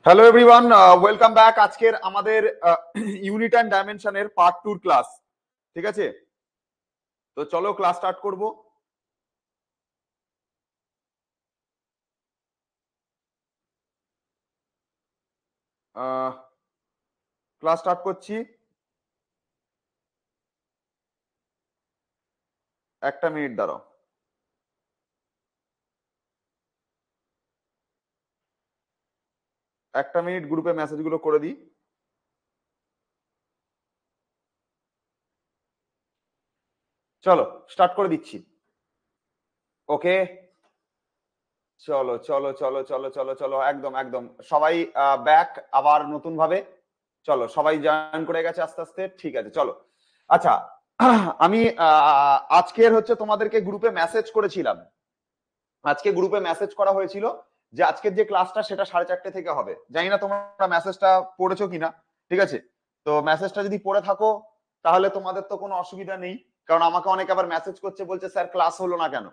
Hello everyone, welcome back. আজকের আমাদের unit and ডাইমেনশনের পার্ট 2 ক্লাস। ঠিক আছে, তো চলো ক্লাস স্টার্ট করব। ক্লাস স্টার্ট করছি, একটা মিনিট দাঁড়াও। একটা মিনিট গ্রুপে মেসেজগুলো করে দিই। চলো স্টার্ট করে দিচ্ছি। ওকে, চলো চলো চলো চলো চলো চলো, একদম একদম সবাই ব্যাক আবার নতুন ভাবে। চলো সবাই জয়েন করে গেছে আস্তে আস্তে, ঠিক আছে চলো। আচ্ছা, আমি আজকের হচ্ছে তোমাদেরকে গ্রুপে মেসেজ করেছিলাম। আজকে গ্রুপে মেসেজ করা হয়েছিল যে আজকের যে ক্লাসটা সেটা 4:30 থেকে হবে। জানি না তোমরা মেসেজটা পড়েছো কিনা। ঠিক আছে, তো মেসেজটা যদি পড়ে থাকো তাহলে তোমাদের তো কোনো অসুবিধা নেই, কারণ আমাকে অনেকে আবার মেসেজ করছে, বলছে স্যার ক্লাস হলো না কেন।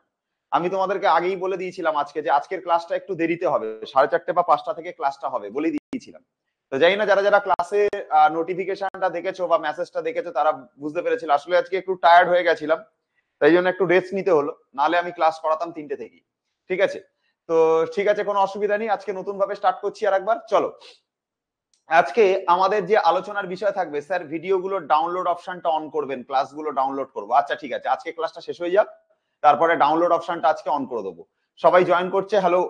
আমি তোমাদেরকে আগেই বলে দিয়েছিলাম আজকে যে আজকের ক্লাসটা একটু দেরিতে হবে, 4:30 বা 5টা থেকে ক্লাসটা হবে বলে দিয়েছিলাম। তো জানি না যারা যারা ক্লাসে নোটিফিকেশনটা দেখেছো বা মেসেজটা দেখেছো তারা বুঝতে পেরেছিল। আসলে আজকে একটু টায়ার্ড হয়ে গেছিলাম, তাই জন্য একটু রেস্ট নিতে হলো, নাহলে আমি ক্লাস করাতাম 3টে থেকেই। ঠিক আছে, তো ঠিক আছে, কোনো অসুবিধা নেই। আজকে নতুন ভাবে স্টার্ট করছি আর একবার। চলো, আজকে আমাদের যে আলোচনার বিষয় থাকবে, স্যার ভিডিওগুলো ডাউনলোড অপশনটা অন করবেন, ক্লাসগুলো ডাউনলোড করবো। আচ্ছা ঠিক আছে, আজকে ক্লাসটা শেষ হয়ে যাক, তারপরে ডাউনলোড অপশনটা আজকে অন করে দেবো। সবাই জয়েন করছে, hello,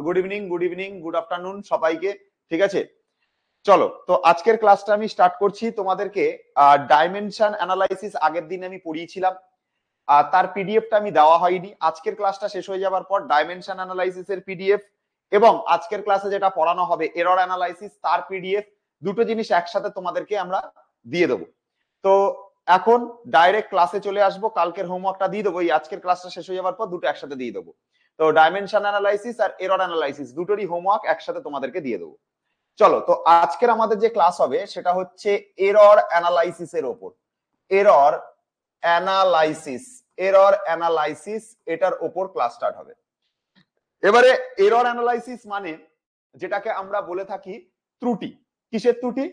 good evening, good evening, good afternoon সবাইকে। ঠিক আছে, চলো তো আজকের ক্লাসটা আমি স্টার্ট করছি। তোমাদেরকে ডাইমেনশন অ্যানালাইসিস আগের দিন আমি পড়িয়েছিলাম, আর তার পিডিএফটা আমি দেওয়া হয়নি। আজকের ক্লাসটা শেষ হয়ে যাবার পর ডাইমেনশন অ্যানালাইসিস এর পিডিএফ এবং আজকের ক্লাসে যেটা পড়ানো হবে এরর অ্যানালাইসিস তার পিডিএফ, দুটো জিনিস একসাথে তোমাদেরকে আমরা দিয়ে দেবো। তো এখন ডাইরেক্ট ক্লাসে চলে আসবো, কালকের হোমওয়ার্কটা দিয়ে দেবো, এই আজকের ক্লাসটা শেষ হয়ে যাবার পর দুটো একসাথে দিয়ে দেবো। তো ডাইমেনশন অ্যানালাইসিস আর এরর অ্যানালাইসিস দুটোরই হোমওয়ার্ক একসাথে তোমাদেরকে দিয়ে দেবো। চলো, তো আজকের আমাদের যে ক্লাস হবে সেটা হচ্ছে এরর অ্যানালাইসিস এর ওপর। এরর অ্যানালাইসিস, এরর অ্যানালাইসিস এটার ওপর ক্লাস স্টার্ট হবে। এবারে এরর অ্যানালাইসিস মানে যেটাকে আমরা বলে থাকি ত্রুটি। কিসের ত্রুটি?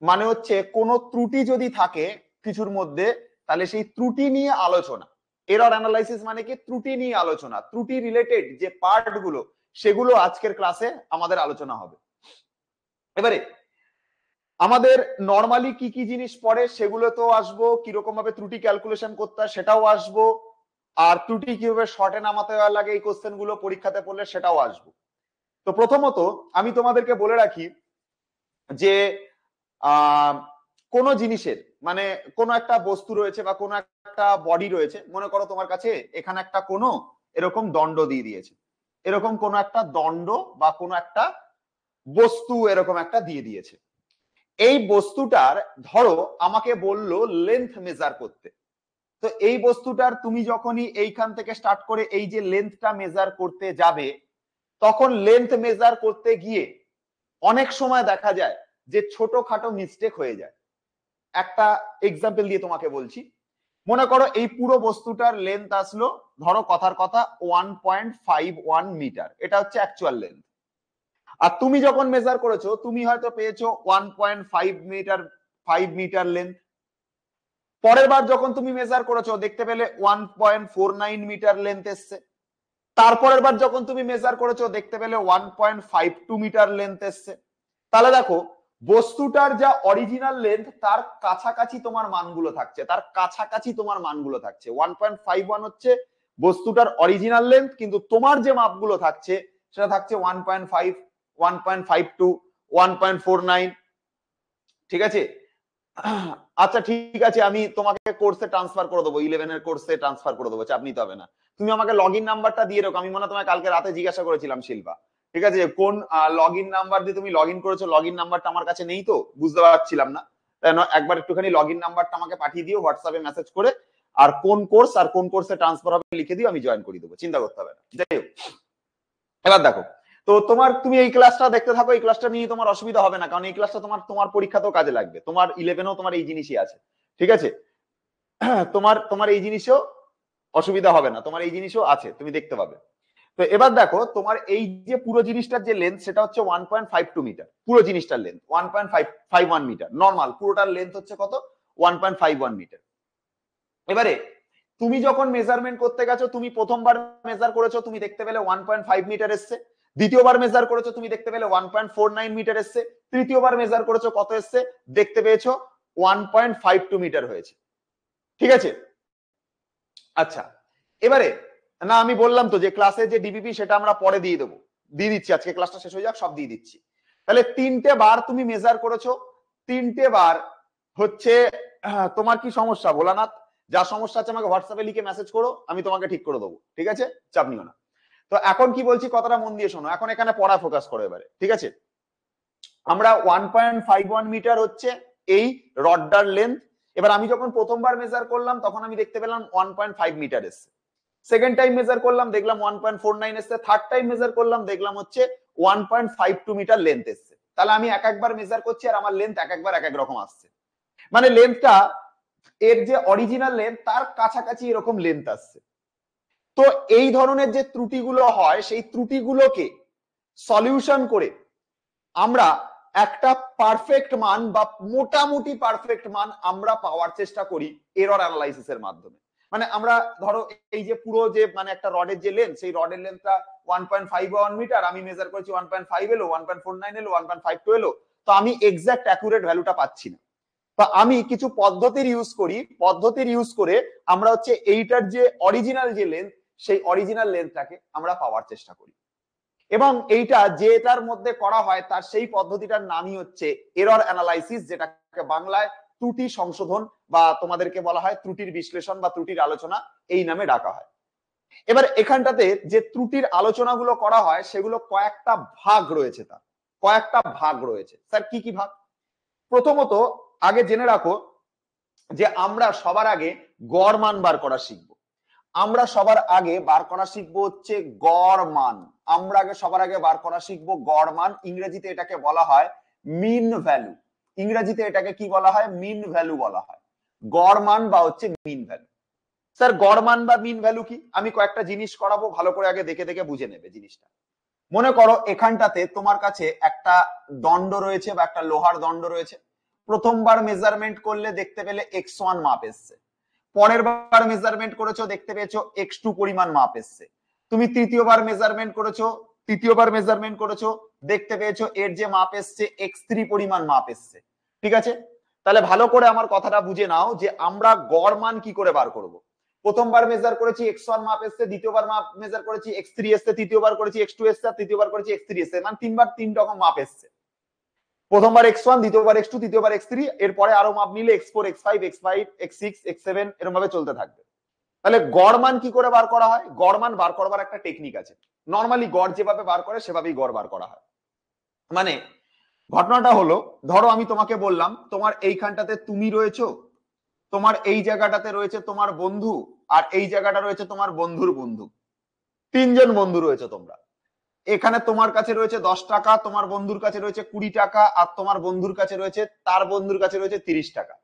মানে হচ্ছে কোন ত্রুটি যদি থাকে কিছুর মধ্যে, তাহলে সেই ত্রুটি নিয়ে আলোচনা। এরর অ্যানালাইসিস মানে কি? ত্রুটি নিয়ে আলোচনা, ত্রুটি রিলেটেড যে পার্ট গুলো সেগুলো আজকের ক্লাসে আমাদের আলোচনা হবে। এবারে আমাদের নরমালি কি কি জিনিস পড়ে সেগুলো তো আসবো, কিরকম ভাবে ত্রুটি ক্যালকুলেশন করতে হয় সেটাও আসবো, আর ত্রুটি কিভাবে শর্টে নামাতে লাগে এই কোশ্চেন গুলো পরীক্ষাতে পড়লে সেটাও আসবো। তো প্রথমত আমি তোমাদেরকে বলে রাখি যে কোন জিনিসের মানে কোন একটা বস্তু রয়েছে বা কোন একটা বডি রয়েছে, মনে করো তোমার কাছে এখানে একটা কোন এরকম দণ্ড দিয়ে দিয়েছে, এরকম কোন একটা দণ্ড বা কোন একটা বস্তু এরকম একটা দিয়ে দিয়েছে। এই বস্তুটার ধরো আমাকে বললো লেন্থ মেজার করতে। তো এই বস্তুটার তুমি যখনই এইখান থেকে স্টার্ট করে এই যে লেন্থটা মেজার করতে যাবে, তখন লেন্থ মেজার করতে গিয়ে অনেক সময় দেখা যায় যে ছোটখাটো মিস্টেক হয়ে যায়। একটা এক্সাম্পল দিয়ে তোমাকে বলছি। মনে করো এই পুরো বস্তুটার লেন্থ আসলো, ধরো কথার কথা 1.51 মিটার, এটা হচ্ছে অ্যাকচুয়াল লেন্থ। আর তুমি যখন মেজার করেছো তুমি হয়তো পেয়েছো 1.5 মিটার, 5 মিটার লেন্থ। পরের বার যখন তুমি মেজার করেছো দেখতে পেলে 1.49 মিটার লেন্থ এসছে। তারপরের বার যখন তুমি মেজার করেছো দেখতে পেলে 1.52 মিটার লেন্থ এসছে। তাহলে দেখো বস্তুটার যা অরিজিনাল লেন্থ তার কাছাকাছি তোমার মানগুলো থাকছে, তার কাছাকাছি তোমার মানগুলো থাকছে। 1.51 হচ্ছে বস্তুটার অরিজিনাল লেন্থ, কিন্তু তোমার যে মাপগুলো থাকছে সেটা থাকছে 1.5, 1.52, 1.49। ঠিক আছে, আচ্ছা ঠিক আছে, আমি তোমাকে কোর্সে ট্রান্সফার করে দেবো, 11 এর কোর্সে ট্রান্সফার করে দেবো, চাপ নিতে হবে না। তুমি আমাকে লগ ইন নাম্বারটা দিয়ে রাখো। আমি মনে হয় তোমায় কালকে রাতে জিজ্ঞাসা করেছিলাম শিল্পা, ঠিক আছে, কোন লগ ইন নাম্বার দিয়ে তুমি লগ ইন করেছো। লগ ইন নাম্বারটা আমার কাছে নেই তো বুঝতে পারছিলাম না, তাই একবার একটুখানি লগ ইন নাম্বারটা আমাকে পাঠিয়ে দিও হোয়াটসঅ্যাপে মেসেজ করে, আর কোন কোর্স আর কোন কোর্সে ট্রান্সফার হবে লিখে দিও, আমি জয়েন করে দেবো, চিন্তা করতে হবে না। যাই হোক, এবার দেখো, তো তুমি এই ক্লাসটা দেখতে থাকো। এই ক্লাসটা নিয়ে তোমার অসুবিধা হবে না, কারণ এই ক্লাসটা তোমার তোমার পরীক্ষাতেও কাজে লাগবে। তোমার 11এও তোমার এই জিনিসই আছে। ঠিক আছে, তোমার তোমার এই জিনিসও অসুবিধা হবে না, তোমার এই জিনিসও আছে, তুমি দেখতে পাবে। তো এবার দেখো তোমার এই যে পুরো জিনিসটার যে লেন্থ সেটা হচ্ছে 1.52 মিটার, পুরো জিনিসটার লেন্থ 1.51 মিটার, নর্মাল পুরোটার লেন্থ হচ্ছে কত 1.51 মিটার। এবারে তুমি যখন মেজারমেন্ট করতে গেছো, তুমি প্রথমবার মেজার করেছো, তুমি দেখতে পেলে 1.5 মিটার এসছে, দ্বিতীয়বার মেজার করেছো তুমি দেখতে পেলে 1.49 মিটার এসছে, তৃতীয়বার মেজার করেছো কত এসছে দেখতে পেয়েছো 1.52 মিটার হয়েছে। ঠিক আছে, আচ্ছা এবারে না আমি বললাম তো যে ক্লাসে যে ডিবিপি সেটা আমরা পরে দিয়ে দেবো, দিয়ে দিচ্ছি, আজকে ক্লাসটা শেষ হয়ে যাক সব দিয়ে দিচ্ছি। তাহলে 3টে বার তুমি মেজার করেছো, 3টে বার হচ্ছে তোমার কি সমস্যা ভোলানাথ, যা সমস্যা আছে আমাকে হোয়াটসঅ্যাপে লিখে মেসেজ করো, আমি তোমাকে ঠিক করে দেবো, ঠিক আছে, চাপ নিও না। তো এখন কি বলছি কথাটা মন দিয়ে শোনো, এখন এখানে পড়া ফোকাস করো এবারে, ঠিক আছে। আমরা 1.51 মিটার হচ্ছে এই রডটার লেন্থ। এবার আমি যখন প্রথমবার মেজার করলাম তখন আমি দেখতে পেলাম 1.5 মিটার এসছে, সেকেন্ড টাইম মেজার করলাম দেখলাম 1.49 এসছে, থার্ড টাইম মেজার করলাম দেখলাম হচ্ছে 1.52 মিটার লেন্থ এসছে। তাহলে আমি এক একবার মেজার করছি আর আমার লেন্থ এক একবার এক এক রকম আসছে, মানে লেন্থটা এর যে অরিজিনাল লেন্থ তার কাছাকাছি এরকম লেন্থ আসছে। তো এই ধরনের যে ত্রুটিগুলো হয় সেই ত্রুটিগুলোকে সলিউশন করে আমরা একটা পারফেক্ট মান বা মোটামুটি পারফেক্ট মান আমরা পাওয়ার চেষ্টা করি এরর অ্যানালাইসিসের মাধ্যমে। মানে আমরা ধরো এই যে পুরো যে মানে একটা রডের যে লেন্থ, সেই রডের লেন্থটা 1.51 মিটার, আমি মেজার করেছি 1.5 এলো, 1.49 এলো, 1.52 এলো, তো আমি এক্সাক্ট অ্যাকুরেট ভ্যালুটা পাচ্ছি না। তো আমি কিছু পদ্ধতির ইউজ করি, পদ্ধতির ইউজ করে আমরা হচ্ছে এইটার যে অরিজিনাল যে লেন্থ সেই অরিজিনাল লেন্থটাকে আমরা পাওয়ার চেষ্টা করি। এবং এইটা যেটার মধ্যে করা হয় তার সেই পদ্ধতিটার নামই হচ্ছে এরর অ্যানালাইসিস, যেটাকে বাংলায় ত্রুটি সংশোধন বা তোমাদেরকে বলা হয় ত্রুটির বিশ্লেষণ বা ত্রুটির আলোচনা এই নামে ডাকা হয়। এবার এখানটাতে যে ত্রুটির আলোচনাগুলো করা হয় সেগুলো কয়েকটা ভাগ রয়েছে, তার কয়েকটা ভাগ রয়েছে। স্যার কি কি ভাগ? প্রথমত আগে জেনে রাখো যে আমরা সবার আগে গড় মান বার করা শিখবো। আমরা সবার আগে বার করা শিখবো হচ্ছে গড় মান। আমরা আগে সবার আগে বার করা শিখবো গড় মান। ইংরেজিতে এটাকে বলা হয় মিন ভ্যালু। ইংরেজিতে এটাকে কি বলা হয়? মিন ভ্যালু বলা হয়। গড় মান বা হচ্ছে মিন ভ্যালু। স্যার গড় মান বা মিন ভ্যালু কি? আমি কয়েকটা জিনিস করাবো, ভালো করে আগে দেখে দেখে বুঝে নেবে জিনিসটা। মনে করো এখানটাতে তোমার কাছে একটা দণ্ড রয়েছে বা একটা লোহার দণ্ড রয়েছে। প্রথমবার মেজারমেন্ট করলে দেখতে পেলে x1 মাপ এসছে, পরের বার মেজারমেন্ট করেছো দেখতে পেয়েছো x2 পরিমাণ মাপ এসছে, তুমি তৃতীয়বার মেজারমেন্ট করেছো দেখতে পেয়েছো এর যে মাপ এসছে x3 পরিমাণ মাপ এসছে। ঠিক আছে, তাহলে ভালো করে আমার কথাটা বুঝে নাও যে আমরা গড় মান কি করে বার করব। প্রথমবার মেজার করেছি x1 মাপ এসছে, দ্বিতীয়বার মাপ মেজার করেছি x3 এসছে, তৃতীয়বার করেছি x2 এসছে, আর তৃতীয়বার করেছি x3 এসছে, মানে তিনবার তিন রকম মাপ এসছে। প্রথমবার x1, দ্বিতীয়বার x2, তৃতীয়বার x3, এরপরে আরো মাপ নিলে x4, x5, x5, x6, x7 এরকম ভাবে চলতে থাকবে। তাহলে গড় মান কি করে বার করা হয়? গড় মান বার করবার একটা টেকনিক আছে। নর্মালি গড় যেভাবে বার করে সেভাবেই গড় বার করা হয়। মানে ঘটনাটা হলো, ধরো আমি তোমাকে বললাম তোমার এইখানটাতে তুমি রয়েছো, তোমার এই জায়গাটাতে রয়েছে তোমার বন্ধু, আর এই জায়গাটা রয়েছে তোমার বন্ধুর বন্ধু। তিনজন বন্ধু রয়েছে তোমরা। এখানে তোমার কাছে রয়েছে 10 টাকা, তোমার বন্ধুর কাছে রয়েছে 20 টাকা, আর তোমার বন্ধুর কাছে রয়েছে তার বন্ধুর কাছে রয়েছে 30 টাকা।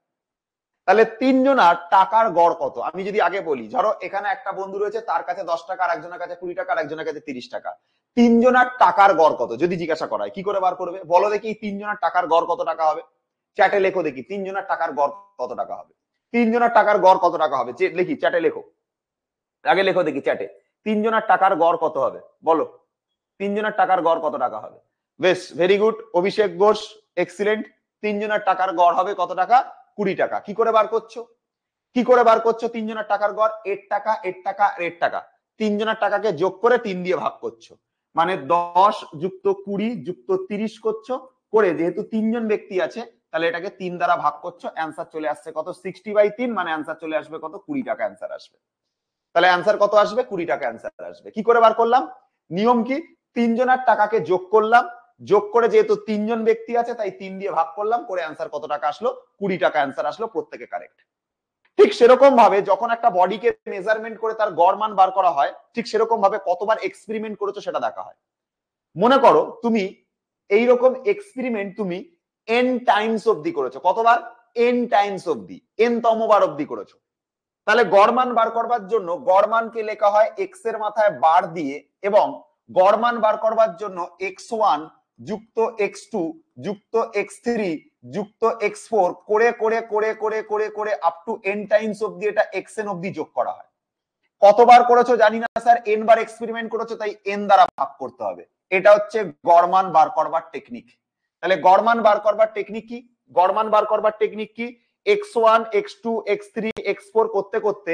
তাহলে তিনজনার টাকার গড় কত? আমি যদি আগে বলি, ধরো এখানে একটা বন্ধু রয়েছে, তার কাছে 10 টাকা, আর একজনের কাছে 20 টাকা, আর একজনের কাছে 30 টাকা। তিনজনার টাকার গড় কত যদি জিজ্ঞাসা করা হয়, কি করে বার করবে বলো দেখি? তিনজনের টাকার গড় কত টাকা হবে? চ্যাটে লেখো দেখি তিনজনের টাকার গড় কত টাকা হবে। তিনজনের টাকার গড় কত টাকা হবে লিখি, চ্যাটে লেখো, আগে লেখো দেখি চ্যাটে তিনজনের টাকার গড় কত হবে বলো। তিনজনের টাকার গড় কত টাকা হবে? বেশ, ভেরি গুড অভিষেক ঘোষ, এক্সিলেন্ট। তিনজনের টাকার গড় হবে কত টাকা? 20 টাকা। কি করে বার করছো? কি করে বার করছো তিনজনের টাকার গড়? 8 টাকা, 8 টাকা, 8 টাকা। তিনজনের টাকাকে যোগ করে 3 দিয়ে ভাগ করছো, মানে 10 যুক্ত 20 যুক্ত 30 করছো, করে যেহেতু তিনজন ব্যক্তি আছে তাহলে এটাকে 3 দ্বারা ভাগ করছো, অ্যান্সার চলে আসছে কত? 60/3, মানে অ্যান্সার চলে আসবে কত? 20 টাকা অ্যান্সার আসবে। তাহলে অ্যান্সার কত আসবে? 20 টাকা অ্যান্সার আসবে। কি করে বার করলাম? নিয়ম কি? তিনজনের টাকাকে যোগ করলাম, যোগ করে যেহেতু তিনজন ব্যক্তি আছে তাই 3 দিয়ে ভাগ করলাম, করে অ্যান্সার কত টাকা আসলো? 20 টাকা অ্যান্সার আসলো, প্রত্যেকে কারেক্ট। ঠিক সেরকম ভাবে যখন একটা বডিকে মেজারমেন্ট করে তার গড় মান বার করা হয়, ঠিক সেরকম ভাবে কতবার এক্সপেরিমেন্ট করেছো সেটা দেখা হয়। মনে করো তুমি এইরকম এক্সপেরিমেন্ট তুমি n টাইমস অবধি করেছো। কতবার? n টাইমস অবধি, n তমবার অবধি করেছো। তাহলে গড় মান বার করবার জন্য গড় মানকে লেখা হয় এক্স এর মাথায় বার দিয়ে, এবং গড় মান বার করবার জন্য x1 যুক্ত x2 যুক্ত x3 যুক্ত x4 করে করে করে করে করে করে আপ টু n টাইমস অবধি এটা xn অবধি যোগ করা হয়। কতবার করেছো জানি না স্যার, n বার এক্সপেরিমেন্ট করেছো তাই n দ্বারা ভাগ করতে হবে। এটা হচ্ছে গড় মান বার করবার টেকনিক। তাহলে গড় মান বার করবার টেকনিক কি? গড় মান বার করবার টেকনিক কি? x1 x2 x3 x4 করতে করতে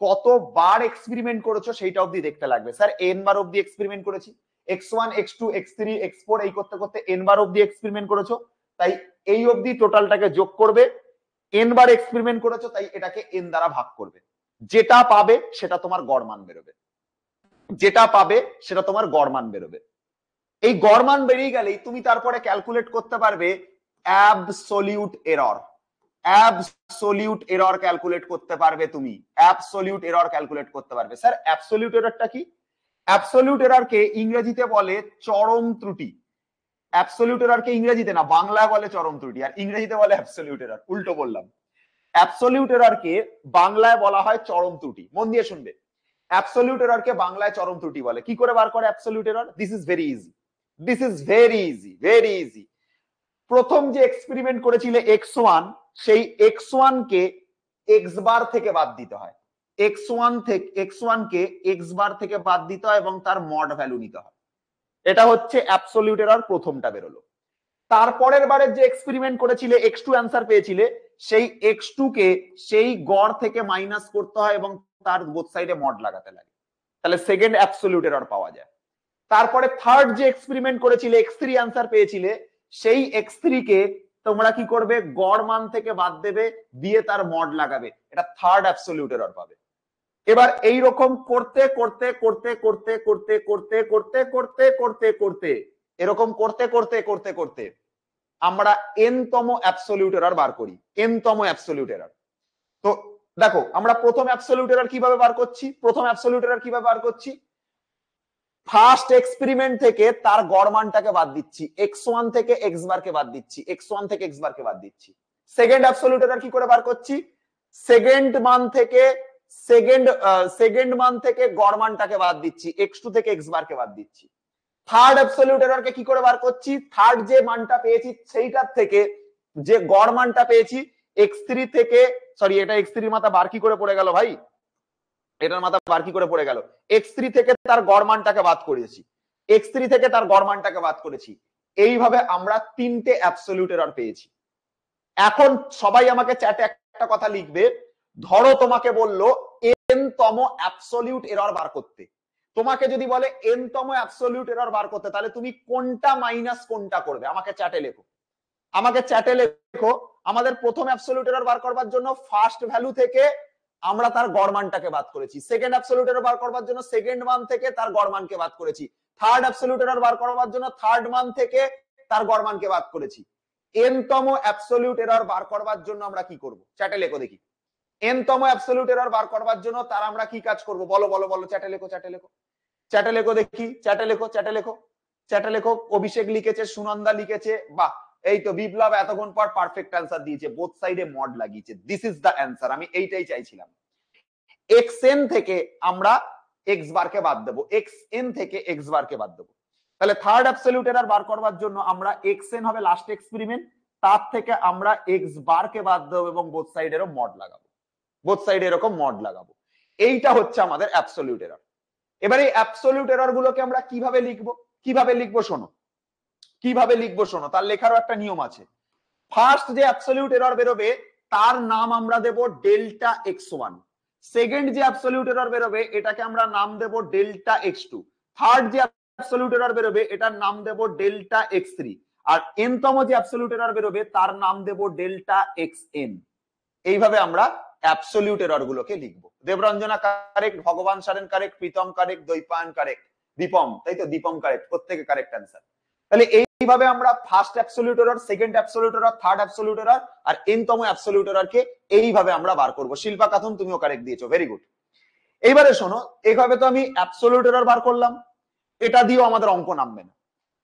কতবার এক্সপেরিমেন্ট করেছো সেইটা অবধি দেখতে লাগবে। স্যার n বার অবধি এক্সপেরিমেন্ট করেছি, x1 x2 x3 x4 এই করতে করতে n বার অবধি এক্সপেরিমেন্ট করেছো, তাই এই অবধি টোটালটাকে যোগ করবে। n বার এক্সপেরিমেন্ট করেছো তাই এটাকে n দ্বারা ভাগ করবে। যেটা পাবে সেটা তোমার গড় মান বেরোবে, যেটা পাবে সেটা তোমার গড় মান বেরোবে। এই গড় মান বেরিয়ে গেলেই তুমি তারপরে ক্যালকুলেট করতে পারবে absolute error. Absolute error calculate করতে পারবে তুমি, অ্যাবসলিউট এরর ক্যালকুলেট করতে পারবে। স্যার অ্যাবসলিউট এররটা কি? অ্যাবসলিউট এররকে ইংরেজিতে বলে চরম ত্রুটি। অ্যাবসলিউট এররকে ইংরেজিতে না বাংলায় বলে চরম ত্রুটি, আর ইংরেজিতে বলে অ্যাবসলিউট এরর। উল্টো বললাম। অ্যাবসলিউট এররকে বাংলায় বলা হয় চরম ত্রুটি। মন দিয়ে শুনবে, অ্যাবসলিউট এররকে বাংলায় চরম ত্রুটি বলে। কি করে বার করে absolute error? This is very easy, this is very easy, very easy. প্রথম যে এক্সপেরিমেন্ট করেছিলে x1, সেই x1 কে x বার থেকে বাদ দিতে হয়। x1 কে x বার থেকে বাদ দিতে হয় এবং তার মড ভ্যালু নিতে হয়। এটা হচ্ছে অ্যাবসলিউট এরর, প্রথমটা বেরোলো। তারপরের বারের যে এক্সপেরিমেন্ট করেছিলে x2 অ্যান্সার পেয়েছিলে, সেই x2 কে সেই গড় থেকে মাইনাস করতে হয় এবং তার বোথ সাইডে মড লাগাতে লাগে, তাহলে সেকেন্ড অ্যাবসলিউট এরর পাওয়া যায়। তারপরে থার্ড যে এক্সপেরিমেন্ট করেছিলে x3 অ্যান্সার পেয়েছিলে, সেই x3 কে তোমরা কি করবে? গড় মান থেকে বাদ দেবে, দিয়ে তার মড লাগাবে, এটা থার্ড অ্যাবসলিউট এরর পাবে। এবার এই রকম করতে করতে করতে করতে করতে করতে করতে করতে করতে করতে এরকম করতে করতে করতে করতে আমরা n তম অ্যাবসলিউট এরর বার করি, n তম অ্যাবসলিউট এরর। তো দেখো আমরা প্রথম অ্যাবসলিউট এরর কিভাবে বার করছি, প্রথম অ্যাবসলিউট এরর কিভাবে বার করছি? ফার্স্ট এক্সপেরিমেন্ট থেকে তার গড় মানটাকে বাদ দিচ্ছি, x1 থেকে x বার কে বাদ দিচ্ছি, x1 থেকে x বার কে বাদ দিচ্ছি। সেকেন্ড অ্যাবসলিউট এরর কি করে বার করছি? সেকেন্ড মান থেকে গড় মানটাকে বাদ দিচ্ছি, x2 থেকে x বার কে বাদ দিচ্ছি। থার্ড অ্যাবসলিউট এরর কে কি করে বার করছি? থার্ড যে মানটা পেয়েছি সেইটার থেকে যে গড় মানটা পেয়েছি x3 থেকে, সরি এটা x3 মাথা বার কি করে পড়ে গেল ভাই, এটার মাথা বার কি করে পড়ে গেল, x3 থেকে তার গড় মানটাকে বাদ করেছি, x3 থেকে তার গড় মানটাকে বাদ করেছি। এইভাবে আমরা তিনটে অ্যাবসলিউট এরর পেয়েছি। এখন সবাই আমাকে চ্যাটে একটা কথা লিখবে, ধরো তোমাকে বললো n তম অ্যাবসলিউট এরর বার করতে। তোমাকে যদি বলে n তম অ্যাবসলিউট এরর বার করতে, তাহলে তুমি কোনটা মাইনাস কোনটা করবে? আমাকে চ্যাটে লেখো, আমাকে চ্যাটে লেখো। আমাদের প্রথম অ্যাবসলিউট এরর বার করবার জন্য ফার্স্ট ভ্যালু থেকে আমরা তার গড় মানটাকে বাদ করেছি, সেকেন্ড অ্যাবসলিউট এরর বার করবার জন্য সেকেন্ড মান থেকে তার গড় মানকে বাদ করেছি, থার্ড অ্যাবসলিউট এরর বার করবার জন্য থার্ড মান থেকে তার গড় মানকে বাদ করেছি। n তম অ্যাবসলিউট এরর বার করবার জন্য আমরা কি করব? চ্যাটে লেখো দেখি। n তম অ্যাবসলিউট এরর বার করবার জন্য তার আমরা কি কাজ করব? বলো বলো বলো, চ্যাটে লেখো, চ্যাটে লেখো, চ্যাটে লেখো দেখি, চ্যাটে লেখো, চ্যাটে লেখো, চ্যাটে লেখো। অভিষেক লিখেছে, সুনন্দা লিখেছে, বাহ। এই তো বিপ্লব এতক্ষণ পর পারফেক্ট অ্যান্সার দিয়েছে, বোথ সাইডে মড লাগিয়েছে। দিস ইজ দ্য অ্যান্সার, আমি এইটাই চাইছিলাম। xn থেকে আমরা x বার কে বাদ দেবো, xn থেকে x বার কে বাদ দেবো। তাহলে থার্ড অ্যাবসলিউট এরর বার করবার জন্য আমরা xn হবে লাস্ট এক্সপেরিমেন্ট, তার থেকে আমরা x বার কে বাদ দেবো এবং বোথ সাইডেরও মড লাগাবো, বোথ সাইডে এরকম মড লাগাবো। এইটা হচ্ছে আমাদের অ্যাবসলিউট এরর। এবার এই অ্যাবসলিউট এরর গুলোকে আমরা কিভাবে লিখবো? কিভাবে লিখবো শোনো, কিভাবে লিখবো শোনো, তার লেখারও একটা নিয়ম আছে। ফার্স্ট যে অ্যাবসলিউট এরর বেরোবে তার নাম আমরা দেব ডেল্টা x1, সেকেন্ড যে অ্যাবসলিউট এরর বেরোবে এটাকে আমরা নাম দেব ডেল্টা x2, থার্ড যে অ্যাবসলিউট এরর বেরোবে এটার নাম দেব ডেল্টা x3, আর n তম যে অ্যাবসলিউট এরর বেরোবে তার নাম দেব ডেল্টা xn। এইভাবে আমরা অ্যাবসলিউট এরর গুলোকে লিখবো। দেবরঞ্জনা correct, Bhagaban Saren correct, Pritam correct, Dwaipayan correct, Dipam, তাই তো দীপম কারেক্ট, প্রত্যেকে কারেক্ট অ্যান্সার। তাহলে এইভাবে আমরা first absolute error, second absolute error, third absolute error আর n তম অ্যাবসলিউট এরর কে এইভাবে আমরা বার করব। শিল্পা খাতুন তুমিও কারেক্ট দিয়েছো, ভেরি গুড। এইবারে শোনো, এইভাবে তো আমি অ্যাবসলিউট এরর বার করলাম, এটা দিয়েও আমাদের অঙ্ক নামবে না।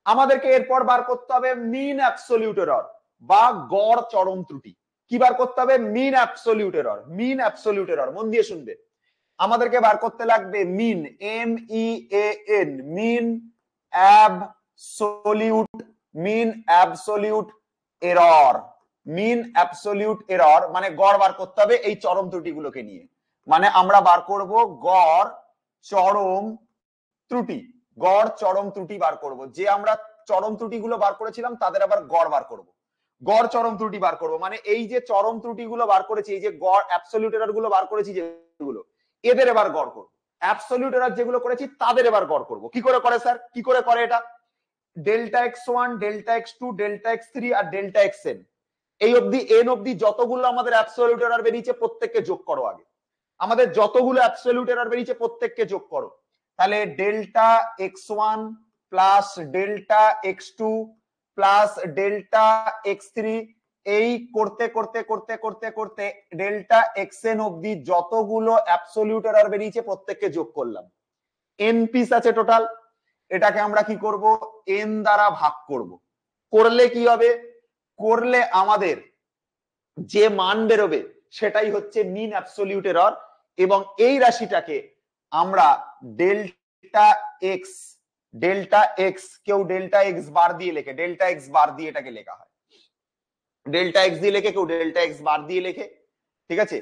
আমাদেরকে এরপর বার করতে হবে মিন অ্যাবসলিউট এরর বা গড় চরম ত্রুটি। কি বার করতে হবে? Mean absolute error. Mean absolute error, মন দিয়ে শুনবে। আমাদেরকে বার করতে লাগবে mean, MEAN, mean absolute, mean absolute error. Mean absolute error মানে গড় বার করতে হবে এই চরম ত্রুটিগুলোকে নিয়ে। মানে আমরা বার করব গড় চরম ত্রুটি, গড় চরম ত্রুটি বার করব। যে আমরা চরম ত্রুটিগুলো বার করেছিলাম তাদের আবার গড় বার করব, গড় চরম ত্রুটি বার করব। মানে এই যে চরম ত্রুটিগুলো বার করেছি, এই যে গড় অ্যাবসলিউট এরর গুলো বার করেছি যেগুলো, এদের এবার গড় করব। অ্যাবসলিউট এরর যেগুলো করেছি তাদের এবার গড় করব। কি করে করে স্যার? কি করে করে এটা? Delta x1, delta x2, delta x3 আর ডেল্টা xn, এই অবধি এন অবধি যতগুলো আমাদের অ্যাবসলিউট এরর বেরিয়েছে প্রত্যেককে যোগ করো আগে। আমাদের যতগুলো অ্যাবসলিউট এরর বেরিয়েছে প্রত্যেককে যোগ করো। তাহলে delta x1 plus delta x2 plus delta x3, এই করতে করতে করতে করতে করতে ডেল্টা xn অবধি যতগুলো অ্যাবসলিউট এরর বেরিয়েছে প্রত্যেককে যোগ করলাম। n পিস আছে টোটাল, এটাকে আমরা কি করব? n দ্বারা ভাগ করব। করলে কি হবে? করলে আমাদের যে মান বেরোবে সেটাই হচ্ছে মিন অ্যাবসলিউট এরর। এবং এই রাশিটাকে আমরা ডেল্টা এক্স, ডেল্টা এক্স, কেউ ডেল্টা এক্স বার দিয়ে লেখে, ডেল্টা এক্স বার দিয়ে এটাকে লেখা হয়। ডেল্টা এক্স দিয়ে লেখে, কেউ ডেল্টা এক্স বার দিয়ে লেখে, ঠিক আছে?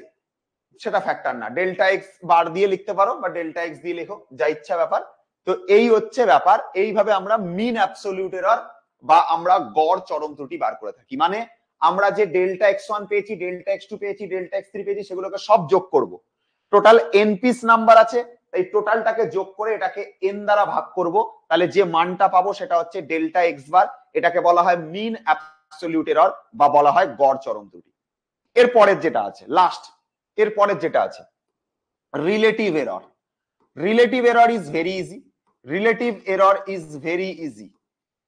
সেটা ফ্যাক্টর না, ডেল্টা এক্স বার দিয়ে লিখতে পারো বা ডেল্টা এক্স দিয়ে লেখো, যা ইচ্ছা ব্যাপার। তো এই হচ্ছে ব্যাপার। এইভাবে আমরা মিন অ্যাবসলিউট এরর বা আমরা গড় চরম ত্রুটি বার করে থাকি। মানে আমরা যে ডেল্টা x1 পেয়েছি, ডেল্টা x2 পেয়েছি, ডেল্টা x3 পেয়েছি, সেগুলোকে সব যোগ করব। টোটাল n পিস নাম্বার আছে, তাই টোটালটাকে যোগ করে এটাকে n দ্বারা ভাগ করব। তাহলে যে মানটা পাবো সেটা হচ্ছে ডেল্টা x বার। এটাকে বলা হয় মিন অ্যাবসলিউট এরর বা বলা হয় গড় চরম ত্রুটি। এরপরের যেটা আছে লাস্ট, এরপরের যেটা আছে relative error. Relative error is very easy, relative error is very easy.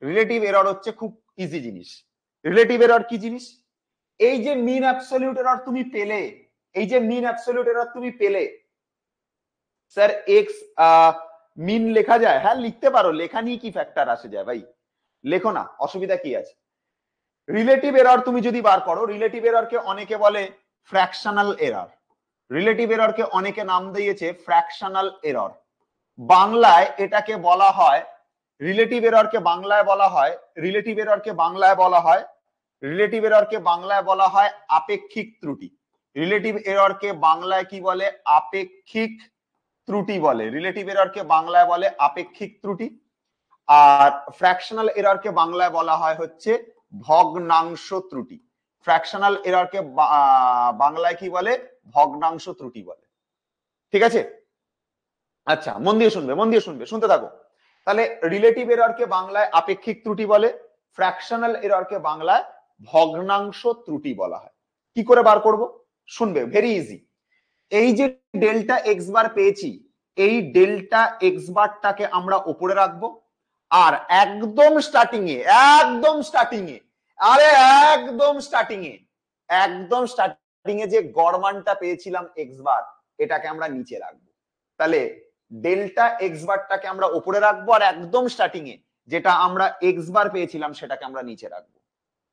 Relative error হচ্ছে খুব ইজি জিনিস। রিলেটিভ এরর কি জিনিস? এই যে মিন অ্যাবসলিউট এরর তুমি পেলে, এই যে মিন অ্যাবসলিউট এরর তুমি পেলে, স্যার এক্স মিন লেখা যায়? হ্যাঁ লিখতে পারো, লেখা নিয়ে কি ফ্যাক্টর আসে যায় ভাই, লেখো না, অসুবিধা কি আছে? রিলেটিভ এরর তুমি যদি বার করো, রিলেটিভ এররকে অনেকে বলে ফ্র্যাকশনাল এরর, রিলেটিভ এররকে অনেকে নাম দিয়েছে ফ্র্যাকশনাল এরর। বাংলায় এটাকে বলা হয়, রিলেটিভ এররকে বাংলায় বলা হয়, রিলেটিভ এররকে বাংলায় বলা হয়, রিলেটিভ এররকে বাংলায় বলা হয় আপেক্ষিক ত্রুটি। রিলেটিভ এররকে বাংলায় কি বলে? আপেক্ষিক ত্রুটি বলে। রিলেটিভ এররকে বাংলায় বলে আপেক্ষিক ত্রুটি। আর ফ্র্যাকশনাল এররকে বাংলায় বলা হয় হচ্ছে ভগ্নাংশ ত্রুটি। ফ্র্যাকশনাল এররকে বাংলায় কি বলে? ভগ্নাংশ ত্রুটি বলে। ঠিক আছে? আচ্ছা মন দিয়ে শুনবে, মন দিয়ে শুনবে, শুনতে থাকো। তাহলে রিলেটিভ এররকে বাংলায় আপেক্ষিক ত্রুটি বলে, ফ্র্যাকশনাল এররকে বাংলায় ভগ্নাংশ ত্রুটি বলা হয়। কি করে বার করব? শুনবে, ভেরি ইজি। এই যে ডেল্টা এক্স বার পেয়েছি, এই ডেল্টা এক্স বারটাকে আমরা উপরে রাখবো। আর একদম স্টার্টিং এ, একদম স্টার্টিং এ, আরে একদম স্টার্টিং এ, একদম স্টার্টিং এ যে গড় মানটা পেয়েছিলাম এক্স বার, এটাকে আমরা নিচে রাখবো। তাহলে ডেল্টা এক্স বারটাকে আমরা উপরে রাখবো, আর একদম স্টার্টিং এ যেটা আমরা এক্স বার পেয়েছিলাম সেটাকে আমরা নিচে রাখবো।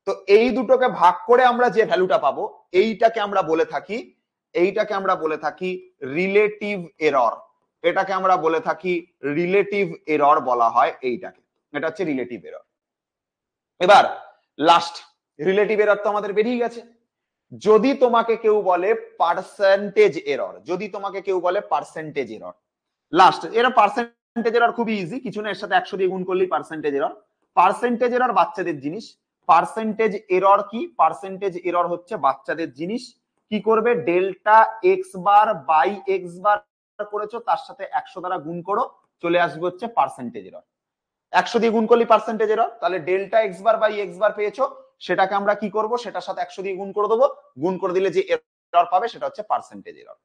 তো এই দুটোকে ভাগ করে আমরা যে ভ্যালুটা পাবো, এইটাকে আমরা বলে থাকি, এইটাকে আমরা বলে থাকি রিলেটিভ এরর। এটাকে আমরা বলে থাকি রিলেটিভ এরর বলা হয় এইটাকে। এটা হচ্ছে রিলেটিভ এরর। এবার লাস্ট, রিলেটিভ এরর তো আমাদের বেরিয়ে গেছে। যদি তোমাকে কেউ বলে পার্সেন্টেজ এরর, যদি তোমাকে কেউ বলে পার্সেন্টেজ এরর, লাস্ট এরা পার্সেন্টেজ এরর খুবই ইজি, কিছু না, এর সাথে 100 দিয়ে গুণ করলেই পার্সেন্টেজ এরর। পার্সেন্টেজ এরর বাচ্চাদের জিনিস। পার্সেন্টেজ এরর কি? পার্সেন্টেজ এরর হচ্ছে বাচ্চাদের জিনিস। কি করবে? Delta x bar by x bar করেছো, তার সাথে 100 দ্বারা গুণ করো, চলে আসবে হচ্ছে পার্সেন্টেজ এরর। 100 দিয়ে গুণ করলে পার্সেন্টেজ এরর। তাহলে delta x bar by x bar পেয়েছো, সেটাকে আমরা কি করব? সেটার সাথে 100 দিয়ে গুণ করে দেবো, গুণ করে দিলে যে এরর পাবে সেটা হচ্ছে পার্সেন্টেজ এরর।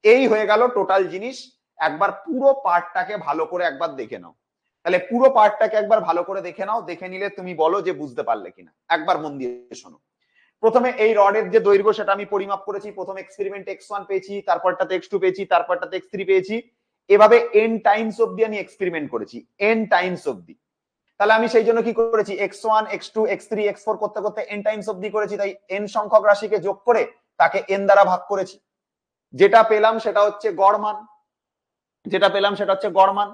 এই হয়ে গেল টোটাল জিনিস। একবার পুরো পার্টটাকে ভালো করে একবার দেখে নাও। তাহলে পুরো পার্টটাকে একবার ভালো করে দেখে নাও, দেখে নিলে তুমি বলো যে বুঝতে পারলে কিনা। একবার মন দিয়ে শোনো। প্রথমে এই রডের যে দৈর্ঘ্য সেটা আমি পরিমাপ করেছি। প্রথম এক্সপেরিমেন্ট x1 পেয়েছি, তারপরটাতে x2 পেয়েছি, তারপরটাতে x3 পেয়েছি। এভাবে n টাইমস অবধি আমি এক্সপেরিমেন্ট করেছি, n টাইমস অবধি। তাহলে আমি সেই জন্য কি করেছি, x1 x2 x3 x4 করতে করতে n টাইমস অবধি করেছি, তাই n সংখ্যক রাশিকে যোগ করে তাকে n দ্বারা ভাগ করেছি। যেটা পেলাম সেটা হচ্ছে গড় মান, যেটা পেলাম সেটা হচ্ছে গড় মান।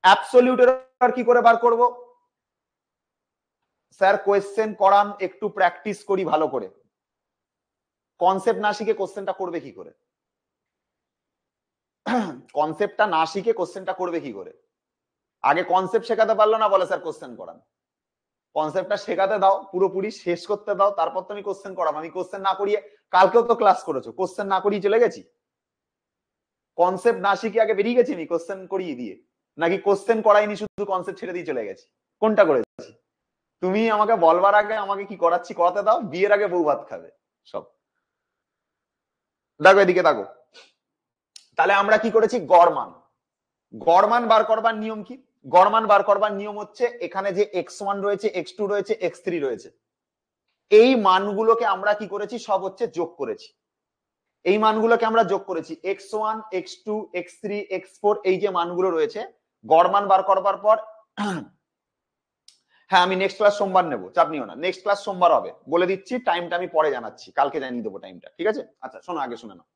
অ্যাবসলিউট এরর কি করে বার করব? স্যার কোয়েশ্চেন করান, একটু প্র্যাকটিস করি ভালো করে। কনসেপ্ট না শিখে কোশ্চেনটা করবে কি করে? কনসেপ্টটা না শিখে কোশ্চেনটা করবে কি করে? আগে কনসেপ্ট শেখাতে পারলো না বলে স্যার কোশ্চেন করান। কনসেপ্টটা শেখাতে দাও, পুরোপুরি শেষ করতে দাও, তারপর তুমি কোশ্চেন করাবো। আমি কোশ্চেন না করিয়ে, কালকেও তো ক্লাস করেছো, কোশ্চেন না করিয়ে চলে গেছি? কনসেপ্ট না শিখে আগে বেরিয়ে গেছি আমি কোশ্চেন করিয়ে দিয়ে, নাকি কোশ্চেন করাইনি শুধু কনসেপ্ট ছেড়ে দিয়ে চলে গেছি? কোনটা করেছি? তুমি আমাকে বলবার আগে আমাকে কি করাচ্ছি করাতে দাও, বিয়ের আগে বউ ভাত খাবে সব। দেখো এদিকে দেখো, তাহলে আমরা কি করেছি, গড় মান। গড় মান বার করবার নিয়ম কি? গড় মান বার করবার নিয়ম হচ্ছে এখানে যে x1 রয়েছে, x2 রয়েছে, x3 রয়েছে, এই মানগুলোকে আমরা কি করেছি, সব হচ্ছে যোগ করেছি। এই মানগুলোকে আমরা যোগ করেছি, x1 x2 x3 x4, এই যে মানগুলো রয়েছে, গড় মান বার করবার পর হ্যাঁ আমি নেক্সট ক্লাস সোমবার নেবো, চাপ নিও না, নেক্সট ক্লাস সোমবার হবে, বলে দিচ্ছি। টাইমটা আমি পরে জানাচ্ছি, কালকে জানিয়ে দেবো টাইমটা, ঠিক আছে? আচ্ছা শোনো, আগে শুনে নাও,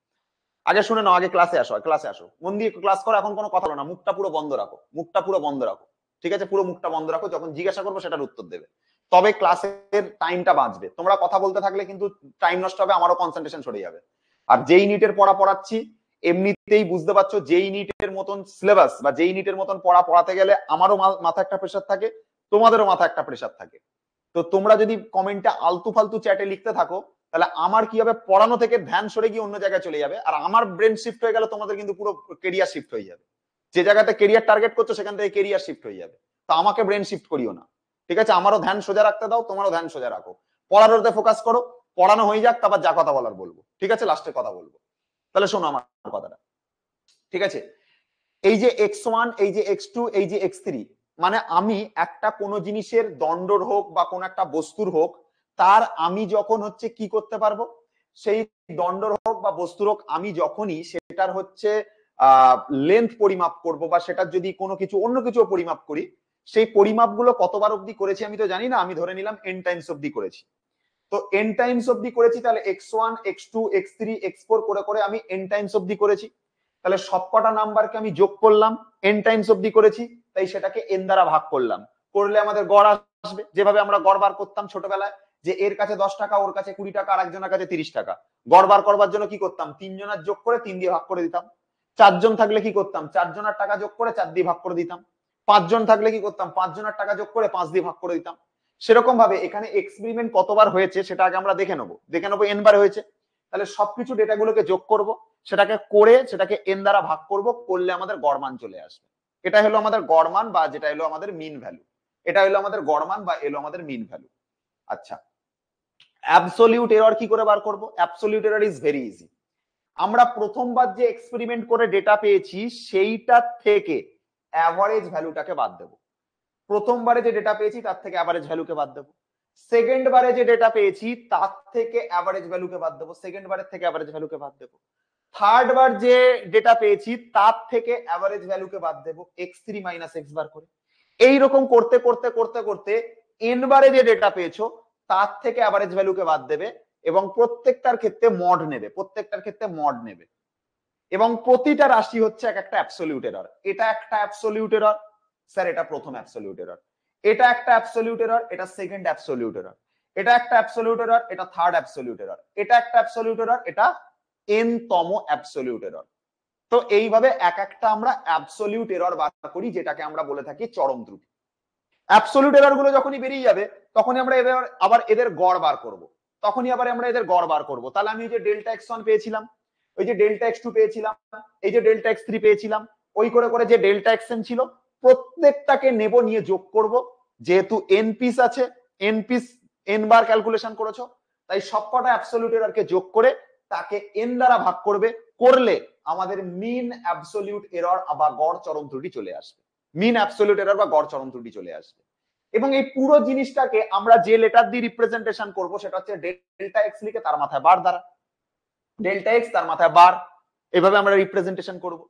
আগে শুনে নাও, আগে ক্লাসে আসো, ক্লাসে আসো, মন দিয়ে ক্লাস করো। এখন কোনো কথা বলো না, মুখটা পুরো বন্ধ রাখো, মুখটা পুরো বন্ধ রাখো, ঠিক আছে? পুরো মুখটা বন্ধ রাখো, যখন জিজ্ঞাসা করবো সেটার উত্তর দেবে, তবে ক্লাসের টাইমটা বাঁচবে। তোমরা কথা বলতে থাকলে কিন্তু টাইম নষ্ট হবে, আমারও কনসেন্ট্রেশন সরে যাবে। আর যেই নিটের পড়া পড়াচ্ছি, এমনিতেই বুঝতে পারছো, যেই নিটের মতন সিলেবাস বা যেই নিটের মতন পড়া পড়াতে গেলে আমারও মাথা একটা প্রেশার থাকে, তোমাদেরও মাথা একটা প্রেশার থাকে। তো তোমরা যদি কমেন্টে আলতু ফালতু চ্যাটে লিখতে থাকো, তাহলে আমার কি হবে, পড়ানো থেকে ধ্যান সরে গিয়ে অন্য জায়গায় চলে যাবে, আর আমার ব্রেন শিফট হয়ে গেলে তোমাদের কিন্তু পুরো কেরিয়ার শিফট হয়ে যাবে। যে জায়গাতে কেরিয়ার টার্গেট করছো সেখান থেকে কেরিয়ার শিফট হয়ে যাবে। তো আমাকে ব্রেন শিফট করিও না, ঠিক আছে? আমারও ধ্যান সোজা রাখতে দাও, তোমারও ধ্যান সোজা রাখো, পড়ানোতে ফোকাস করো, পড়ানো হয়ে যাক, তারপর যা কথা বলার বলবো, ঠিক আছে? লাস্টে কথা বলবো। তাহলে শোনো আমার কথাটা, ঠিক আছে? এই যে x1, এই যে x2, এই যে x3, মানে আমি একটা কোন জিনিসের দণ্ডর হোক বা কোন একটা বস্তুর হোক, তার আমি যখন হচ্ছে কি করতে পারবো, সেই দণ্ডর হোক বা বস্তুর হোক, আমি যখনই সেটার হচ্ছে লেন্থ পরিমাপ করব, বা সেটার যদি কোনো কিছু অন্য কিছু পরিমাপ করি, সেই পরিমাপগুলো কতবার অবধি করেছি আমি তো জানি না, আমি ধরে নিলাম n টাইমস অবধি করেছি। তো n টাইমস অবধি করেছি, তাহলে x1 x2 x3 x4 করে করে আমি n টাইমস অবধি করেছি। তাহলে সবকটা নাম্বারকে আমি যোগ করলাম, n টাইমস অবধি করেছি, তাই সেটাকে n দ্বারা ভাগ করলাম, করলে আমাদের গড় আসবে। যেভাবে আমরা গড় বার করতাম ছোটবেলায়, যে এর কাছে 10 টাকা, ওর কাছে 20 টাকা, আর একজনের কাছে 30 টাকা, গড় বার করবার জন্য কি করতাম, তিনজনের যোগ করে 3 দিয়ে ভাগ করে দিতাম। 4 জন থাকলে কি করতাম, 4 জনের টাকা যোগ করে 4 দিয়ে ভাগ করে দিতাম। 5 জন থাকলে কি করতাম, 5 জনের টাকা যোগ করে 5 দিয়ে ভাগ করে দিতাম। সেরকম ভাবে এখানে এক্সপেরিমেন্ট কতবার হয়েছে সেটা আগে আমরা দেখে নেবো n বার হয়েছে। তাহলে সবকিছু ডেটাগুলোকে যোগ করব, সেটাকে করে সেটাকে n দ্বারা ভাগ করব, করলে আমাদের গড় মান চলে আসবে। এটা হলো আমাদের গড় মান, বা যেটা হলো আমাদের মিন ভ্যালু। এটা হলো আমাদের গড় মান বা এলো আমাদের মিন ভ্যালু। আচ্ছা, অ্যাবসলিউট এরর কি করে বার করব? Absolute error is very easy. আমরা প্রথমবার যে এক্সপেরিমেন্ট করে ডেটা পেয়েছি সেইটা থেকে অ্যাভারেজ ভ্যালুটাকে বাদ দেব। প্রথমবারে যে ডেটা পেয়েছি তার থেকে অ্যাভারেজ ভ্যালুকে বাদ দেবো। সেকেন্ড বারে যে ডেটা পেয়েছি তার থেকে অ্যাভারেজ ভ্যালুকে বাদ দেবো, সেকেন্ড বারের থেকে অ্যাভারেজ ভ্যালুকে বাদ দেবো। থার্ড বার যে ডেটা পেয়েছি তার থেকে অ্যাভারেজ ভ্যালুকে বাদ দেবো, x3 মাইনাস x বার করে। এইরকম করতে করতে করতে করতে n বারে যে ডেটা পেয়েছো তার থেকে অ্যাভারেজ ভ্যালুকে বাদ দেবে, এবং প্রত্যেকটার ক্ষেত্রে মড নেবে, প্রত্যেকটার ক্ষেত্রে মড নেবে, এবং প্রতিটা রাশি হচ্ছে এক একটা অ্যাবসলিউট এরর। এটা একটা অ্যাবসলিউট এরর, স্যার এটা প্রথম অ্যাবসলিউট এরর। এটা একটা অ্যাবসলিউট এরর, এটা সেকেন্ড অ্যাবসলিউট এরর। এটা একটা অ্যাবসলিউট এরর, এটা থার্ড অ্যাবসলিউট এরর। এটা একটা অ্যাবসলিউট এরর, এটা n তম অ্যাবসলিউট এরর। তো এইভাবে এক একটা আমরা অ্যাবসলিউট এরর বার করি, যেটাকে আমরা বলে থাকি চরম ত্রুটি। অ্যাবসলিউট এরর গুলো যখনই বেরিয়ে যাবে তখনই আমরা এদের গড় বার করব, তখনই আবার আমরা এদের গড় বার করব। তাহলে আমি যে ডেল্টা x1 পেয়েছিলাম, ওই যে ডেল্টা x2 পেয়েছিলাম, এই যে ডেল্টা x3 পেয়েছিলাম, ওই করে করে যে ডেল্টা xn ছিল, প্রত্যেকটাকে নেব, নিয়ে যোগ করব। যেহেতু n পিস আছে, n পিস n বার ক্যালকুলেশন করেছো, তাই সবকটা অ্যাবসলিউট এররকে যোগ করে তাকে n দ্বারা ভাগ করবে, করলে আমাদের মিন অ্যাবসলিউট এরর বা গড় চরম ত্রুটি চলে আসবে। মিন অ্যাবসলিউট এরর বা গড় চরম ত্রুটি চলে আসবে। এবং এই পুরো জিনিসটাকে আমরা যে লেটার দিয়ে রিপ্রেজেন্টেশন করব সেটা হচ্ছে ডেল্টা এক্স লিখে তার মাথায় বার দ্বারা, ডেল্টা এক্স তার মাথায় বার, এভাবে আমরা রিপ্রেজেন্টেশন করব।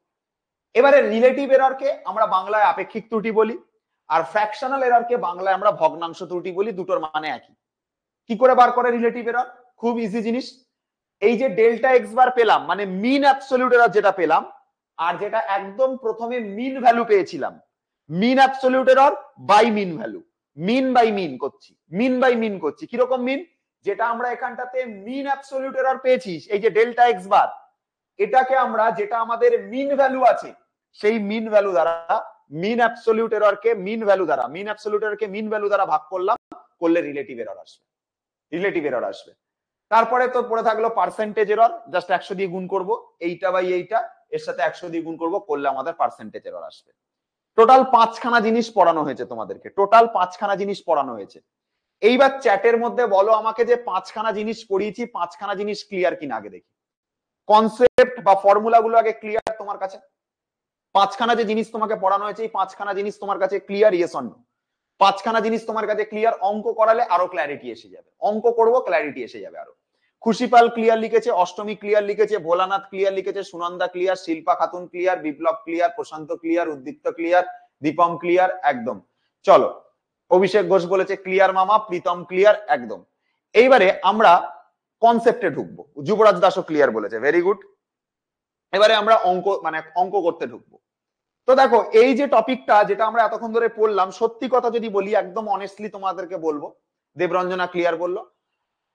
এবারে রিলেটিভ এররকে আমরা বাংলায় আপেক্ষিক ত্রুটি বলি, আর ফ্র্যাকশনাল এররকে বাংলায় আমরা ভগ্নাংশ ত্রুটি বলি, দুটোর মানে একই। কি করে বার করে রিলেটিভ এরর? খুব ইজি জিনিস। এই যে ডেল্টা এক্স বার পেলাম মানে মিন অ্যাবসলিউট এরর যেটা পেলাম, আর যেটা একদম প্রথমে মিন ভ্যালু পেয়েছিলাম, mean absolute error by mean value, mean by mean করছি, মিন বাই মিন করছি। কিরকম মিন? যেটা আমরা এখানটাতে মিন অ্যাবসলিউট এরর পেয়েছি, এই যে ডেল্টা এক্স বার, এটাকে আমরা যেটা আমাদের মিন ভ্যালু আছে সেই মিন ভ্যালু দ্বারা, মিন অ্যাবসলিউট এররকে মিন ভ্যালু দ্বারা, মিন অ্যাবসলিউট এররকে মিন ভ্যালু দ্বারা ভাগ করলাম, করলে রিলেটিভ এরর আসবে, রিলেটিভ এরর আসবে। তারপরে তো পড়ে থাকলো পার্সেন্টেজ এরর, জাস্ট 100 দিয়ে গুণ করব, এইটা বাই এইটা এর সাথে 100 দিয়ে গুণ করব, করলে আমাদের পার্সেন্টেজ এরর আসবে। টোটাল 5খানা জিনিস পড়ানো হয়েছে তোমাদেরকে, টোটাল 5খানা জিনিস পড়ানো হয়েছে। এইবার চ্যাটের মধ্যে বলো আমাকে যে 5খানা জিনিস পড়িয়েছি, 5খানা জিনিস ক্লিয়ার কিনা আগে দেখি। কনসেপ্ট বা ফর্মুলা গুলো আগে ক্লিয়ার তোমার কাছে? 5খানা যে জিনিস তোমাকে পড়ানো হয়েছে, এই 5খানা জিনিস তোমার কাছে ক্লিয়ার? Yes or no? 5খানা জিনিস তোমার কাছে ক্লিয়ার? অঙ্ক করালে আরো ক্ল্যারিটি এসে যাবে, অঙ্ক করব ক্ল্যারিটি এসে যাবে আরো। খুশিপাল ক্লিয়ার লিখেছে, অষ্টমী ক্লিয়ার লিখেছে, ভোলানাথ ক্লিয়ার লিখেছে, সুনন্দা ক্লিয়ার, শিল্পা খাতুন ক্লিয়ার, বিপ্লব ক্লিয়ার, প্রশান্ত ক্লিয়ার, উদ্দীপ্ত ক্লিয়ার, দীপম ক্লিয়ার, একদম। চলো, অভিষেক ঘোষ বলেছে ক্লিয়ার মামা, প্রীতম ক্লিয়ার, একদম। এইবারে আমরা কনসেপ্টে ঢুকবো, যুবরাজ দাসও ক্লিয়ার বলেছে, ভেরি গুড। এবারে আমরা অঙ্ক করতে ঢুকবো। তো দেখো এই যে টপিকটা যেটা আমরা এতক্ষণ ধরে পড়লাম, সত্যি কথা যদি বলি, একদম অনেস্টলি তোমাদেরকে বলবো, দেবরঞ্জনা ক্লিয়ার বললো।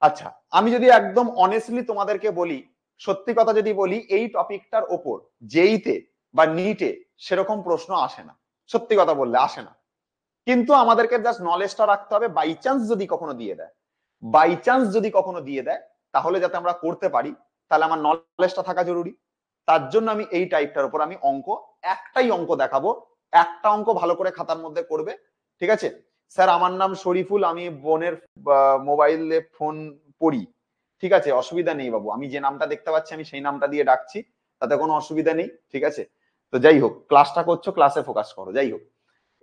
আচ্ছা, আমি যদি একদম অনেস্টলি তোমাদেরকে বলি, সত্যি কথা যদি বলি, এই টপিকটার ওপর জেইতে বা নিটে সেরকম প্রশ্ন আসে না, সত্যি কথা বললে আসে না। কিন্তু আমাদেরকে জাস্ট নলেজটা রাখতে হবে, বাই চান্স যদি কখনো দিয়ে দেয়, বাই চান্স যদি কখনো দিয়ে দেয়, তাহলে যাতে আমরা করতে পারি, তাহলে আমার নলেজটা থাকা জরুরি। তার জন্য আমি এই টাইপটার উপর আমি অঙ্ক, একটাই অঙ্ক দেখাবো, একটা অঙ্ক ভালো করে খাতার মধ্যে করবে, ঠিক আছে? স্যার আমার নাম শরীফুল, আমি বোনের মোবাইলে ফোন পড়ি, ঠিক আছে, অসুবিধা নেই বাবু, আমি যে নামটা দেখতে পাচ্ছি আমি সেই নামটা দিয়ে ডাকছি, তাতে কোনো অসুবিধা নেই, ঠিক আছে? তো যাই হোক, ক্লাসটা করছো, ক্লাসে ফোকাস করো। যাই হোক,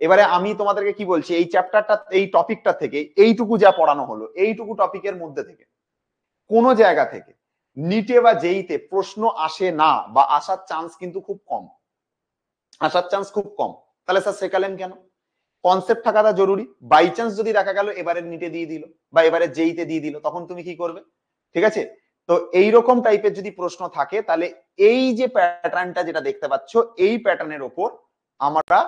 এবারে আমি তোমাদেরকে কি বলছি, এই চ্যাপ্টারটা, এই টপিকটা থেকে এইটুকু যা পড়ানো হলো, এইটুকু টপিকের মধ্যে থেকে কোন জায়গা থেকে নিটে বা জেইতে প্রশ্ন আসে না, বা আসার চান্স কিন্তু খুব কম, আসার চান্স খুব কম। তাহলে স্যার শেখালেন কেন? কনসেপ্ট থাকাটা জরুরি। বাই চান্স যদি দেখা গেল এবারে নিটে দিয়ে দিল বা এবারে জেইতে দিয়ে দিল, তখন তুমি কি করবে? ঠিক আছে, তো এইরকম টাইপের যদি প্রশ্ন থাকে, তাহলে এই যে প্যাটার্নটা যেটা দেখতে পাচ্ছ, এই প্যাটার্নের ওপর আমরা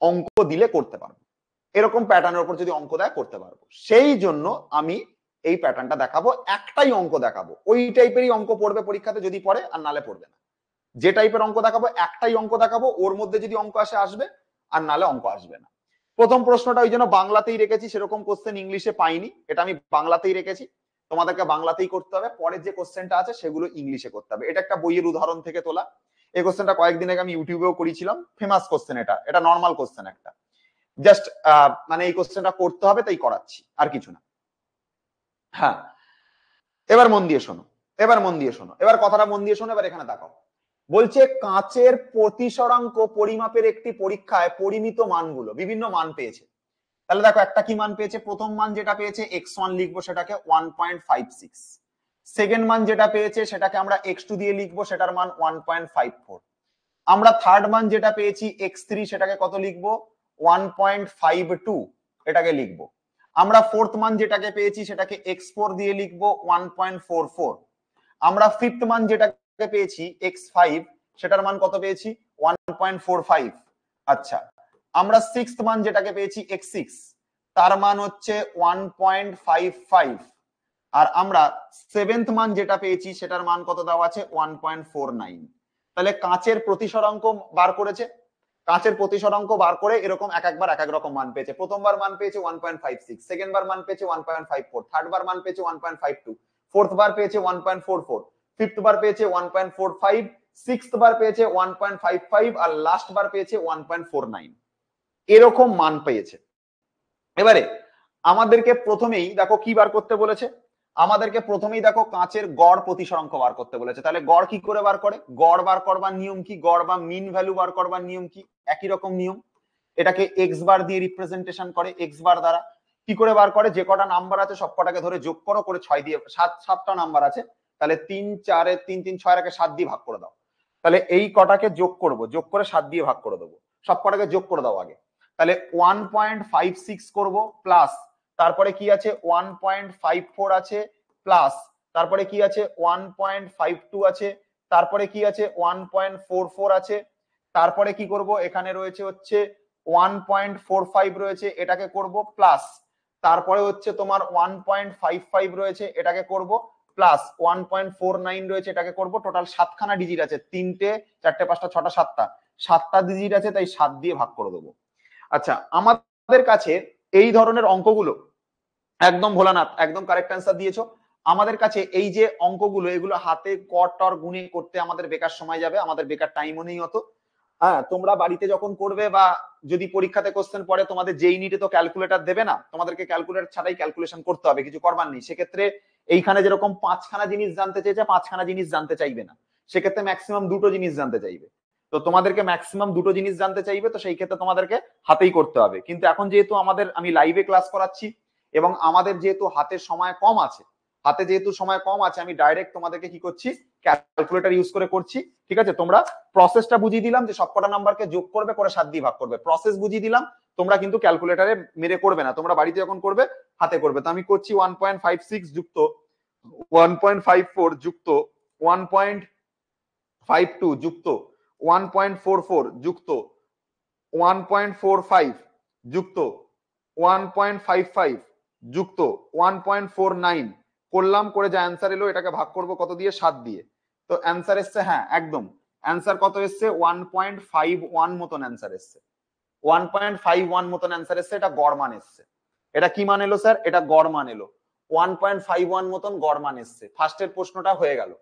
অঙ্ক দিলে করতে পারবো, এরকম প্যাটার্নের উপর যদি অঙ্ক দেয় করতে পারবো। সেই জন্য আমি এই প্যাটার্নটা দেখাবো, একটাই অঙ্ক দেখাবো, ওই টাইপেরই অঙ্ক পড়বে পরীক্ষাতে যদি পড়ে, আর নালে পড়বে না। যে টাইপের অঙ্ক দেখাবো, একটাই অঙ্ক দেখাবো, ওর মধ্যে যদি অঙ্ক আসে আসবে, আর নালে অঙ্ক আসবে না। প্রথম প্রশ্নটা ওই জন্য বাংলাতেই রেখেছি, সেরকম কোশ্চেন ইংলিশে পাইনি, এটা আমি বাংলাতেই রেখেছি, তোমাদেরকে বাংলাতেই করতে হবে, পরের যে কোশ্চেনটা আছে সেগুলো ইংলিশে করতে হবে। এটা একটা বইয়ের উদাহরণ থেকে তোলা, এই কোশ্চেনটা কয়েকদিন আগে আমি ইউটিউবেও করেছিলাম, ফেমাস কোশ্চেন, এটা নর্মাল কোশ্চেন একটা, জাস্ট মানে এই কোশ্চেনটা করতে হবে তাই করাচ্ছি, আর কিছু না। হ্যাঁ, এবার মন দিয়ে শোনো, এবার মন দিয়ে শোনো, এবার কথাটা মন দিয়ে শোনো, এবার এখানে তাকাও। বলছে কাঁচের প্রতিসরাঙ্ক পরিমাপের একটি পরীক্ষায় পরিমিত মানগুলো বিভিন্ন মান পেয়েছে। তাহলে দেখো একটা কি মান পেয়েছে, প্রথম মান যেটা পেয়েছে x1 লিখবো সেটাকে 1.56, সেকেন্ড মান যেটা পেয়েছে সেটাকে আমরা x2 দিয়ে লিখবো, সেটার মান 1.54, আমরা থার্ড মান যেটা পেয়েছি x3 সেটাকে কত লিখবো, 1.52 এটাকে লিখবো। আমরা ফোর্থ মান যেটাকে পেয়েছি সেটাকে x4 দিয়ে লিখবো 1.44, আমরা ফিফথ মান যেটাকে পেয়েছি x5 সেটার মান কত পেয়েছি, 1.45। আচ্ছা, আমরা সিক্সথ মান যেটাকে পেয়েছি x6 তার মান হচ্ছে 1.55, আর আমরা সেভেন্থ মান যেটা পেয়েছি সেটার মান কত দেওয়া আছে, 1.49। তাহলে কাঁচের প্রতিসরাঙ্ক বার করেছে, কাঁচের প্রতিসরাঙ্ক বার করে এরকম এক একবার এক এক রকম মান পেয়েছে। প্রথমবার মান পেয়েছে 1.56, সেকেন্ড বার মান পেয়েছে 1.54, থার্ড বার মান পেয়েছে 1.52, ফোর্থ বার পেয়েছে 1.44, ফিফথ বার পেয়েছে 1.45, সিক্সথ বার পেয়েছে 1.55, আর লাস্ট বার পেয়েছে 1.49, এরকম মান পেয়েছে। এবারে আমাদেরকে প্রথমেই দেখো কি বার করতে বলেছে, আমাদেরকে প্রথমেই দেখো কাঁচের গড় প্রতিসরাঙ্ক বার করতে বলেছে। তাহলে গড় কি করে বার করে, গড় বার করবার নিয়ম কি, গড় বা মিন ভ্যালু বার করবার নিয়ম কি, একই রকম নিয়ম, এটাকে এক্স বার দিয়ে রিপ্রেজেন্টেশন করে, এক্স বার দ্বারা। কি করে বার করে, যে কটা নাম্বার আছে সব কটাকে ধরে যোগ করো, করে 6 দিয়ে, সাতটা নাম্বার আছে, তাহলে 3 4 3 3 6 এর 7 দিয়ে ভাগ করে দাও। তাহলে এই কটাকে যোগ করব, যোগ করে 7 দিয়ে ভাগ করে দেবো, সব কটাকে যোগ করে দাও আগে। তাহলে 1.56 করব প্লাস, তারপরে কি আছে 1.54 আছে প্লাস, তারপরে কি আছে 1.52 আছে, তারপরে কি আছে 1.44 আছে, তারপরে কি করব এখানে রয়েছে হচ্ছে 1.45 রয়েছে, এটাকে করব প্লাস, তারপরে হচ্ছে তোমার 1.55 রয়েছে, এটাকে করব প্লাস, 1.49 রয়েছে, এটাকে করব। টোটাল 7খানা ডিজিট আছে, 3টে 4টে 5টা 6টা 7টা 7টা ডিজিট আছে, তাই 7 দিয়ে ভাগ করে দেবো। আচ্ছা, আমাদের কাছে এই ধরনের অঙ্কগুলো একদম ভোলানাথ একদম কারেক্ট অ্যান্সার দিয়েছো। আমাদের কাছে এই যে অঙ্কগুলো, এগুলো হাতে কর টর গুণে করতে আমাদের বেকার সময় যাবে, আমাদের বেকার টাইমও নেই অত। হ্যাঁ, তোমরা বাড়িতে যখন করবে বা যদি পরীক্ষাতে কোশ্চেন পড়ে, তোমাদের যেই নিটে তো ক্যালকুলেটর দেবে না, তোমাদেরকে ক্যালকুলেটর ছাড়াই ক্যালকুলেশন করতে হবে, কিছু করবার নেই। সেক্ষেত্রে এইখানে যেরকম 5খানা জিনিস জানতে চেয়েছে, 5খানা জিনিস জানতে চাইবে না, সেক্ষেত্রে ম্যাক্সিমাম 2টো জিনিস জানতে চাইবে। তো তোমাদেরকে ম্যাক্সিমাম 2টো জিনিস জানতে চাইবে, তো সেই ক্ষেত্রে তোমাদেরকে হাতেই করতে হবে। কিন্তু এখন যেহেতু আমি লাইভে ক্লাস করাচ্ছি এবং আমাদের যেহেতু হাতে সময় কম আছে, আমি ডাইরেক্ট তোমাদেরকে কি করছি, ক্যালকুলেটর ইউজ করে করছি। ঠিক আছে, তোমরা প্রসেসটা বুঝিয়ে দিলাম যে সবকটা নাম্বারকে যোগ করবে, করে 7 দিয়ে ভাগ করবে, প্রসেস বুঝিয়ে দিলাম। তোমরা কিন্তু ক্যালকুলেটরে মেরে করবে না, তোমরা বাড়িতে যখন করবে হাতে করবে। তো আমি করছি 1.56 যুক্ত 1.54 যুক্ত 1.52 যুক্ত 1.44 যুক্ত 1.45 যুক্ত 1.55 যুক্ত 1.49 করলাম, করে যা অ্যান্সার এলো এটাকে ভাগ করব কত দিয়ে, 7 দিয়ে। তো অ্যান্সার এসছে, হ্যাঁ একদম অ্যান্সার কত এসছে, 1.51 মতন অ্যান্সার এসছে, 1.51 মতন অ্যান্সার এসছে। এটা গড় মান এসছে। এটা কি মান এলো স্যার, এটা গড় মান এলো, 1.51 মতন গড় মান এসছে। ফার্স্টের প্রশ্নটা হয়ে গেল।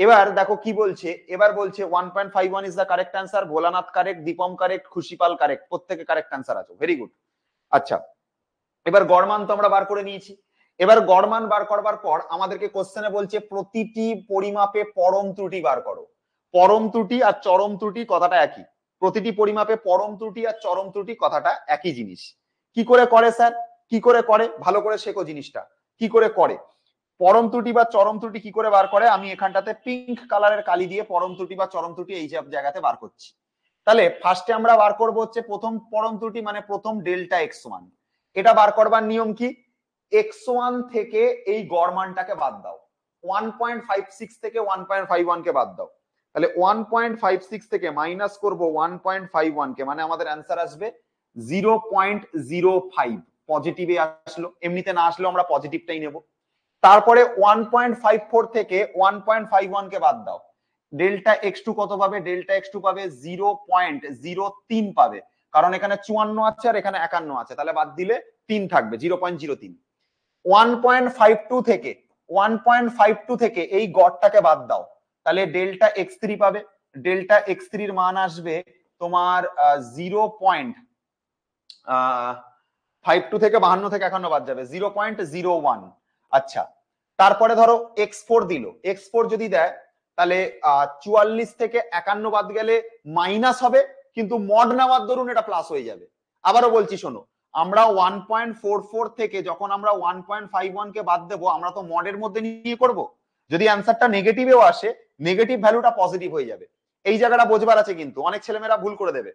এবার দেখো কি বলছে, এবার বলছে 1.51 is the correct answer. Bholanath correct, Dipam correct, Khushipal correct, প্রত্যেকে কারেক্ট অ্যান্সার আছে, ভেরি গুড। আচ্ছা, এবার গড় মান তো আমরা বার করে নিয়েছি। এবার গড় মান বার করবার পর আমাদেরকে কোশ্চেনে বলছে প্রতিটি পরিমাপে পরম ত্রুটি বার করো। পরম ত্রুটি আর চরম ত্রুটি কথাটা একই, প্রতিটি পরিমাপে পরম ত্রুটি আর চরম ত্রুটি কথাটা একই জিনিস। কি করে করে স্যার, কি করে করে, ভালো করে শেখো জিনিসটা কি করে করে। পরম ত্রুটি বা চরম ত্রুটি কি করে বার করে, আমি এখানটাতে পিঙ্ক কালারের কালি দিয়ে পরম ত্রুটি বা চরম ত্রুটি এই জায়গাতে বার করছি। তাহলে ফার্স্টে আমরা বার করবো হচ্ছে প্রথম পরম ত্রুটি, মানে প্রথম ডেল্টা x1। এটা বার করবার নিয়ম কি, x1 থেকে এই গড় মানটাকে বাদ দাও, 1.56 থেকে 1.51 কে বাদ দাও। তাহলে 1.56 থেকে মাইনাস করব 1.51 কে, মানে আমাদের অ্যান্সার আসবে 0.05। পজিটিভে আসলো, এমনিতে না আসলেও আমরা পজিটিভটাই নেব। তারপরে 1.54 থেকে 1.51 কে বাদ দাও, ডেল্টা x2 কত পাবে, ডেল্টা x2 পাবে 0.03 পাবে, কারণ এখানে 54 আছে আর এখানে 51 আছে, তাহলে বাদ দিলে 3 থাকবে, 0.03। 1.52 থেকে এই গড়টাকে বাদ দাও, তাহলে ডেল্টা x3 পাবে, ডেল্টা x3 এর মান আসবে তোমার 0.52 থেকে 52 থেকে 51 বাদ যাবে 0.01। আচ্ছা, তারপরে ধরো x4 দিল, x4 যদি দেয় তাহলে 44 থেকে 51 বাদ গেলে মাইনাস হবে, কিন্তু মড নেওয়ার দরুন এটা প্লাস হয়ে যাবে। আবারও বলছি শোনো, আমরা 1.44 থেকে যখন আমরা 1.51 কে বাদ দেবো, আমরা তো মডের মধ্যে নিয়ে করব, যদি অ্যান্সারটা নেগেটিভেও আসে, নেগেটিভ ভ্যালুটা পজিটিভ হয়ে যাবে। এই জায়গাটা বোঝবার আছে, কিন্তু অনেক ছেলেমেয়েরা ভুল করে দেবে।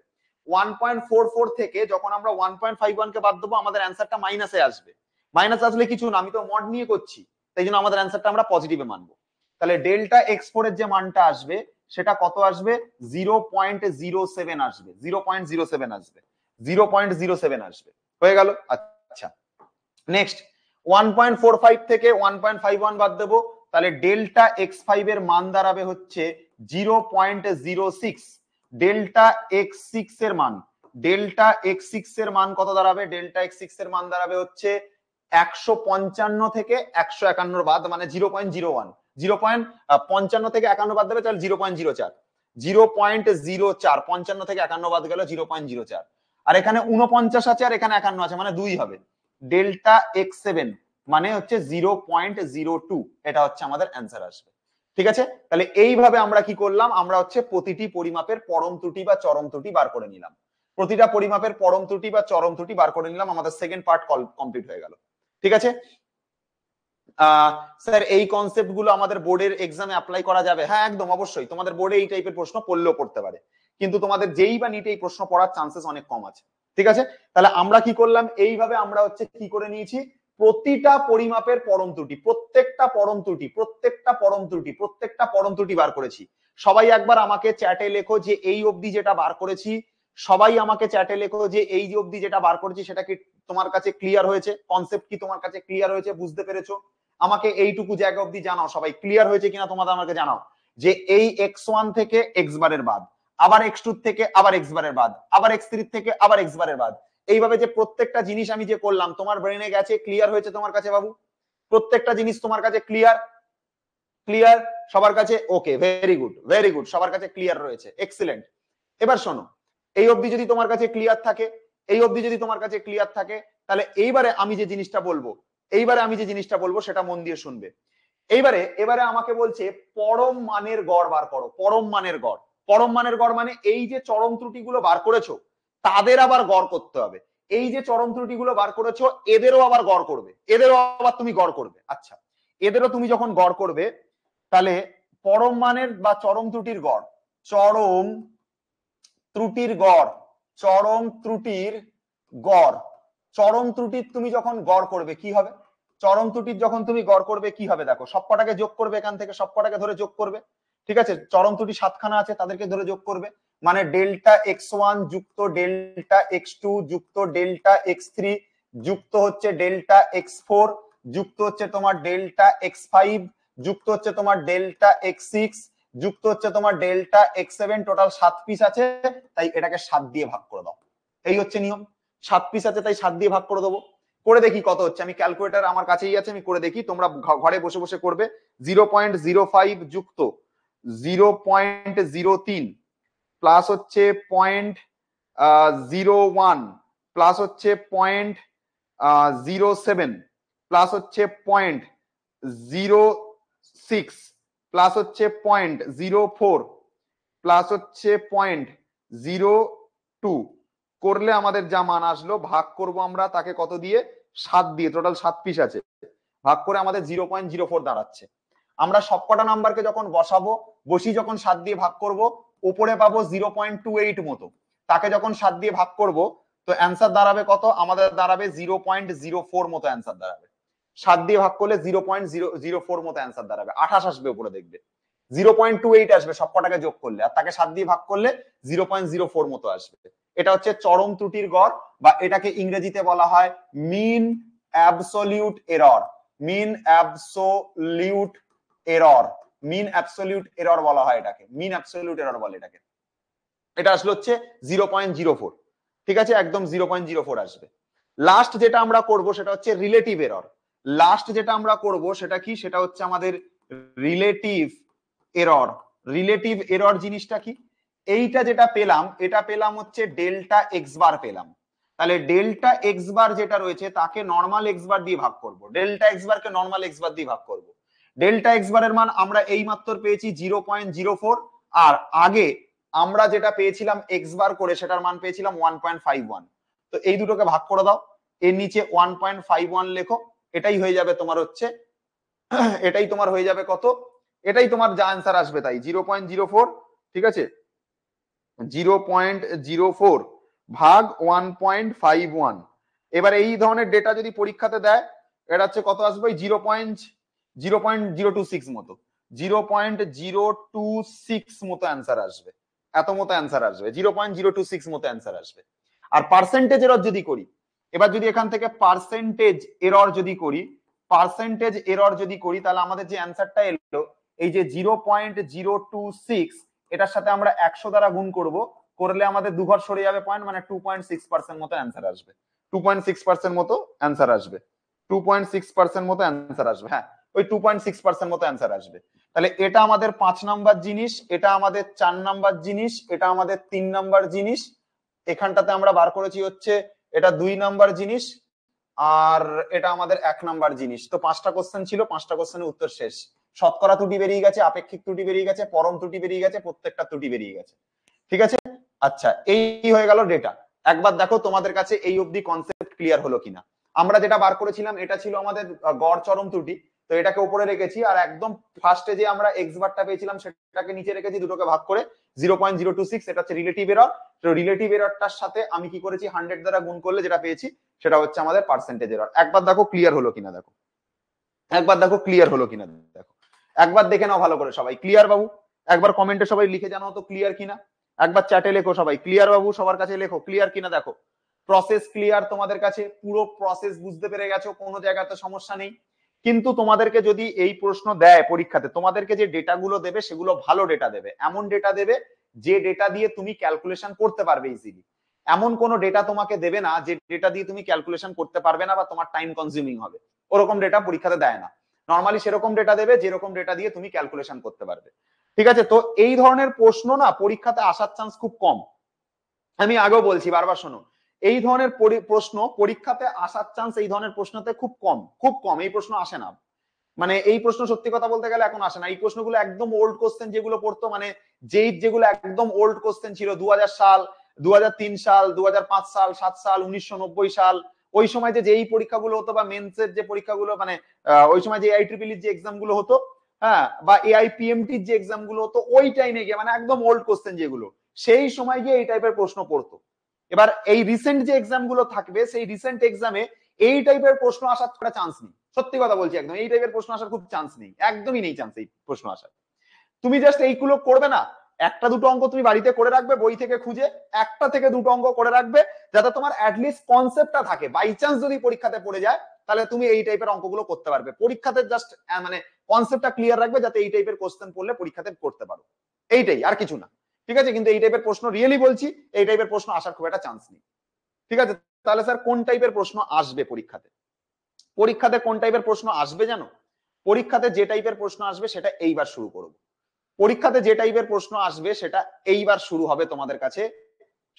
1.44 থেকে যখন আমরা 1.51 কে বাদ দেবো, আমাদের অ্যান্সারটা মাইনাসে আসবে। মাইনাস আসলে কিছু না, আমি তো মড নিয়ে করছি, তাই জন্য আমাদের অ্যান্সারটা আমরা পজিটিভে মানবো। তাহলে ডেল্টা x4 এর যে মানটা আসবে সেটা কত আসবে, 0.07 আসবে, 0.07 আসবে, 0.07 আসবে। হয়ে গেল। আচ্ছা, নেক্সট 1.45 থেকে 1.51 বাদ দেবো, তাহলে ডেল্টা x5 এর মান দাঁড়াবে হচ্ছে 0.06। ডেল্টা x6 এর মান, ডেল্টা x6 এর মান কত দাঁড়াবে, ডেল্টা x6 এর মান দাঁড়াবে হচ্ছে 155 থেকে 151 বাদ, মানে 0.01। 0.55 থেকে 51 বাদ দেবে, তাহলে 0.04, 0.04। 55 থেকে 51 বাদ গেল 0.04, আর এখানে 49 আছে আর এখানে 51 আছে, মানে 2 হবে। ডেল্টা x7 মানে হচ্ছে 0.02, এটা হচ্ছে আমাদের অ্যান্সার আসবে। ঠিক আছে, তাহলে এইভাবে আমরা কি করলাম, আমরা হচ্ছে প্রতিটি পরিমাপের পরম ত্রুটি বা চরম ত্রুটি বার করে নিলাম। প্রতিটা পরিমাপের পরম ত্রুটি বা চরম ত্রুটি বার করে নিলাম, আমাদের সেকেন্ড পার্ট কমপ্লিট হয়ে গেল। ঠিক আছে স্যার, এই কনসেপ্ট গুলো আমাদের বোর্ডের এক্সামে অ্যাপ্লাই করা যাবে? হ্যাঁ একদম অবশ্যই, তোমাদের বোর্ডে এই টাইপের প্রশ্ন পড়লেও পড়তে পারে, কিন্তু তোমাদের যেই বা নিটে এই প্রশ্ন পড়ার চান্সেস অনেক কম আছে। ঠিক আছে, তাহলে আমরা কি করলাম, এইভাবে আমরা হচ্ছে কি করে নিয়েছি, প্রতিটা পরিমাপের পরম ত্রুটি, প্রত্যেকটা পরম ত্রুটি, প্রত্যেকটা পরম ত্রুটি, প্রত্যেকটা পরম ত্রুটি বার করেছি। সবাই একবার আমাকে চ্যাটে লেখো যে এই অবধি যেটা বার করেছি, সবাই আমাকে চ্যাটে লেখো যে এই যে অবধি যেটা বার করেছি সেটা কি তোমার কাছে ক্লিয়ার হয়েছে, কনসেপ্ট কি তোমার কাছে ক্লিয়ার হয়েছে, বুঝতে পেরেছো? আমাকে এইটুকু জায়গা অবধি জানাও সবাই, ক্লিয়ার হয়েছে কিনা তোমাদের আমাকে জানাও, যে এই x1 থেকে x বারের বাদ, আবার x2 থেকে আবার x বারের বাদ, আবার x3 থেকে আবার x বারের বাদ, এইভাবে যে প্রত্যেকটা জিনিস আমি যে করলাম তোমার ব্রেনে গেছে, ক্লিয়ার হয়েছে তোমার কাছে বাবু? প্রত্যেকটা জিনিস তোমার কাছে ক্লিয়ার? ক্লিয়ার সবার কাছে? ওকে, ভেরি গুড, ভেরি গুড, সবার কাছে ক্লিয়ার রয়েছে, এক্সিলেন্ট। এবার শোনো, এই অবধি যদি তোমার কাছে ক্লিয়ার থাকে, এই অবধি যদি তোমার কাছে ক্লিয়ার থাকে, তাহলে এইবারে আমি যে জিনিসটা বলবো, এইবারে আমি যে জিনিসটা বলবো সেটা মন দিয়ে শুনবে। এবারে আমাকে বলছে পরম মানের গড় বার করো, পরম মানের গড়। পরম মানের গড় মানে এই যে চরম ত্রুটিগুলো বার করেছো তাদের আবার গড় করতে হবে। এই যে চরম ত্রুটিগুলো বার করেছো এদেরও আবার গড় করবে, এদেরও আবার তুমি গড় করবে। আচ্ছা, এদেরও তুমি যখন গড় করবে, তাহলে পরম মানের বা চরম ত্রুটির গড়, চরম ত্রুটির গড়, চরম ত্রুটির গড়, চরম ত্রুটির তুমি যখন গড় করবে কি হবে, চরম ত্রুটির যখন তুমি গড় করবে কি হবে, দেখো সবকটাকে যোগ করবে, এখান থেকে সবকটাকে ধরে যোগ করবে। ঠিক আছে, চরম ত্রুটি 7খানা আছে, তাদেরকে ধরে যোগ করবে, মানে ডেল্টা x1 যুক্ত ডেল্টা x2 যুক্ত ডেল্টা x3 যুক্ত হচ্ছে ডেল্টা x4 যুক্ত হচ্ছে তোমার ডেল্টা x5 যুক্ত হচ্ছে তোমার ডেল্টা x6 যুক্ত হচ্ছে তোমার ডেল্টা x7, টোটাল 7 পিস আছে, তাই এটাকে 7 দিয়ে ভাগ করে দাও। এই হচ্ছে নিয়ম, 7 পিস আছে তাই 7 দিয়ে ভাগ করে দেবো। করে দেখি কত হচ্ছে, আমি ক্যালকুলেটর আমার কাছেই আছে, আমি করে দেখি, তোমরা ঘরে বসে বসে করবে। 0.05 যুক্ত 0.03 প্লাস হচ্ছে 0.01 প্লাস হচ্ছে 0.07 প্লাস হচ্ছে 0.06 প্লাস হচ্ছে 0.04 প্লাস হচ্ছে 0.02 করলে আমাদের যা মান আসলো, ভাগ করব আমরা তাকে কত দিয়ে, 7 দিয়ে, টোটাল 7 পিস আছে, ভাগ করে আমাদের 0.04 দাঁড়াচ্ছে। আমরা সবকটা নাম্বারকে যখন বসাবো, বসি যখন 7 দিয়ে ভাগ করব, উপরে পাবো 0.28 মতো, তাকে যখন 7 দিয়ে ভাগ করব তো অ্যান্সার দাঁড়াবে কত, আমাদের দাঁড়াবে 0.04 মতো অ্যান্সার দাঁড়াবে। 7 দিয়ে ভাগ করলে 0.004 মতো অ্যান্সার দাঁড়াবে, 28 আসবে উপরে দেখবে, 0.28 আসবে সবকটাকে যোগ করলে, আর তাকে 7 দিয়ে ভাগ করলে 0.04 মতো আসবে। এটা হচ্ছে চরম ত্রুটির গড়, বা এটাকে ইংরেজিতে বলা হয় mean absolute error, mean absolute error, mean absolute error বলা হয় এটাকে, মিন অ্যাবসলিউট এরর বলে এটাকে। এটা আসলে হচ্ছে 0.04, ঠিক আছে, একদম 0.04 আসবে। লাস্ট যেটা আমরা করব সেটা হচ্ছে রিলেটিভ এরর। লাস্ট যেটা আমরা করব সেটা কি, সেটা হচ্ছে আমাদের রিলেটিভ এরর। রিলেটিভ এরর জিনিসটা কি, এইটা যেটা পেলাম, এটা পেলাম হচ্ছে ডেল্টা এক্স বার পেলাম, তাহলে ডেল্টা এক্স বার যেটা রয়েছে তাকে নর্মাল এক্স বার দিয়ে ভাগ করব, delta x বারকে normal x bar দিয়ে ভাগ করব। ডেল্টা এক্স বারের মান আমরা এই মাত্র পেয়েছি 0.04, আর আগে আমরা যেটা পেয়েছিলাম এক্স বার করে সেটার মান পেয়েছিলাম 1.51, তো এই দুটোকে ভাগ করে দাও, এর নিচে 1.51 লেখো, এটাই হয়ে যাবে তোমার হচ্ছে, এটাই তোমার হয়ে যাবে কত, এটাই তোমার যা অ্যান্সার আসবে তাই 0.04, ঠিক আছে, 0.04 ভাগ 1.51। এবার এই ধরনের ডেটা যদি পরীক্ষাতে দেয়, এটা হচ্ছে কত আসবে, 0.026 মতো, 0.026 মতো অ্যান্সার আসবে, এত মতো অ্যান্সার আসবে, 0.026 মতো অ্যান্সার আসবে। আর পার্সেন্টেজ এরর যদি করি, এবার যদি এখান থেকে পার্সেন্টেজ এরর যদি করি, পার্সেন্টেজ এরর যদি করি, তাহলে আমাদের যে অ্যান্সারটা এলো, এই যে 0.026 এটার সাথে আমরা 100 দ্বারা গুণ করব, করলে আমাদের দুঘর সরে যাবে পয়েন্ট, মানে 2.6% মতো অ্যান্সার আসবে, 2.6% মতো অ্যান্সার আসবে, 2.6% মতো অ্যান্সার আসবে, হ্যাঁ ওই 2.6% মতো অ্যান্সার আসবে। তাহলে এটা আমাদের 5 নাম্বার জিনিস, এটা আমাদের 4 নাম্বার জিনিস, এটা আমাদের 3 নাম্বার জিনিস, এখানটাতে আমরা বার করেছি হচ্ছে এটা 2 নাম্বার জিনিস, আর এটা আমাদের 1 নাম্বার জিনিস। তো 5টা কোশ্চেন ছিল, 5টা কোশ্চেনের উত্তর শেষ। শতকরা ত্রুটি বেরিয়ে গেছে, আপেক্ষিক ত্রুটি বেরিয়ে গেছে, পরম ত্রুটি বেরিয়ে গেছে, প্রত্যেকটা ত্রুটি বেরিয়ে গেছে, ঠিক আছে। আচ্ছা, এই হয়ে গেল ডেটা। একবার দেখো তোমাদের কাছে এই অবধি কনসেপ্ট ক্লিয়ার হলো কিনা। আমরা যেটা বার করেছিলাম এটা ছিল আমাদের গড় চরম ত্রুটি, তো তো এটাকে উপরে রেখেছি, আর একদম ফার্স্টে যে আমরা এক্স বারটা পেয়েছিলাম সেটাকে নিচে রেখেছি, দুটোকে ভাগ করে 0.026, এটা হচ্ছে রিলেটিভ এরর। তো রিলেটিভ এররটার সাথে আমি কি করেছি 100 দ্বারা গুণ করলে যেটা পেয়েছি সেটা হচ্ছে আমাদের পার্সেন্টেজ এরর। একবার দেখো ক্লিয়ার হলো কিনা, দেখো একবার দেখো ক্লিয়ার হলো কিনা, দেখো একবার দেখে নাও ভালো করে সবাই। ক্লিয়ার বাবু? একবার কমেন্টে সবাই লিখে জানাও তো ক্লিয়ার কিনা। একবার চ্যাটে লেখো সবাই ক্লিয়ার বাবু, সবার কাছে লেখো ক্লিয়ার কিনা। দেখো প্রসেস ক্লিয়ার তোমাদের কাছে, পুরো প্রসেস বুঝতে পেরে গেছো, কোনো জায়গাতে সমস্যা নেই। কিন্তু তোমাদেরকে যদি এই প্রশ্ন দেয় পরীক্ষাতে, তোমাদেরকে যে ডেটাগুলো দেবে সেগুলো ভালো ডেটা দেবে, এমন ডেটা দেবে যে ডেটা দিয়ে তুমি ক্যালকুলেশন করতে পারবে ইজিলি। এমন কোনো ডেটা তোমাকে দেবে না যে ডেটা দিয়ে তুমি ক্যালকুলেশন করতে পারবে না বা তোমার টাইম কনজিউমিং হবে, ওরকম ডেটা পরীক্ষাতে দেয় না। নর্মালি সেরকম ডেটা দেবে যেরকম ডেটা দিয়ে তুমি ক্যালকুলেশন করতে পারবে। ঠিক আছে, তো এই ধরনের প্রশ্ন না পরীক্ষাতে আসার চান্স খুব কম। আমি আগেও বলছি, বারবার শোনো, এই ধরনের প্রশ্ন পরীক্ষাতে আসার চান্স এই ধরনের প্রশ্নতে খুব কম, খুব কম। এই প্রশ্ন আসে না, মানে এই প্রশ্ন সত্যি কথা বলতে গেলে এখন আসে না। এই প্রশ্নগুলো একদম ওল্ড কোশ্চেন যেগুলো পড়তো, মানে যেগুলো একদম ওল্ড কোশ্চেন ছিল 2000 সাল, 2003 সাল, 2005 সাল, 7 সাল, 1990 সাল, ওই সময় যে যেই পরীক্ষাগুলো হতো বা মেন্সের যে পরীক্ষাগুলো, মানে ওই সময় যে AIEEE যে এক্সাম গুলো হতো, হ্যাঁ, বা AIPMT যে এক্সাম গুলো হতো, ওই টাইমে গিয়ে মানে একদম ওল্ড কোশ্চেন যেগুলো, সেই সময় গিয়ে এই টাইপের প্রশ্ন পড়তো। এবার এই রিসেন্ট যে এক্সাম গুলো থাকবে, সেই রিসেন্ট এক্সামে এই টাইপের প্রশ্ন আসার কোনো চান্স নেই। সত্যি কথা বলছি, একদম এই টাইপের প্রশ্ন আসার খুব চান্স নেই, একদমই নেই চান্স এই প্রশ্ন আসার। তুমি জাস্ট এইগুলো করবে না, একটা দুটো অঙ্ক তুমি বাড়িতে করে রাখবে বই থেকে খুঁজে, একটা থেকে দুটো অঙ্ক করে রাখবে, যাতে তোমার অ্যাটলিস্ট কনসেপ্টটা থাকে। বাই চান্স যদি পরীক্ষাতে পড়ে যায় তাহলে তুমি এই টাইপের অঙ্কগুলো করতে পারবে। পরীক্ষাতে জাস্ট মানে কনসেপ্টটা ক্লিয়ার রাখবে যাতে এই টাইপের কোশ্চেন পড়লে পরীক্ষাতে করতে পারো, এইটাই, আর কিছু না। ঠিক আছে, কিন্তু এই টাইপের প্রশ্ন রিয়েলি বলছি, এই টাইপের প্রশ্ন আসার খুব একটা চান্স নেই। ঠিক আছে, তাহলে স্যার কোন টাইপের প্রশ্ন আসবে পরীক্ষাতে? পরীক্ষাতে কোন টাইপের প্রশ্ন আসবে জানো? পরীক্ষাতে যে টাইপের প্রশ্ন আসবে সেটা এইবার শুরু করব। পরীক্ষাতে যে টাইপের প্রশ্ন আসবে সেটা এইবার শুরু হবে তোমাদের কাছে,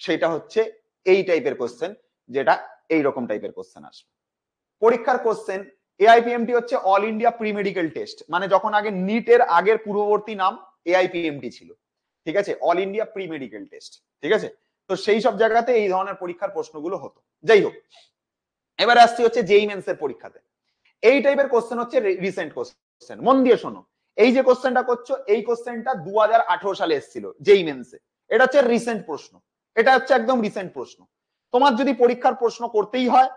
সেটা হচ্ছে এই টাইপের কোশ্চেন, যেটা এই রকম টাইপের কোশ্চেন আসবে। পরীক্ষার কোশ্চেন AIPMT হচ্ছে all India pre medical test, মানে যখন আগে নিটের আগের পূর্ববর্তী নাম AIPMT ছিল। ঠিক আছে, all India pre medical test. ঠিক আছে, তো সেই সব জায়গাতে এই ধরনের পরীক্ষার প্রশ্নগুলো হতো। যাই হোক, এবার আসছি হচ্ছে জেই মেন্স এর পরীক্ষাতে। এই টাইপের কোশ্চেন হচ্ছে রিসেন্ট কোশ্চেন। মন দিয়ে শোনো, এই যে কোশ্চেনটা করছো, এই কোশ্চেনটা 2018 সালে এসেছিল জেই মেন্সে। এটা হচ্ছে রিসেন্ট প্রশ্ন, এটা হচ্ছে একদম রিসেন্ট প্রশ্ন। তোমার যদি পরীক্ষার প্রশ্ন করতেই হয়,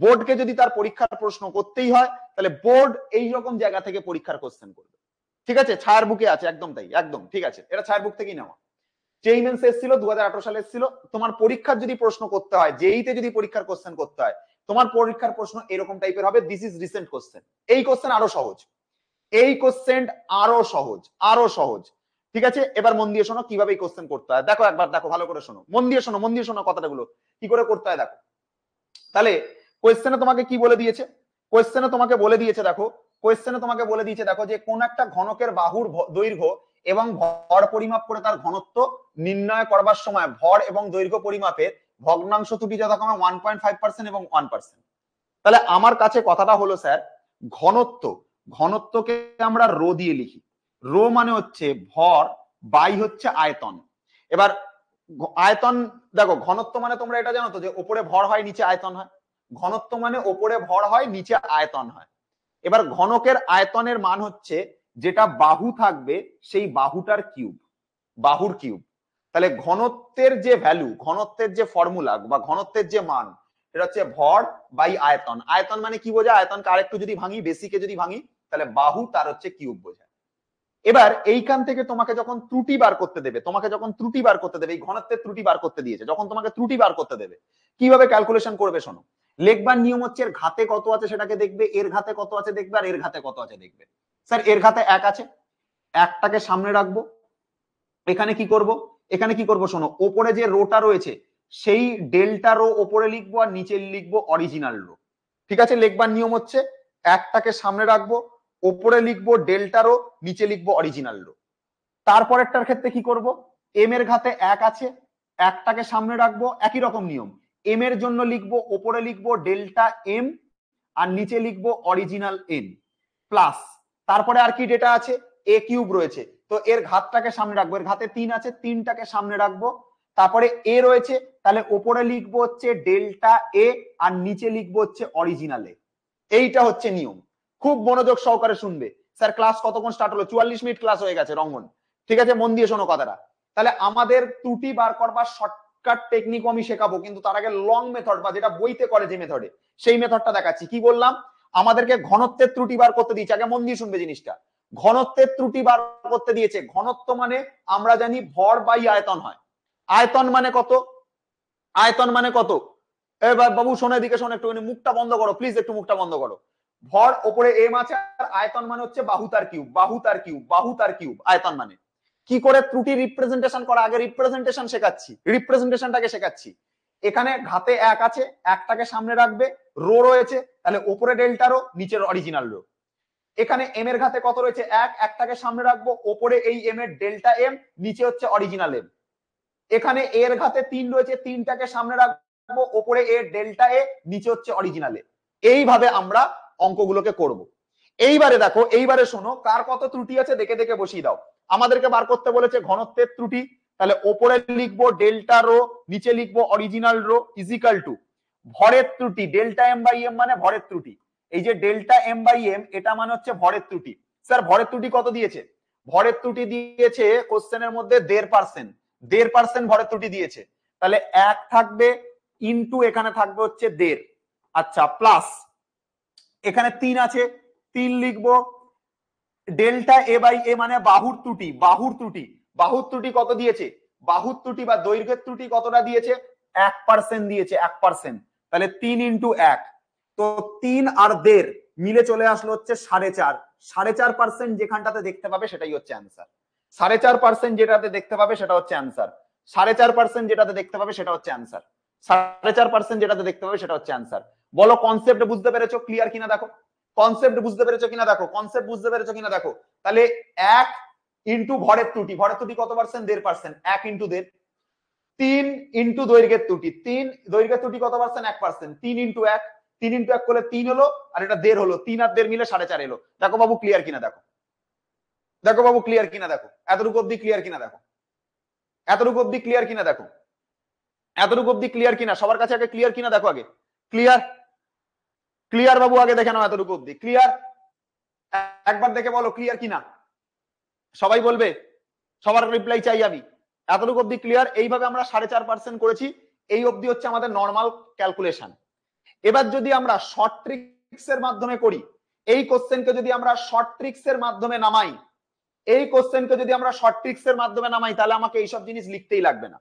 বোর্ডকে যদি তার পরীক্ষার প্রশ্ন করতেই হয়, তাহলে বোর্ড এই রকম জায়গা থেকে পরীক্ষার কোশ্চেন করবে। ঠিক আছে, ছায়ার বুকে আছে, একদম তাই, একদম ঠিক আছে, এটা ছায়ার বুক থেকেই নেওয়া। জেই মেন্স এসেছিল 2018 সালে এসেছিল। তোমার পরীক্ষার যদি প্রশ্ন করতে হয়, জেইতে যদি পরীক্ষার কোশ্চেন করতে হয়, তোমার পরীক্ষার প্রশ্ন এরকম টাইপের হবে। This is recent question. এই কোশ্চেন আরো সহজ, এই কোশ্চেন আরো সহজ, আরো সহজ। ঠিক আছে, এবার মন দিয়ে শোনো কিভাবে এই কোশ্চেন করতে হয়। দেখো একবার, দেখো ভালো করে শোনো, মন দিয়ে শোনো, মন দিয়ে শোনো কথাগুলো কি করে করতে হয় দেখো। তাহলে কোশ্চেনে তোমাকে কি বলে দিয়েছে? কোশ্চেনে তোমাকে বলে দিয়েছে, দেখো কোশ্চেনে তোমাকে বলে দিয়েছে, দেখো যে কোন একটা ঘনকের বাহুর দৈর্ঘ্য এবং ভর পরিমাপ করে তার ঘনত্ব নির্ণয় করবার সময় ভর এবং দৈর্ঘ্য পরিমাপের ভগ্নাংশ ত্রুটি যথাক্রমে 1.5% এবং 1%। তাহলে আমার কাছে কথাটা হলো স্যার, ঘনত্ব, ঘনত্বকে আমরা রো দিয়ে লিখি। রো মানে হচ্ছে ভর বাই হচ্ছে আয়তন। এবার আয়তন, দেখো ঘনত্ব মানে তোমরা এটা জানো তো যে ওপরে ভর হয় নিচে আয়তন হয়। ঘনত্ব মানে ওপরে ভর হয় নিচে আয়তন হয়। এবার ঘনকের আয়তনের মান হচ্ছে যেটা বাহু থাকবে সেই বাহুটার কিউব, বাহুর কিউব। তাহলে ঘনত্বের যে ভ্যালু, ঘনত্বের যে ফর্মুলা বা ঘনত্বের যে মান, এটা হচ্ছে ভর বাই আয়তন। আয়তন মানে কি বোঝায়? আয়তনকে আরেকটু যদি ভাঙি, বেসিকে যদি ভাঙি, তাহলে বাহু তার হচ্ছে কিউব বোঝায়। এবার এইখান থেকে তোমাকে যখন ত্রুটি বার করতে দেবে, তোমাকে যখন ত্রুটি বার করতে দেবে, এই ঘনত্বের ত্রুটি বার করতে দিয়েছে, যখন তোমাকে ত্রুটি বার করতে দেবে কিভাবে ক্যালকুলেশন করবে শোনো। লেখবার নিয়ম হচ্ছে এর ঘাতে কত আছে সেটাকে দেখবে, এর ঘাতে কত আছে দেখবে, আর এর ঘাতে কত আছে দেখবে। স্যার এর ঘাতে 1 আছে, একটাকে সামনে রাখবো। এখানে কি করব, এখানে কি করব শোনো, ওপরে যে রোটা রয়েছে সেই ডেল্টা রো ওপরে লিখবো আর নিচে লিখবো অরিজিনাল রো। ঠিক আছে, লিখবার নিয়ম হচ্ছে একটাকে সামনে রাখবো, ওপরে লিখবো ডেল্টা রো, নিচে লিখবো অরিজিনাল রো। তারপরেরটার ক্ষেত্রে কি করব, এম এর ঘাতে 1 আছে, একটাকে সামনে রাখবো, একই রকম নিয়ম। এম এর জন্য লিখবো, ওপরে লিখবো ডেল্টা এম আর নিচে লিখবো অরিজিনাল এন প্লাস, তারপরে আর কি ডেটা আছে, এ কিউব রয়েছে, তো এর ঘাতটাকে সামনে রাখবো, এর ঘাতে 3 আছে, 3টাকে সামনে রাখবো। তারপরে এ রয়েছে, তাহলে ওপরে লিখবো হচ্ছে ডেল্টা এ আর নিচে লিখবো হচ্ছে অরিজিনাল এ। এইটা হচ্ছে নিয়ম। খুব মনোযোগ সহকারে শুনবে। স্যার ক্লাস কতক্ষণ স্টার্ট হলো? 44 মিনিট ক্লাস হয়ে গেছে রংমন, ঠিক আছে? মন দিয়ে শোনো কথাটা। তাহলে আমাদের ত্রুটি বার করবার শর্টকাট টেকনিকও আমি শেখাবো, কিন্তু তার আগে লং মেথড বা যেটা বইতে করে যে মেথডে, সেই মেথডটা দেখাচ্ছি। কি বললাম? আমাদেরকে ঘনত্বের ত্রুটি বার করতে দিয়েছে। আগে মন দিয়ে শুনবে জিনিসটা। ঘনত্বের ত্রুটি বার করতে দিয়েছে। ঘনত্ব মানে আমরা জানি ভর বাই আয়তন হয়। আয়তন মানে কত? আয়তন মানে কত? এবার বাবু শোনো, এদিকে শোনো, একটু মুখটা বন্ধ করো প্লিজ, একটু মুখটা বন্ধ করো। ভর ওপরে এম আছে, আর আয়তন মানে হচ্ছে বাহু তার কিউব, বাহু তার কিউব, বাহু তার কিউব। আয়তন মানে কি করে ত্রুটি রিপ্রেজেন্টেশন করা, আগে রিপ্রেজেন্টেশন শেখাচ্ছি, রিপ্রেজেন্টেশনটাকে শেখাচ্ছি। এখানে ঘাতে এক আছে, একটাকে সামনে রাখবে, রো রয়েছে, তাহলে ওপরে ডেল্টা রো, নিচের অরিজিনাল রো। এখানে এম এর ঘাতে কত রয়েছে? এক, একটাকে সামনে রাখবো, ওপরে এই এম এর ডেল্টা এম, নিচে হচ্ছে অরিজিনাল এম। এখানে এর ঘাতে 3 রয়েছে, তিনটাকে সামনে রাখবো, ওপরে এ ডেল্টা এ, নিচে হচ্ছে অরিজিনাল এ। এইভাবে আমরা অঙ্কগুলোকে করব। এইবারে দেখো, এইবারে শোনো কার কত ত্রুটি আছে দেখে দেখে বসিয়ে দাও। আমাদেরকে বার করতে বলেছে ঘনত্বের ত্রুটি, তাহলে ওপরে লিখবো ডেল্টা রো, নিচে লিখবো অরিজিনাল রো, ইজিক্যাল টু ভরের ত্রুটি ডেল্টা এম বাই এম, মানে ভরের ত্রুটি। এই যে ডেল্টা এম বাই এম, এটা মানে হচ্ছে ভরের ত্রুটি। স্যার ভরের ত্রুটি কত দিয়েছে? ভরের ত্রুটি দিয়েছে কোশ্চেনের মধ্যে 1.5%, 1.5% ভরের ত্রুটি দিয়েছে। তাহলে এক থাকবে ইনটু এখানে থাকবে হচ্ছে 1.5, আচ্ছা, প্লাস এখানে 3 আছে, 3 লিখবো ডেল্টা এ বাই এ, মানে বাহুর ত্রুটি, বাহুর ত্রুটি। বাহুর ত্রুটি কত দিয়েছে? বাহুর ত্রুটি বা দৈর্ঘ্যের ত্রুটি কতটা দিয়েছে? 1% দিয়েছে, 1%। তাহলে 3 ইন্টু 1, তো 3 আর 1.5 মিলে চলে আসলো হচ্ছে 4.5। 4.5% যেখানটাতে দেখতে পাবে সেটাই হচ্ছে অ্যান্সার। 4.5% যেটাতে দেখতে পাবে সেটা হচ্ছে অ্যান্সার। 4.5% যেটাতে দেখতে পাবে সেটা হচ্ছে অ্যান্সার। 4.5% যেটাতে দেখতে পাবে সেটা হচ্ছে অ্যান্সার। বলো কনসেপ্ট বুঝতে পেরেছো? ক্লিয়ার কিনা দেখো। কনসেপ্ট বুঝতে পেরেছো কিনা দেখো, কনসেপ্ট বুঝতে পেরেছো কিনা দেখো। তাহলে 1 ইন্টু ভরের ত্রুটি, ভরের ত্রুটি কত পার্সেন্ট? 1.5%, 1 ইন্টু 1.5। 3 ইন্টু দৈর্ঘ্যের ত্রুটি, 3 দৈর্ঘ্যের ত্রুটি কত পার্সেন্ট? 1%, 3 ইন্টু 1, 3 ইন্টু 1 করলে 3 হলো, আর এটা 1.5 হলো, 3 আর 1.5 মিলে 4.5 এলো। দেখো বাবু ক্লিয়ার কিনা দেখো, দেখো বাবু ক্লিয়ার কিনা দেখো, এতটুকু অব্দি ক্লিয়ার কিনা দেখো, এতটুকু অব্দি ক্লিয়ার কিনা দেখো, এতটুকু অব্দি ক্লিয়ার কিনা, সবার কাছে আগে ক্লিয়ার কিনা দেখো, আগে ক্লিয়ার, ক্লিয়ার বাবু আগে দেখে নাও এতটুকু অব্দি ক্লিয়ার। একবার দেখে বলো ক্লিয়ার কিনা, সবাই বলবে, সবার রিপ্লাই চাই আমি। এতটুকু অব্দি ক্লিয়ার? এইভাবে আমরা 4.5% করেছি, এই অব্দি হচ্ছে আমাদের নর্মাল ক্যালকুলেশন। এবার যদি আমরা শর্ট ট্রিক্স এর মাধ্যমে করি, এই কোশ্চেনকে যদি আমরা শর্ট ট্রিক্স এর মাধ্যমে নামাই, এই কোশ্চেনকে যদি আমরা শর্ট ট্রিক্স এর মাধ্যমে নামাই, তাহলে আমাকে এইসব জিনিস লিখতেই লাগবে না,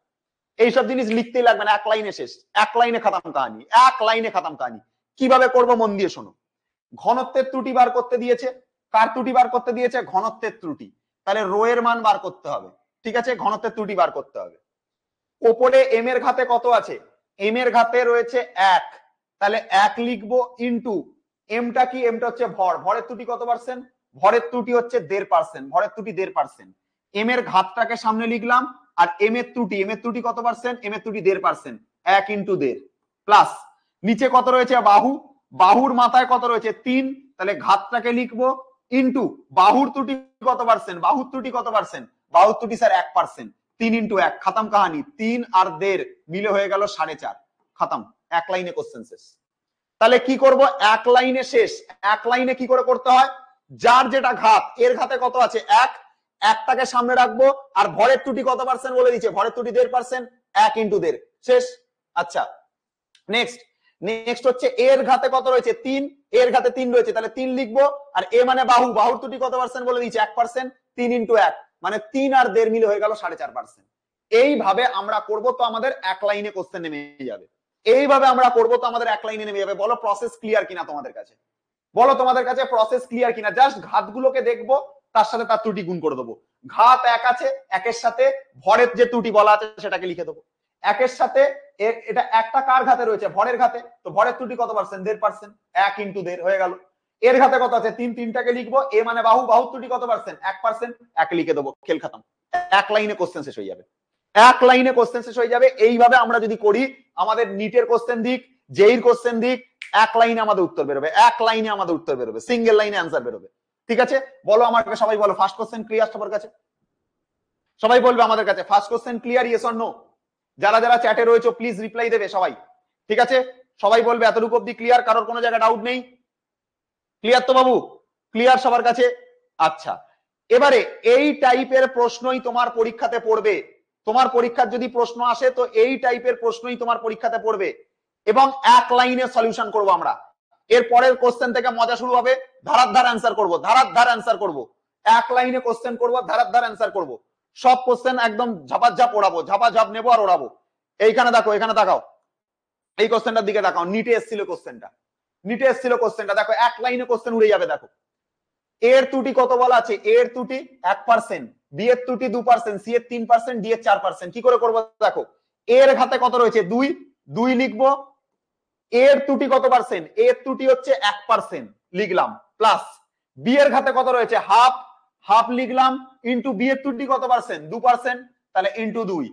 এইসব জিনিস লিখতেই লাগবে না, এক লাইনে শেষ, এক লাইনে খতম কাহিনী, এক লাইনে খতম কাহিনী। কিভাবে করব মন দিয়ে শোনো। ঘনত্বের ত্রুটি বার করতে দিয়েছে, কার ত্রুটি বার করতে দিয়েছে? ঘনত্বের ত্রুটি। তাহলে রো এর মান বার করতে হবে, ঠিক আছে? ঘনত্বের ত্রুটি বার করতে হবে। ওপরে এম এর ঘাতে কত আছে? এম এর ঘাতে রয়েছে 1, তাহলে 1 লিখবো ইনটু এমটা কি? এমটা হচ্ছে ভর, ভরের ত্রুটি কত পার্সেন্ট? ভরের ত্রুটি হচ্ছে 1.5%, ভরের ত্রুটি 1.5%। এম এর ঘাতটাকে সামনে লিখলাম, আর এম এর ত্রুটি, এম এর ত্রুটি কত পার্সেন্ট? এম এর ত্রুটি 1.5%, 1 ইনটু 1.5, প্লাস নিচে কত রয়েছে? বাহু, বাহুর মাথায় কত রয়েছে? 3, তাহলে ঘাতটাকে লিখবো ইনটু বাহুর ত্রুটি কত পার্সেন্ট? বাহুর ত্রুটি কত পার্সেন্ট? বাহুর ত্রুটি স্যার 1%, 3 ইন্টু 1, খতম কাহানি। 3 আর 1.5 মিলে হয়ে গেল 4.5, খতম, এক লাইনে কোশ্চেন শেষ। তাহলে কি করব? এক লাইনে শেষ। এক লাইনে কি করে করতে হয়? যার যেটা ঘাত, এর ঘাতে কত আছে? 1, একটাকে সামনে রাখবো, আর ভরের ত্রুটি কত পার্সেন্ট বলে দিচ্ছে? ভরের ত্রুটি 1.5%, 1 ইন্টু 1.5, শেষ। আচ্ছা নেক্সট, নেক্সট হচ্ছে এর ঘাতে কত রয়েছে? 3, এর ঘাতে 3 রয়েছে, তাহলে 3 লিখবো, আর এ মানে বাহু, বাহুর ত্রুটি কত পার্সেন্ট বলে দিচ্ছে? 1%, 3 ইন্টু 1, মানে 3 আর 1.5 মিলে হয়ে গেল 4.5%। এইভাবে আমরা করব, তো আমাদের এক লাইনে কোশ্চেন নেমে যাবে। এইভাবে আমরা করব, তো আমাদের এক লাইনে নেমে যাবে। বলো প্রসেস ক্লিয়ার কিনা তোমাদের কাছে, বলো তোমাদের কাছে প্রসেস ক্লিয়ার কিনা। জাস্ট ঘাতগুলোকে দেখবো, তার সাথে তার ত্রুটি গুণ করে দেবো। ঘাত 1 আছে, একের সাথে ভরের যে ত্রুটি বলা আছে সেটাকে লিখে দেবো। একের সাথে এটা একটা কার ঘাতে রয়েছে? ভরের ঘাতে, তো ভরের ত্রুটি কত পার্সেন্ট? 1.5%, 1 ইন্টু 1.5 হয়ে গেল। এর ঘাতে কত আছে? 3, 3টাকে লিখবো, এ মানে বাহু, বাহুর ত্রুটি কত পার্সেন্ট? 1%, 1 লিখে দেবো, খেল খতম। এক লাইনে কোশ্চেন শেষ হয়ে যাবে, এক লাইনে কোশ্চেন শেষ হয়ে যাবে। এইভাবে আমরা যদি করি, আমাদের নিটের কোশ্চেন দিক, জেইর কোশ্চেন দিক, এক লাইনে আমাদের উত্তর বেরোবে, এক লাইনে আমাদের উত্তর বেরোবে, সিঙ্গেল লাইনে অ্যান্সার বেরোবে। ঠিক আছে, বলো আমাকে, সবাই বলো ফার্স্ট কোশ্চেন ক্লিয়ার সবার কাছে? সবাই বলবে আমাদের কাছে first question clear, yes or no? যারা যারা চ্যাটে রয়েছে প্লিজ রিপ্লাই দেবে সবাই, ঠিক আছে? সবাই বলবে এতটুকু অব্দি ক্লিয়ার, কারোর কোনো জায়গায় ডাউট নেই? ক্লিয়ার তো বাবু? ক্লিয়ার সবার কাছে? আচ্ছা, এবারে এই টাইপের প্রশ্নই তোমার পরীক্ষাতে পড়বে। তোমার পরীক্ষার যদি প্রশ্ন আসে তো এই টাইপের প্রশ্নই তোমার পরীক্ষাতে পড়বে এবং এক লাইনে সলিউশন করব আমরা। এর পরের কোশ্চেন থেকে মজা শুরু হবে, ধারার অ্যান্সার করব, ধারার অ্যান্সার করব, এক লাইনে কোশ্চেন করব, ধারার অ্যান্সার করব, সব কোশ্চেন একদম ঝাপাঝাপ ওড়াবো, ঝাপাঝাপ নেবো আর ওড়াবো। এইখানে দেখো, এখানে তাকাও, এই কোশ্চেনটার দিকে তাকাও, নিটে এসেছিল কোশ্চেনটা, নিটে এসেছিল কোশ্চেনটা, দেখো এক লাইনে কোশ্চেন উড়ে যাবে। দেখো এর ত্রুটি কত বলা আছে, এর ত্রুটি 1%, বি এর ত্রুটি 2%, সি এর 3%, ডি এর 4%। কি করে করবো দেখো, এর ঘাতে কত রয়েছে 2, 2 লিখবো। এর ত্রুটি কত পার্সেন্ট, এর ত্রুটি হচ্ছে 1% লিখলাম, প্লাস বি এর ঘাতে কত রয়েছে হাফ, হাফ লিখলাম, ইন্টু বি এর ত্রুটি কত পার্সেন্ট 2%, তাহলে ইন্টু 2।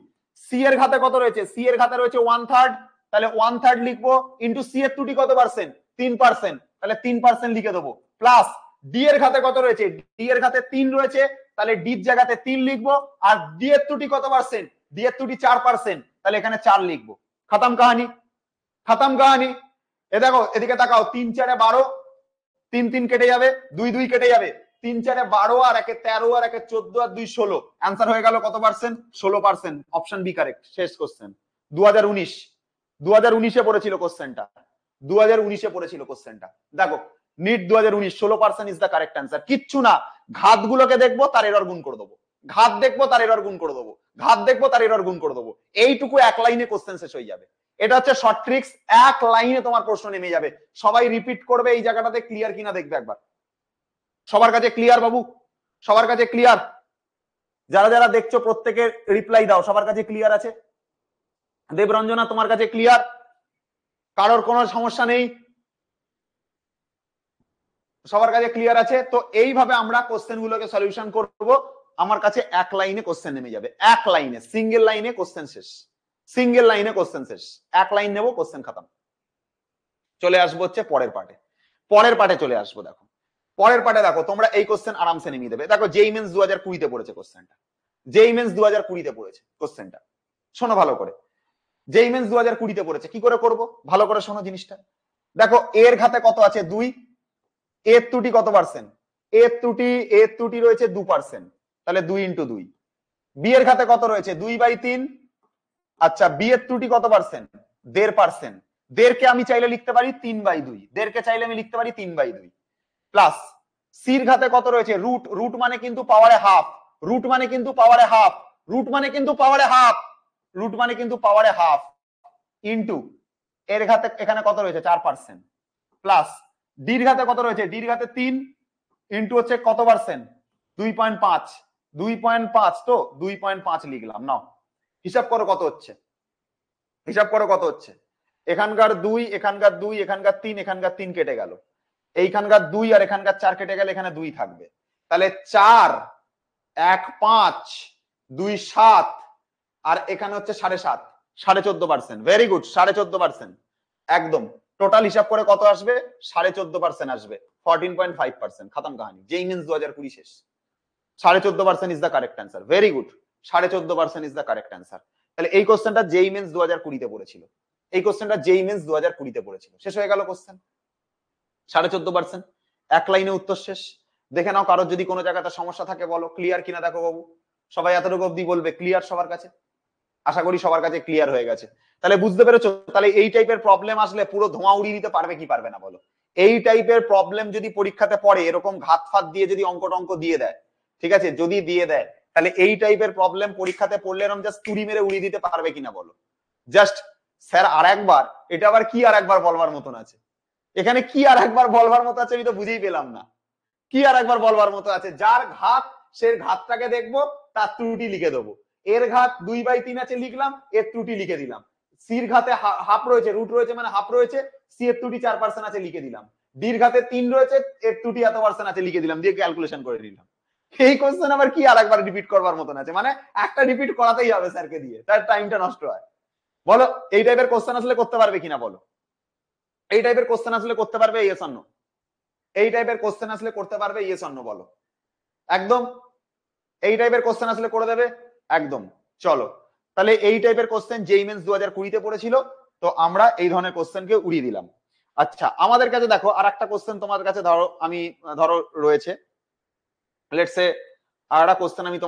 সি এর ঘাতে কত রয়েছে, সি এর ঘাতে রয়েছে 1/3, তাহলে 1/3 লিখবো, ইন্টু সি এর ত্রুটি কত পার্সেন্ট 3%, তাহলে 3% লিখে দেবো, প্লাস ডি এর ঘাতে কত রয়েছে, ডি এর ঘাতে 3 রয়েছে, তাহলে ডি এর জায়গাতে 3 লিখবো, আর ডি এর ত্রুটি কত পার্সেন্ট, ডি এর ত্রুটি 4%, তাহলে এখানে 4 লিখবো। খতম কাহানি, খতম কাহানি। এ দেখো এদিকে তাকাও, 3 4 12, 3 3 কেটে যাবে, 2 2 কেটে যাবে, 3 4 12 আর 1 13 আর 1 14 আর 2 16, आंसर হয়ে গেল কত পার্সেন্ট, 16%। Option B correct. শেষ কোশ্চেন। 2019 এ পড়েছিল কোশ্চেনটা, 2019 এ পড়েছিল কোশ্চেনটা। দেখো NEET 2019, 16% is the correct answer. কিচ্ছু না, ঘাতগুলোকে দেখবো তার এরর গুণ করে দেবো, ঘাত দেখবো তার এরর গুণ করে দেবো, ঘাত দেখবো তার এরর গুণ করে দেবো, এইটুকু এক লাইনে কোশ্চেন শেষ হয়ে যাবে। এটা হচ্ছে শর্ট ট্রিক্স, এক লাইনে তোমার প্রশ্ন নেমে যাবে। সবাই রিপিট করবে, এই জায়গাটাতে ক্লিয়ার কিনা দেখবে একবার। সবার কাছে ক্লিয়ার বাবু? সবার কাছে ক্লিয়ার? যারা যারা দেখছো প্রত্যেকে রিপ্লাই দাও, সবার কাছে ক্লিয়ার আছে? দেবরঞ্জনা তোমার কাছে ক্লিয়ার? কারোর কোনো সমস্যা নেই? সবার কাছে ক্লিয়ার আছে? তো এইভাবে আমরা কোশ্চেন গুলোকে সলিউশন করব। আমার কাছে এক লাইনে কোশ্চেন নেমে যাবে, এক লাইনে, সিঙ্গেল লাইনে কোশ্চেন শেষ, সিঙ্গেল লাইনে কোশ্চেন শেষ, এক লাইন নেবো, কোশ্চেন খতম। চলে আসবো হচ্ছে পরের পার্টে, পরের পার্টে চলে আসবো। দেখো পরের পার্টে দেখো তোমরা এই কোশ্চেন আরামসে নেমে দেবে। দেখো জেই মেন্স 2020 তে পড়েছে কোশ্চেনটা, জেই মেন্স 2020 তে পড়েছে কোশ্চেনটা। শোনো ভালো করে, জেই মেন্স 2020 তে পড়েছে। কি করে করব ভালো করে শোনো জিনিসটা। দেখো এর ঘাতে কত আছে 2, এর ত্রুটি কত পার্সেন্ট, এর ত্রুটি রয়েছে 2%, তাহলে 2 ইন্টু 2। বি এর ঘাতে কত রয়েছে 2/3, আচ্ছা বি এর ত্রুটি কত পার্সেন্ট 1.5%, দেড়কে আমি চাইলে লিখতে পারি 3/2, দেড়কে চাইলে আমি লিখতে পারি 3/2, প্লাস সির ঘাতে কত রয়েছে রুট, রুট মানে কিন্তু পাওয়ারে হাফ, রুট মানে কিন্তু পাওয়ারে হাফ, রুট মানে কিন্তু পাওয়ারে হাফ, রুট মানে কিন্তু পাওয়ারে হাফ, ইন্টু এর ঘাতে এখানে কত রয়েছে 4%, প্লাস ডির ঘাতে কত রয়েছে, ডির ঘাতে 3, ইন্টু হচ্ছে কত পার্সেন্ট 2.5, 2.5, তো 2.5 লিখলাম। নাও হিসাব করো কত হচ্ছে, হিসাব করো কত হচ্ছে। এখানকার 2, এখানকার 2, এখানকার 3, এখানকার 3 কেটে গেল, এইখানকার 2 আর এখানকার 4 কেটে গেলে এখানে 2 থাকবে, তাহলে 4 1 5 2 7, আর এখানে হচ্ছে 7.5, 14.5%। ভেরি গুড, 14.5% একদম। টোটাল হিসাব করে কত আসবে 14.5% আসবে, 14.5%। খতম কাহানি। জেই মেন্স 2020 শেষ। 14.5% is the correct answer. Very good, 14.5% is the correct answer. তাহলে এই কোশ্চেনটা জেই মেন্স 2020 তে পড়েছিল, এই কোশ্চেনটা জেই মেন্স 2020 তে পড়েছিল। শেষ হয়ে গেল কোশ্চেন, 14.5%, এক লাইনে উত্তর শেষ। দেখে নাও কারোর যদি কোনো জায়গাতে সমস্যা থাকে বলো, ক্লিয়ার কিনা দেখো বাবু। সবাই এতটুকু অব্দি বলবে ক্লিয়ার সবার কাছে? আশা করি সবার কাছে ক্লিয়ার হয়ে গেছে। তাহলে বুঝতে পেরেছো? তাহলে এই টাইপের প্রবলেম আসলে পুরো ধোঁয়া উড়িয়ে দিতে পারবে কি পারবে না বলো? এই টাইপের প্রবলেম যদি পরীক্ষাতে পড়ে, এরকম ঘাত ফাত দিয়ে যদি অঙ্ক টঙ্ক দিয়ে দেয়, ঠিক আছে, যদি দিয়ে দেয়, তাহলে এই টাইপের প্রবলেম পরীক্ষাতে পড়লে এরকম জাস্ট তুড়ি মেরে উড়িয়ে দিতে পারবে কিনা বলো? জাস্ট স্যার আর একবার, এটা আবার কি আর একবার বলবার মতন আছে? এখানে কি আর একবার বলবার মতো আছে আমি তো বুঝেই পেলাম না। কি আর একবার বলবার মতো আছে? যার ঘাত সে ঘাতটাকে দেখবো, তার ত্রুটি লিখে দেবো। এর ঘাত 2/3 আছে লিখলাম, এর ত্রুটি লিখে দিলাম। সির ঘাতে হাফ রয়েছে, রুট রয়েছে মানে হাফ রয়েছে, সি এর ত্রুটি 4% আছে লিখে দিলাম। ডির ঘাতে 3 রয়েছে, এর ত্রুটি এত পার্সেন্ট আছে লিখে দিলাম, দিয়ে ক্যালকুলেশন করে দিলাম। এই কোশ্চেন আবার কি আর একবার রিপিট করবার মতন আছে? মানে একটা রিপিট করাতেই হবে স্যারকে দিয়ে, তার টাইমটা নষ্ট হয়। বলো এই টাইপের কোশ্চেন আসলে করতে পারবে কিনা বলো? এই টাইপের কোশ্চেন আসলে করতে পারবে? Yes or no? এই টাইপের কোশ্চেন আসলে করতে পারবে? ইয়েস অর নো বলো একদম। এই টাইপের কোশ্চেন আসলে করে দেবে একদম। চলো তাহলে এই টাইপের কোশ্চেন জেই মেন্স 2020 তে পড়েছিল, তো আমরা এই ধরনের কোশ্চেনকে উড়িয়ে দিলাম। আচ্ছা আমাদের কাছে দেখো আর একটা কোশ্চেন তোমাদের কাছে ধরো রয়েছে, লেটস সে আর একটা কোশ্চেন আমি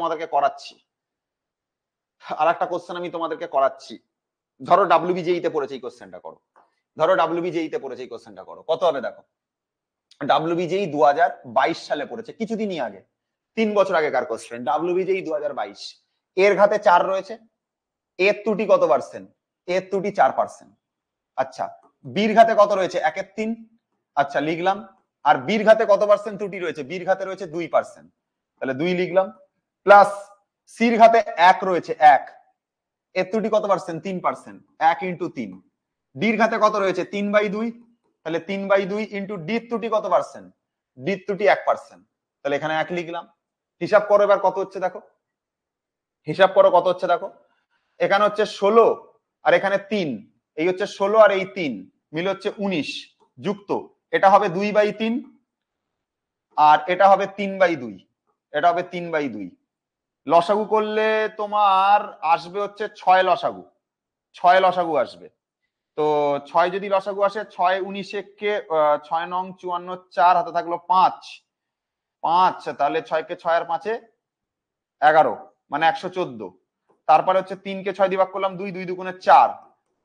তোমাদেরকে করাচ্ছি, ধরো ডাব্লিউবিজেই তে পড়েছে এই কোশ্চেনটা করো, এই কোশ্চেনটা করো, কত হবে দেখো। ডাব্লিউবিজেই 2022 সালে পড়েছে, কিছুদিনই আগে, 3 বছর আগেকার কোশ্চেন। ডাব্লিউবিজেই 2022, এর ঘাতে 4 রয়েছে, এর ত্রুটি কত পার্সেন্ট? এর ত্রুটি 4%। আচ্ছা বীর ঘাতে কত রয়েছে? 1/3। আচ্ছা লিখলাম। আর বীর ঘাতে কত পার্সেন্ট ত্রুটি রয়েছে? বীর ঘাতে রয়েছে 2%, তাহলে 2 লিখলাম। প্লাস সির ঘাতে 1 রয়েছে, 1, এর ত্রুটি কত পার্সেন্ট? 3%, 1 ইন্টু 3। ডির ঘাতে কত রয়েছে? 3/2, তাহলে 3/2 ইন্টু ডির ত্রুটি কত পার্সেন্ট? ডির ত্রুটি 1%, তাহলে এখানে 1 লিখলাম। হিসাব করো এবার কত হচ্ছে দেখো, এখানে হচ্ছে 16 আর এখানে 3, এই হচ্ছে 16 আর এই 3 মিলে হচ্ছে 19, যুক্ত এটা হবে 2/3 আর এটা হবে 3/2, এটা হবে 3/2। লসাগু করলে তোমার আসবে হচ্ছে 6 লসাগু, 6 লসাগু আসবে। তো 6 যদি লসাগু আসে, 6 19 কে 6 নং 54, 4 হাতে থাকলো 5, তাহলে 6 কে 6 আর 5 11, মানে 114। তারপরে হচ্ছে 3 কে 6 দিয়ে ভাগ করলাম 2, 2 দুগুণে 4।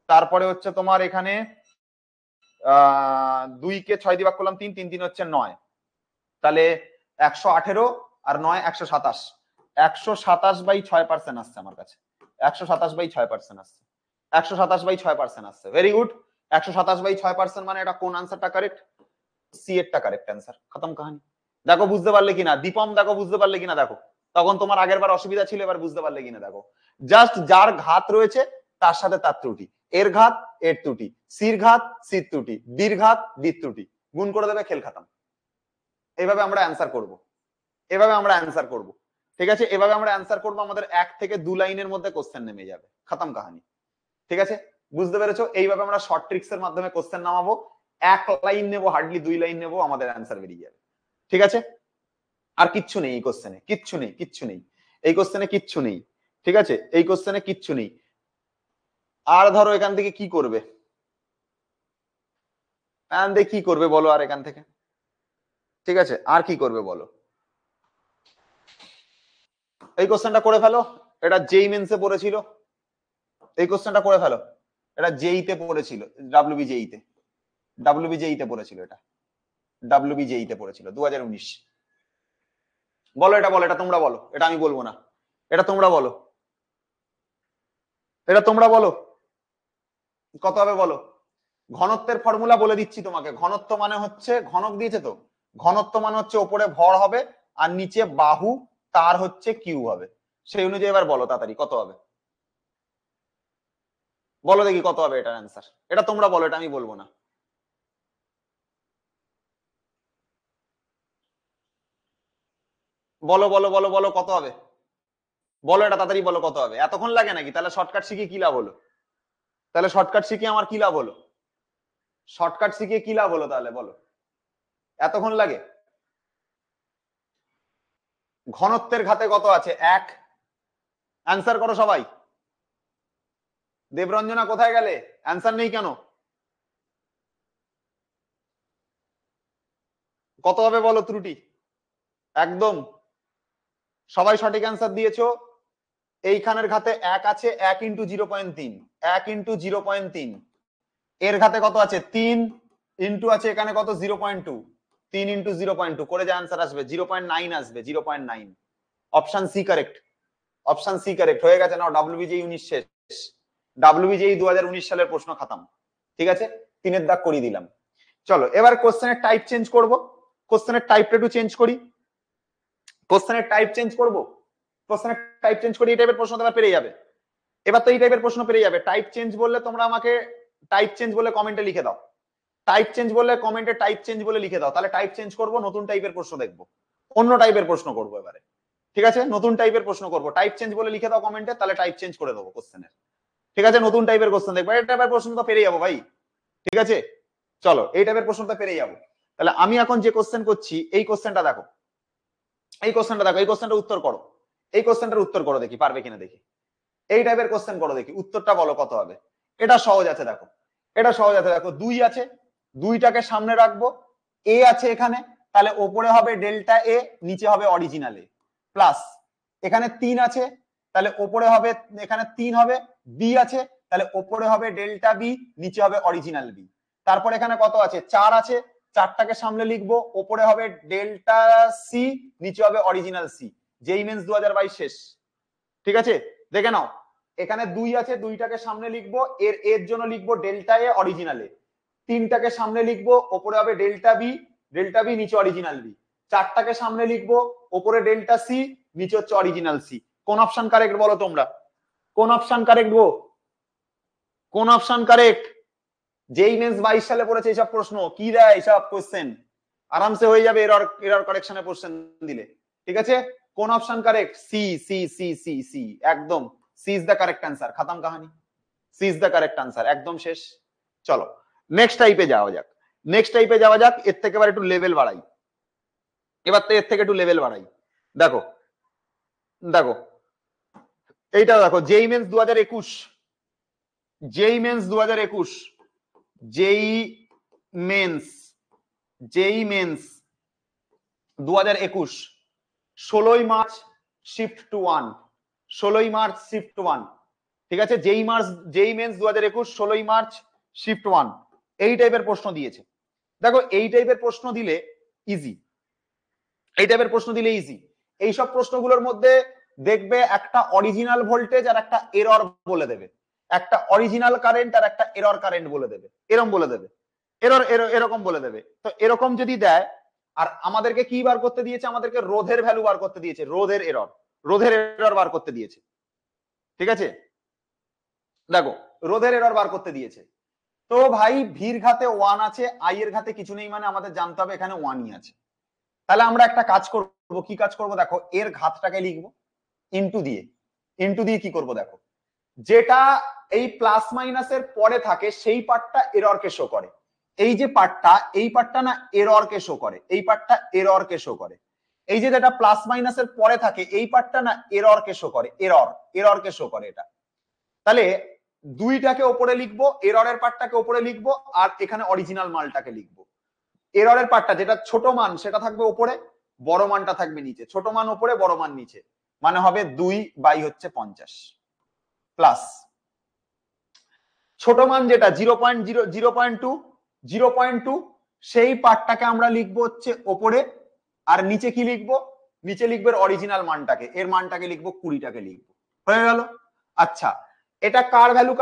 তারপরে হচ্ছে তোমার এখানে 2 কে 6 দিয়ে ভাগ করলাম 3, 3 3 হচ্ছে 9, তাহলে 118 আর 9 127, 127/6% আসছে আমার কাছে, 127/6% আসছে, 127/6% আসছে। ভেরি গুড, 127/6% মানে এটা কোন আনসারটা কারেক্ট? সি এরটা কারেক্ট অ্যান্সার, খতম কাহিনী। দেখো বুঝতে পারলে কিনা দীপম, দেখো বুঝতে পারলে কিনা দেখো, তখন তোমার আগের বার অসুবিধা ছিল, এবার বুঝতে পারলে কিনা দেখো। জাস্ট যার ঘাত রয়েছে তার সাথে তার ত্রুটি, এর ঘাত এর ত্রুটি, সির ঘাত সির ত্রুটি, ডির ঘাত ডির ত্রুটি, গুণ করে দেবে, খেল খতম। এইভাবে আমরা অ্যান্সার করব, ঠিক আছে? এভাবে আমরা অ্যান্সার করব, আমাদের 1 থেকে 2 লাইনের মধ্যে কোশ্চেন নেমে যাবে, খতম কাহিনী। ঠিক আছে, বুঝতে পেরেছো? এইভাবে আমরা শর্ট ট্রিক্স এর মাধ্যমে কোশ্চেন নামাবো, 1 লাইন নেবো, হার্ডলি 2 লাইন নেবো, আমাদের অ্যান্সার বেরিয়ে যাবে। ঠিক আছে, আর কিচ্ছু নেই এই কোশ্চেনে, কিচ্ছু নেই এই কোশ্চেনে, কিচ্ছু নেই। ঠিক আছে, এই কোশ্চেনে কিচ্ছু নেই। আর ধরো এখান থেকে কি করবে, কি করবে বলো আর এখান থেকে? ঠিক আছে, আর কি করবে বলো? এই কোশ্চেনটা করে ফেলো, এটা জেই মেন্সে পড়েছিল, এই কোশ্চেনটা করে ফেলো, এটা জেইতে পড়েছিল, ডাব্লিউবিজেইতে পড়েছিল, এটা ডাব্লিউবিজেইতে পড়েছিল 2019। বলো, এটা বলো, এটা তোমরা বলো, এটা আমি বলবো না, এটা তোমরা বলো, কত হবে বলো? ঘনত্বের ফর্মুলা বলে দিচ্ছি তোমাকে, ঘনত্ব মানে হচ্ছে, ঘনক দিয়েছে তো, ঘনত্ব মানে হচ্ছে ওপরে ভর হবে আর নিচে বাহু তার হচ্ছে কিউ হবে, সেই অনুযায়ী এবার বলো তাড়াতাড়ি কত হবে, বলো দেখি কত হবে এটার অ্যান্সার, এটা তোমরা বলো, এটা আমি বলবো না। বলো বলো বলো বলো কত হবে, বলো এটা তাড়াতাড়ি বলো কত হবে, এতক্ষণ লাগে নাকি? তাহলে শর্টকাট শিখে কি লাভ হলো? আমার কি লাভ হলো? শর্টকাট শিখে কি লাভ হলো তাহলে বলো, এতক্ষণ লাগে? ঘনত্বের ঘাতে কত আছে? 1। অ্যান্সার করো সবাই। দেবরঞ্জনা কোথায় গেলে? অ্যান্সার নেই কেন? কত হবে বলো ত্রুটি? একদম সবাই সঠিক অ্যান্সার দিয়েছো। এইখানের ঘাতে 1 আছে, 1 ইন্টু 0.3, 1 ইন্টু 0.3। এর ঘাতে কত আছে? 3 ইন্টু আছে এখানে কত? 0.2, 3 ইন্টু 0.2 করে যে অ্যান্সার আসবে 0.9 আসবে, 0.9। Option C correct, option C correct হয়ে গেছে। নাও ডাব্লিউবিজেই 19 শেষ, ডাব্লিউবিজেই 2019 সালের প্রশ্ন খতম। ঠিক আছে, 3-এর দাগ করিয়ে দিলাম। চলো এবার কোশ্চেনের টাইপ চেঞ্জ করব, কোশ্চেনের টাইপটা একটু চেঞ্জ করি, কোশ্চেনের টাইপ চেঞ্জ করব, কোশ্চেনের টাইপ চেঞ্জ করি, এই টাইপের প্রশ্ন এবার পেরে যাবে, এবার তো এই টাইপের প্রশ্ন পেরে যাবে। টাইপ চেঞ্জ বললে তোমরা আমাকে টাইপ চেঞ্জ বলে কমেন্টে লিখে দাও, টাইপ চেঞ্জ বললে কমেন্টে টাইপ চেঞ্জ বলে লিখে দাও, তাহলে টাইপ চেঞ্জ করব, নতুন টাইপের প্রশ্ন দেখবো, অন্য টাইপের প্রশ্ন করবো এবারে। ঠিক আছে, নতুন টাইপের প্রশ্ন করবো, টাইপ চেঞ্জ বলে লিখে দাও কমেন্টে, তাহলে টাইপ চেঞ্জ করে দেবো কোশ্চেনের। ঠিক আছে, নতুন টাইপের কোশ্চেন দেখবো, এই টাইপের প্রশ্ন তো পেরে যাবো ভাই। ঠিক আছে, চলো এই টাইপের প্রশ্ন তো পেরে যাবো। তাহলে আমি এখন যে কোশ্চেন করছি, এই কোশ্চেনটা দেখো, এই কোশ্চেনটা দেখো, এই কোশ্চেনটা উত্তর করো, এই কোশ্চেনটার উত্তর করো দেখি পারবে কিনা দেখি, এই টাইপের কোশ্চেন করো দেখি, উত্তরটা বলো কত হবে। এটা সহজ আছে দেখো, এটা সহজ আছে দেখো, 2 আছে, দুইটাকে সামনে রাখবো, এ আছে এখানে, তাহলে ওপরে হবে ডেল্টা এ, নিচে হবে অরিজিনাল এ, প্লাস এখানে 3 আছে, তাহলে ওপরে হবে, এখানে 3 হবে, বি আছে, তাহলে ওপরে হবে ডেল্টা বি, নিচে হবে অরিজিনাল বি। তারপর এখানে কত আছে, 4 আছে, 4টাকে সামনে লিখবো, ওপরে হবে ডেল্টা সি, নিচে হবে অরিজিনাল সি। যেই মেন্স 2022 শেষ। ঠিক আছে, দেখে নাও, এখানে 2 আছে, 2টাকে সামনে লিখবো, এর জন্য লিখবো ডেল্টা এ অরিজিনাল এ। 3টাকে সামনে লিখবো, ওপরে হবে ডেল্টা বি, নিচে অরিজিনাল বি। 4টাকে সামনে লিখবো, ওপরে ডেল্টা সি, নিচে হচ্ছে অরিজিনাল সি। কোন অপশন কারেক্ট বলো তোমরা? কোন অপশন কারেক্ট গো? কোন অপশন কারেক্ট? যেই মেন্স 22 সালে পড়েছে এইসব প্রশ্ন কি দেয়, এইসব কোশ্চেন আরামসে হয়ে যাবে এরর কারেকশনে কোশ্চেন দিলে। ঠিক আছে, কোন option correct? C C C C C, একদম C is the correct answer. খতম কাহানি, C is the correct answer, একদম শেষ। চলো নেক্সট টাইপে যাওয়া যাক, নেক্সট টাইপে যাওয়া যাক। এর থেকে এবার একটু লেভেল বাড়াই, এবার তো এর থেকে একটু লেভেল বাড়াই। দেখো দেখো এইটা দেখো, যেই মেন্স 2021, যেই মেন্স 2021, যেই মেন্স 2021, 16ই মার্চ শিফট টু 1, 16ই মার্চ শিফট টু 1। ঠিক আছে, যেই মেন্স 2021, 16ই মার্চ শিফট 1, এই টাইপের প্রশ্ন দিয়েছে। দেখো এই টাইপের প্রশ্ন দিলে ইজি, এই টাইপের প্রশ্ন দিলে ইজি। এইসব প্রশ্নগুলোর মধ্যে দেখবে একটা অরিজিনাল ভোল্টেজ আর একটা এরর বলে দেবে, একটা অরিজিনাল কারেন্ট আর একটা এরর কারেন্ট বলে দেবে, এরকম বলে দেবে, এরকম বলে দেবে। তো এরকম যদি দেয়, আর আমাদেরকে কি বার করতে দিয়েছে, আমাদেরকে রোধের ভ্যালু বার করতে দিয়েছে, রোধের এরর বার করতে দিয়েছে। ঠিক আছে, দেখো রোধের এরর বার করতে দিয়েছে। তো ভাই ভির ঘাতে 1 আছে, আই এর ঘাতে কিছু নেই, মানে আমাদের জানতে হবে এখানে 1ই আছে। তাহলে আমরা একটা কাজ করব, কি কাজ করব দেখো, এর ঘাতটাকে লিখবো ইনটু দিয়ে, কি করব দেখো, যেটা এই প্লাস মাইনাসের পরে থাকে সেই পার্টটা এররকে শো করে। এই যে পার্টটা, এই পার্টটা না এররকে শো করে, এই পার্টটা এররকে শো করে। এই যে যেটা প্লাস মাইনাসের পরে থাকে এই পার্টটা না এররকে শো করে, এররকে শো করে এটা। তাহলে দুইটাকে ওপরে লিখবো, এররের পার্টটাকে ওপরে লিখবো, আর এখানে অরিজিনাল মালটাকে লিখবো। এররের পার্টটা যেটা ছোট মান সেটা থাকবে উপরে, বড় মানটা থাকবে নিচে, ছোট মান উপরে বড় মান নিচে, মানে হবে 2/50 প্লাস ছোট মান যেটা 0.2, সেই পার্টটাকে আমরা লিখবো হচ্ছে ওপরে, আর নিচে কি লিখবো, নিচে লিখবে অরিজিনাল মানটাকে, এর মানটাকে লিখবো 20টাকে লিখবো। হয়ে গেল। আচ্ছা, এটা কার ভ্যালু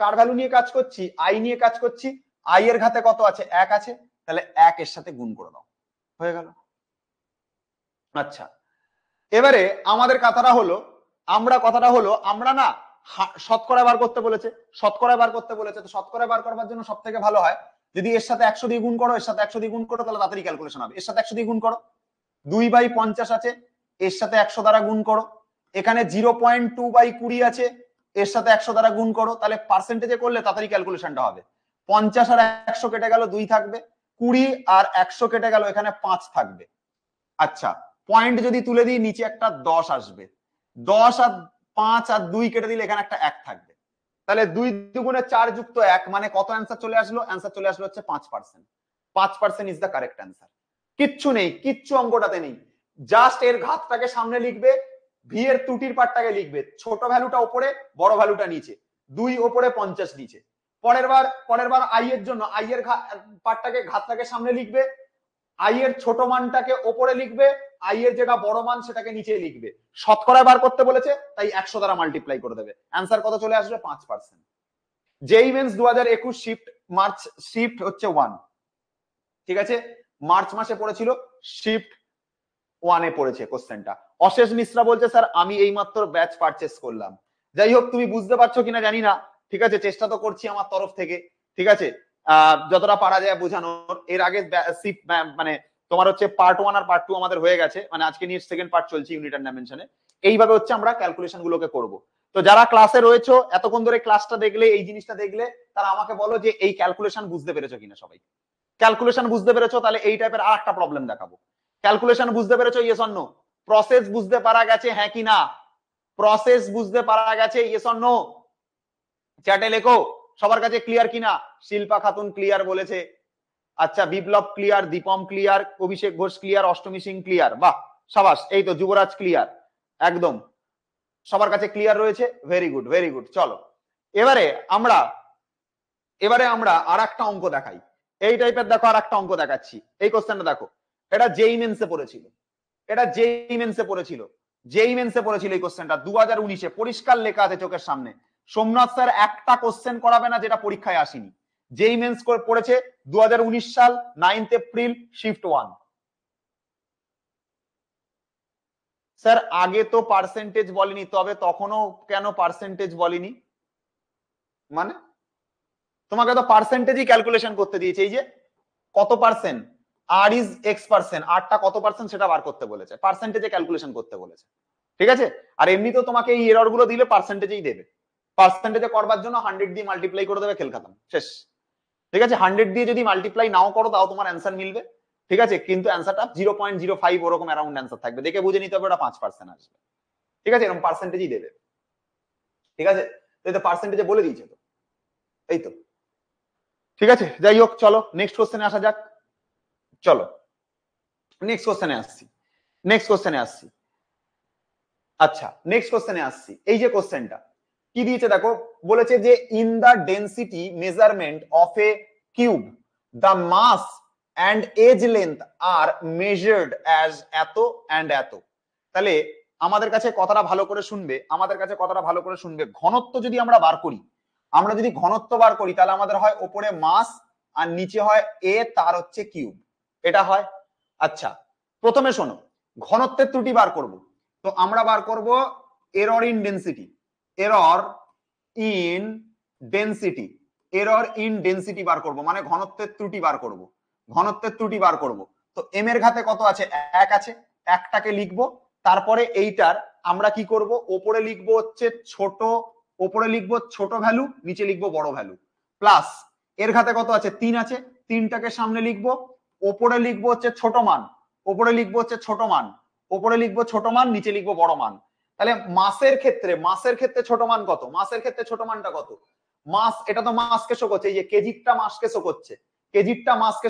কার ভ্যালু নিয়ে কাজ করছি, আই নিয়ে কাজ করছি। আই এর ঘাতে কত আছে, 1 আছে, তাহলে 1 এর সাথে গুণ করে দাও, হয়ে গেল। আচ্ছা, এবারে আমাদের কথাটা হলো, আমরা না শতকরা বার করতে বলেছে, শতকরা বার করতে বলেছে। তো শতকরা বার করবার জন্য সব থেকে ভালো হয় যদি এর সাথে 100 দিয়ে গুণ করো, এর সাথে 100 দিয়ে গুণ করো, তাহলে তাড়াতাড়ি ক্যালকুলেশন হবে। এর সাথে 100 দিয়ে গুণ করো, 2/50 আছে, এর সাথে 100 দ্বারা গুণ করো। এখানে 0.2/20 আছে, এর সাথে 100 দ্বারা গুণ করো, তাহলে পার্সেন্টেজে করলে তাড়াতাড়ি ক্যালকুলেশনটা হবে। 50 আর 100 কেটে গেল, 2 থাকবে, 20 আর 100 কেটে গেল, এখানে 5 থাকবে। আচ্ছা, পয়েন্ট যদি তুলে দিই নিচে একটা 10 আসবে, 10 আর 5 আর 2 কেটে দিলে এখানে একটা 1 থাকবে। তাহলে 2 দুগুণে 4 যুক্ত 1 মানে কত অ্যান্সার চলে আসলো, অ্যান্সার চলে আসলো হচ্ছে 5%। 5% ইজ দ্য কারেক্ট অ্যান্সার। কিচ্ছু নেই, কিচ্ছু অঙ্কটাতে নেই, জাস্ট এর ঘাতটাকে সামনে লিখবে, ভি এর ত্রুটির পার্টটাকে লিখবে, ছোট ভ্যালুটা উপরে বড় ভ্যালুটা নিচে, 2 উপরে 50 নিচে। পরের বার আই এর জন্য আই এর পার্টটাকে ঘাতটাকে সামনে লিখবে, আই এর ছোট মানটাকে ওপরে লিখবে, আই এর যেটা বড় মান সেটাকে নিচে লিখবে। শতকরা বার করতে বলেছে তাই 100 দ্বারা মাল্টিপ্লাই করে দেবে, অ্যান্সার কত চলে আসবে, 5%। যেই মেন্স 2021 শিফট মার্চ শিফট হচ্ছে 1, ঠিক আছে, মার্চ মাসে পড়েছিল, শিফট 1 এ পড়েছে কোশ্চেনটা। অশেষ মিশ্রা বলছে স্যার আমি এইমাত্র ব্যাচ পারচেস করলাম। যাই হোক, তুমি বুঝতে পারছো কিনা জানি না, ঠিক আছে, চেষ্টা তো করছি আমার তরফ থেকে, ঠিক আছে, যতটা পারা যায় বোঝানোর। এর আগে মানে তোমার হচ্ছে পার্ট 1 আর পার্ট 2 আমাদের হয়ে গেছে, মানে আজকে নিয়ে সেকেন্ড পার্ট চলছে ইউনিট এন্ড ডাইমেনশনে। এইভাবে হচ্ছে আমরা ক্যালকুলেশন গুলোকে করব। তো যারা ক্লাসে রয়েছো এতক্ষণ ধরে ক্লাসটা দেখলে, এই জিনিসটা দেখলে, তারা আমাকে বলো যে এই ক্যালকুলেশন বুঝতে পেরেছো কিনা। সবাই ক্যালকুলেশন বুঝতে পেরেছো? তাহলে এই টাইপের আর একটা প্রবলেম দেখাবো। ক্যালকুলেশন বুঝতে পেরেছো? Yes or no? প্রসেস বুঝতে পারা গেছে, হ্যাঁ কি না? প্রসেস বুঝতে পারা গেছে, ইয়েস অর নো? চ্যাটে লেখো। সবার কাছে ক্লিয়ার কিনা? শিল্পা খাতুন ক্লিয়ার বলেছে, আচ্ছা বিপ্লব ক্লিয়ার, দীপম ক্লিয়ার, অভিষেক ঘোষ ক্লিয়ার, অষ্টমী সিং ক্লিয়ার, বাহ সাবাস। এই তো যুবরাজ ক্লিয়ার, একদম সবার কাছে ক্লিয়ার রয়েছে, ভেরি গুড ভেরি গুড। চলো এবারে আমরা আর একটা অঙ্ক দেখাই। এই টাইপের দেখো আর একটা অঙ্ক দেখাচ্ছি। এই কোশ্চেনটা দেখো, এটা জেই মেন্সে পড়েছিল, এই কোশ্চেনটা 2019-এ পরিষ্কার লেখা আছে চোখের সামনে। সোমনাথ স্যার একটা কোশ্চেন করাবে না যেটা পরীক্ষায় আসেনি। জেই মেন্স পড়েছে 2019 সাল 9 এপ্রিল শিফট 1। স্যার আগে তো পার্সেন্টেজ বলেনি, তবে তখনও কেন পার্সেন্টেজ বলেনি? মানে তোমাকে তো পার্সেন্টেজই ক্যালকুলেশন করতে দিয়েছে, এই যে কত percent, R is X percent, আরটা কত পার্সেন্ট সেটা বার করতে বলেছে, পার্সেন্টেজে ক্যালকুলেশন করতে বলেছে, ঠিক আছে? আর এমনিতেও তোমাকে এই এরর গুলো দিলে পার্সেন্টেজেই দেবে। পার্সেন্টেজে করবার জন্য 100 দিয়ে মাল্টিপ্লাই করে দেবে, খেল খতম, শেষ। ঠিক আছে, 100 দিয়ে যদি মাল্টিপ্লাই নাও করো তাও তোমার অ্যান্সার মিলবে, ঠিক আছে? কিন্তু অ্যান্সারটা 0.05 ওরকম অ্যারাউন্ড অ্যান্সার থাকবে, দেখে বুঝে নিতে হবে ওটা 5% আসবে, ঠিক আছে? এরকম পার্সেন্টেজই দেবে, ঠিক আছে? এই তো পার্সেন্টেজে বলে দিয়েছে তো, এই তো, ঠিক আছে? যাই হোক, চলো নেক্সট কোশ্চেনে আসা যাক। চলো নেক্সট কোশ্চেনে আসছি। আচ্ছা নেক্সট কোশ্চেনে আসছি। এই যে কোশ্চেনটা কি দিয়েছে দেখো, বলেছে যে in the density measurement of a cube the mass and edge length are measured as এত অ্যান্ড এত। তাহলে আমাদের কাছে কথাটা ভালো করে শুনবে, ঘনত্ব যদি আমরা বার করি, তাহলে আমাদের হয় ওপরে মাস আর নিচে হয় এ, তার হচ্ছে কিউব, এটা হয়। আচ্ছা প্রথমে শোনো, ঘনত্বের ত্রুটি বার করব, তো আমরা বার করব এরর ইন ডেন্সিটি, বার করব, মানে ঘনত্বের ত্রুটি বার করব। তো এম এর ঘাতে কত আছে? 1 আছে, একটাকে লিখবো। তারপরে এইটার আমরা কি করব, ওপরে লিখবো হচ্ছে ছোট ভ্যালু, নিচে লিখবো বড় ভ্যালু, প্লাস এর ঘাতে কত আছে? 3 আছে, 3টাকে সামনে লিখবো, ওপরে লিখবো হচ্ছে ছোট মান, নিচে লিখবো বড় মান। তাহলে মাসের ক্ষেত্রে ছোট মান কত? ছোট মানটা কত? মাস, এটা তো মাসকে শো করছে, এই যে কেজিটা মাসকে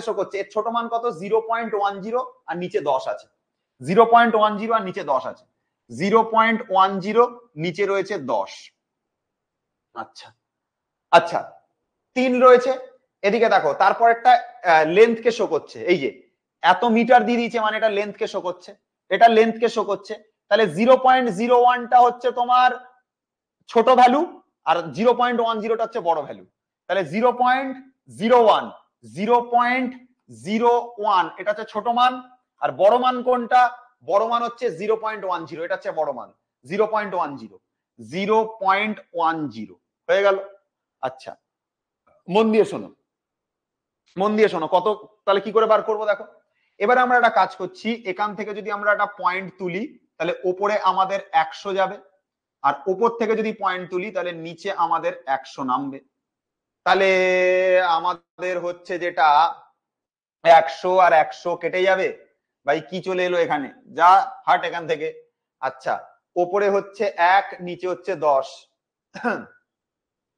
শো করছে, এর ছোট মান কত? 0.10 আর নিচে 10 আছে, 0.10 আর নিচে 10 আছে, 0.10 নিচে রয়েছে 10। আচ্ছা আচ্ছা 3 রয়েছে এদিকে দেখো, তারপর একটা লেন্থ কে শো করছে, এই যে এত মিটার দিয়ে দিয়েছে, মানে এটা লেন্থ কে শো করছে, তাহলে 0.01টা হচ্ছে তোমার ছোট ভ্যালু আর 0.10টা হচ্ছে বড় ভ্যালু। তাহলে 0.01 এটা হচ্ছে ছোট মান, আর বড় মান কোনটা? বড় মান হচ্ছে 0.10, এটা হচ্ছে বড় মান 0.10 হয়ে গেল। আচ্ছা মন দিয়ে শোনো কত, তাহলে কি করে বার করবো দেখো। এবারে আমরা একটা কাজ করছি, এখান থেকে যদি আমরা একটা পয়েন্ট তুলি তাহলে ওপরে আমাদের 100 যাবে, আর উপর থেকে যদি পয়েন্ট তুলি তাহলে নিচে আমাদের 100 নামবে। তাহলে আমাদের হচ্ছে যেটা 100 আর 100 কেটে যাবে, ভাই কি চলে এলো এখানে, যা হাট এখান থেকে। আচ্ছা ওপরে হচ্ছে 1, নিচে হচ্ছে 10।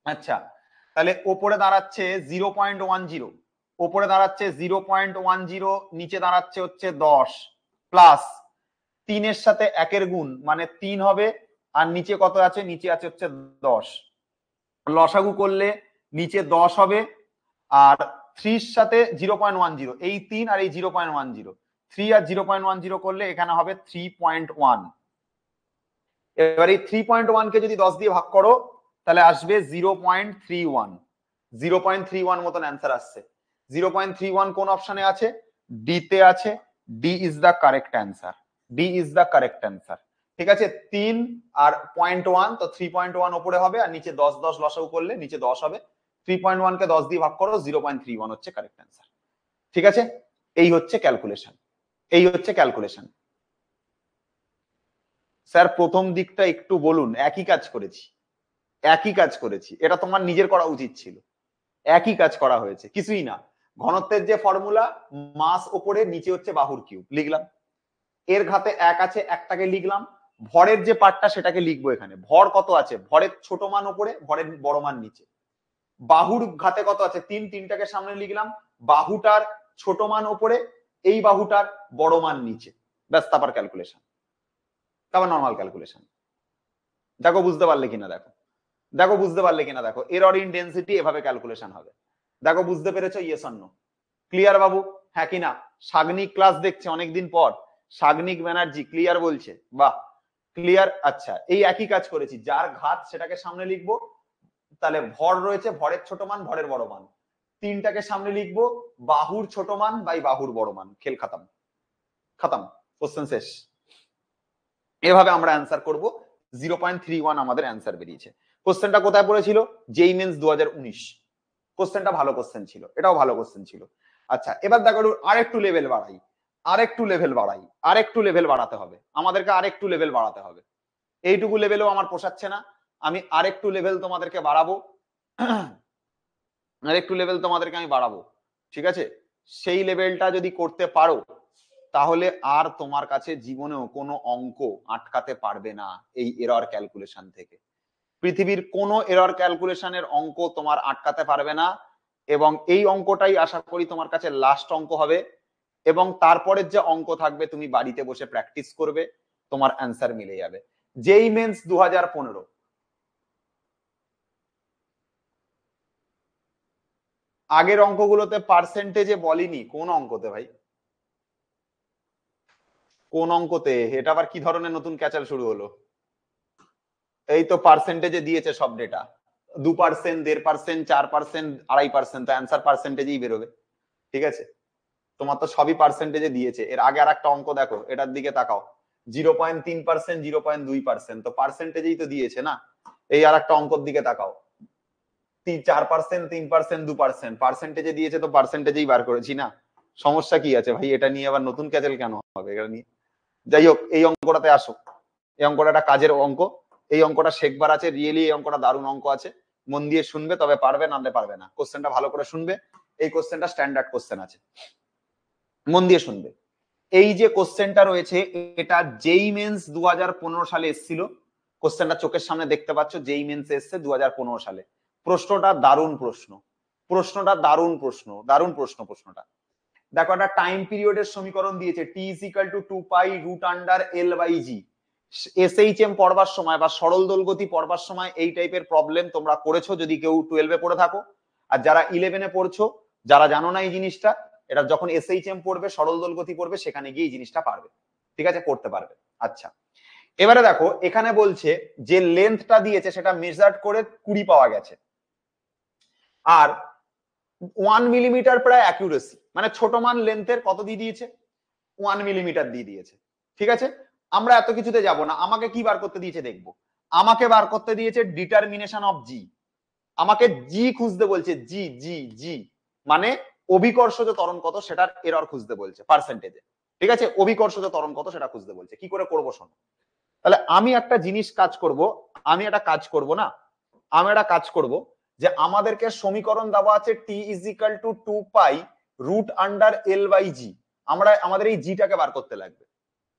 আচ্ছা তাহলে ওপরে দাঁড়াচ্ছে 0.10, নিচে দাঁড়াচ্ছে হচ্ছে 10, প্লাস 3 এর সাথে 1-এর গুণ মানে 3 হবে, আর নিচে কত আছে? নিচে আছে হচ্ছে 10, লসাগু করলে নিচে 10 হবে, আর 3-র সাথে 0.10, এই 3 আর এই 0.10, 3 আর 0.10 করলে এখানে হবে 3.1। এবার এই 3.1 কে যদি 10 দিয়ে ভাগ করো তাহলে আসবে 0.31 মতন অ্যান্সার আসছে। 0.31 কোন অপশনে আছে? ডি তে আছে, D is the correct answer, ঠিক আছে? 3 আর 0.1, তো 3.1 উপরে হবে, আর নিচে 10 10 লসাগু করলে নিচে 10 হবে, 3.1 কে 10 দিয়ে ভাগ করো, 0.31 হচ্ছে কারেক্ট অ্যান্সার, ঠিক আছে? এই হচ্ছে ক্যালকুলেশন। স্যার প্রথম দিকটা একটু বলুন, একই কাজ করেছি, এটা তোমার নিজের করা উচিত ছিল, একই কাজ করা হয়েছে, কিছুই না। ঘনত্বের যে ফর্মুলা, মাস ওপরে, নিচে হচ্ছে বাহুর কিউব, লিখলাম। এর ঘাতে 1 আছে, একটাকে লিখলাম। ভরের যে পার্টটা সেটাকে লিখবো এখানে, ভর কত আছে? ভরের ছোট মান ওপরে, ভরের বড় মান নিচে। বাহুর ঘাতে কত আছে 3, 3টাকে সামনে লিখলাম, বাহুটার ছোট মান ওপরে, এই বাহুটার বড় মান নিচে, ব্যাস তারপর ক্যালকুলেশন, তারপর নর্মাল ক্যালকুলেশন। দেখো বুঝতে পারলে কিনা, দেখো বুঝতে পারলে কিনা, দেখো এরর ইন ডেনসিটি এভাবে ক্যালকুলেশন হবে। দেখো বুঝতে পেরেছো? Yes or no? ক্লিয়ার বাবু? হ্যাঁ কিনা? সাগ্নিক ক্লাস দেখছে অনেকদিন পর, সাগ্নিক ব্যানার্জি ক্লিয়ার বলছে, বাহ ক্লিয়ার। আচ্ছা, এই একই কাজ করেছি, যার ঘাত সেটাকে সামনে লিখবো, তাহলে ভর রয়েছে, ভরের ছোট মান ভরের বড় মান, 3টাকে সামনে লিখবো, বাহুর ছোট মান বাই বাহুর বড় মান, খেল খাতাম, খাতাম, কোশ্চেন শেষ। এভাবে আমরা অ্যান্সার করব। 0.31 আমাদের অ্যান্সার বেরিয়েছে। কোশ্চেনটা কোথায় পড়েছিল? জেই মেন্স 2019। কোশ্চেনটা ভালো কোশ্চেন ছিল, এটাও ভালো কোশ্চেন ছিল। আচ্ছা, এবার দেখো আরেকটু লেভেল বাড়াই, আরেকটু লেভেল বাড়াতে হবে আমাদেরকে, আরেকটু লেভেল বাড়াতে হবে। এইটুকু লেভেলও আমার পোষাচ্ছে না, আমি আরেকটু লেভেল তোমাদেরকে বাড়াবো, আরেকটু লেভেল তোমাদেরকে আমি বাড়াবো, ঠিক আছে? সেই লেভেলটা যদি করতে পারো তাহলে আর তোমার কাছে জীবনেও কোনো অঙ্ক আটকাতে পারবে না এই এরর ক্যালকুলেশন থেকে। পৃথিবীর কোনো এরর ক্যালকুলেশনের অঙ্ক তোমার আটকাতে পারবে না, এবং এই অঙ্কটাই আশা করি তোমার কাছে লাস্ট অঙ্ক হবে, এবং তারপরের যে অঙ্ক থাকবে তুমি বাড়িতে বসে প্র্যাকটিস করবে, তোমার অ্যান্সার মিলে যাবে। জেই মেন্স 2015, আগের অঙ্কগুলোতে পার্সেন্টেজে বলিনি, কোন অঙ্কতে ভাই, কোন অঙ্কতে? এটা আবার কি ধরনের নতুন ক্যাচাল শুরু হলো? এই তো পার্সেন্টেজে দিয়েছে সব ডেটা, 2%, 1.5%, 4%, 2.5%, তো অ্যান্সার পার্সেন্টেজেই বেরোবে, ঠিক আছে? তোমার তো সবই পার্সেন্টেজে দিয়েছে। এর আগে আর একটা অঙ্ক দেখো, এটার দিকে তাকাও, 0.3%, 0.2%, তো পার্সেন্টেজেই তো দিয়েছে না। এই আর একটা অঙ্কর দিকে তাকাও, 4%, 3%, 2%, পার্সেন্টেজে দিয়েছে, তো পার্সেন্টেজেই বার করেছি না। সমস্যা কি আছে ভাই? এটা নিয়ে আবার নতুন ক্যাচেল কেন হবে এটা নিয়ে? যাই হোক, এই অঙ্কটাতে আসো। এই অঙ্কটা একটা কাজের অঙ্ক, এই অঙ্কটা শেখবার আছে, রিয়েলি এই অঙ্কটা দারুণ অঙ্ক আছে, মন দিয়ে শুনবে, তবে পারবে, নাহলে পারবে না। কোশ্চেনটা ভালো করে শুনবে, এই কোশ্চেনটা স্ট্যান্ডার্ড কোশ্চেন আছে, মন দিয়ে শুনবে। এই যে কোশ্চেনটা রয়েছে, এটা জেই মেন্স 2015 সালে এসেছিল। কোশ্চেনটা চোখের সামনে দেখতে পাচ্ছ, জেই মেন্স এসছে 2015 সালে। প্রশ্নটা দারুণ প্রশ্ন, দারুণ প্রশ্ন। প্রশ্নটা দেখো, একটা টাইম পিরিয়ডের সমীকরণ দিয়েছে, T is equal to 2π√L/g। SHM পড়বার সময় বা সরল দোলগতি পড়বার সময় এই টাইপের প্রবলেম তোমরা করেছো যদি কেউ 12-এ পড়ে থাকো, আর যারা 11-এ পড়ছো, যারা জানো না এই জিনিসটা, এটা যখন এসএইচএম পড়বে, সরল দোলগতি পড়বে, সেখানে গিয়ে এই জিনিসটা পারবে, ঠিক আছে, করতে পারবে। আচ্ছা, এবারে দেখো এখানে বলছে যে লেন্থটা দিয়েছে সেটা মেজার্ড করে 20 পাওয়া গেছে, আর 1 মিলিমিটার প্রায় অ্যাকুরেসি, মানে ছোট মান লেন্থের কত দিয়ে দিয়েছে? 1 মিলিমিটার দিয়ে দিয়েছে, ঠিক আছে? আমরা এত কিছুতে যাব না, আমাকে কি বার করতে দিয়েছে দেখবো। আমাকে বার করতে দিয়েছে ডিটারমিনেশন অফ জি, আমাকে জি খুঁজতে বলছে, জি জি জি, মানে অভিকর্ষজ ত্বরণ কত সেটার এরর খুঁজতে বলছে পার্সেন্টেজে, ঠিক আছে? অভিকর্ষজ ত্বরণ কত সেটা খুঁজতে বলছে। কি করে করবো শোনো, তাহলে আমি একটা জিনিস কাজ করব, আমি একটা কাজ করব না, আমি একটা কাজ করব, যে আমাদেরকে সমীকরণ দেওয়া আছে টি ইজ ইকুয়াল টু 2π√L/g, আমরা আমাদের এই জিটাকে বার করতে লাগবে,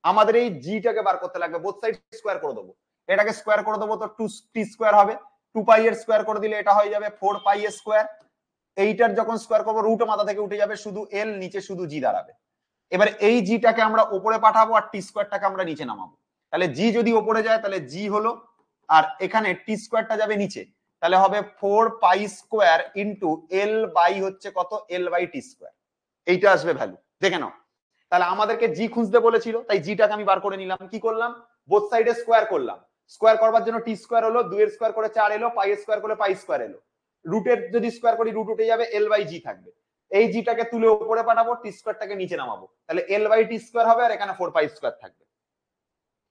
আমাদের এই জিটাকে বার করতে লাগবে, বোথ সাইড স্কোয়ার করে দেবো, এটাকে স্কোয়ার করে দেবো, তো 2t স্কোয়ার হবে, 2π এর স্কোয়ার করে দিলে এটা হয়ে যাবে 4π স্কোয়ার, এইটার যখন স্কোয়ার করবো রুট মাথা থেকে উঠে যাবে, শুধু এল, নিচে শুধু জি দাঁড়াবে। এবার এই জিটাকে আমরা উপরে পাঠাবো আর টি স্কোয়ারটাকে আমরা নিচে নামাবো, তাহলে জি যদি উপরে যায় তাহলে জি হলো, আর এখানে টি স্কোয়ারটা যাবে নিচে, তাহলে হবে 4π স্কোয়ার ইন্টু এল বাই হচ্ছে কত, এল বাই টি স্কোয়ার, এইটা আসবে ভ্যালু, দেখে নাও। তাহলে আমাদেরকে জি খুঁজতে বলেছিল, তাই জিটাকে আমি বার করে নিলাম। কি করলাম? বোথ সাইডে স্কোয়ার করলাম, স্কোয়ার করবার জন্য টি স্কোয়ার হলো, 2 এর স্কোয়ার করে 4 এলো, পাই স্কোয়ার করলে পাই স্কোয়ার এলো, রুটের যদি স্কোয়ার করি রুট উঠে যাবে, এল বাই জি থাকবে, এই জিটাকে তুলে উপরে পাঠাবো, টি স্কোয়ারটাকে নিচে নামাবো, তাহলে এল বাই টি স্কোয়ার হবে, আর এখানে 4π স্কোয়ার থাকবে।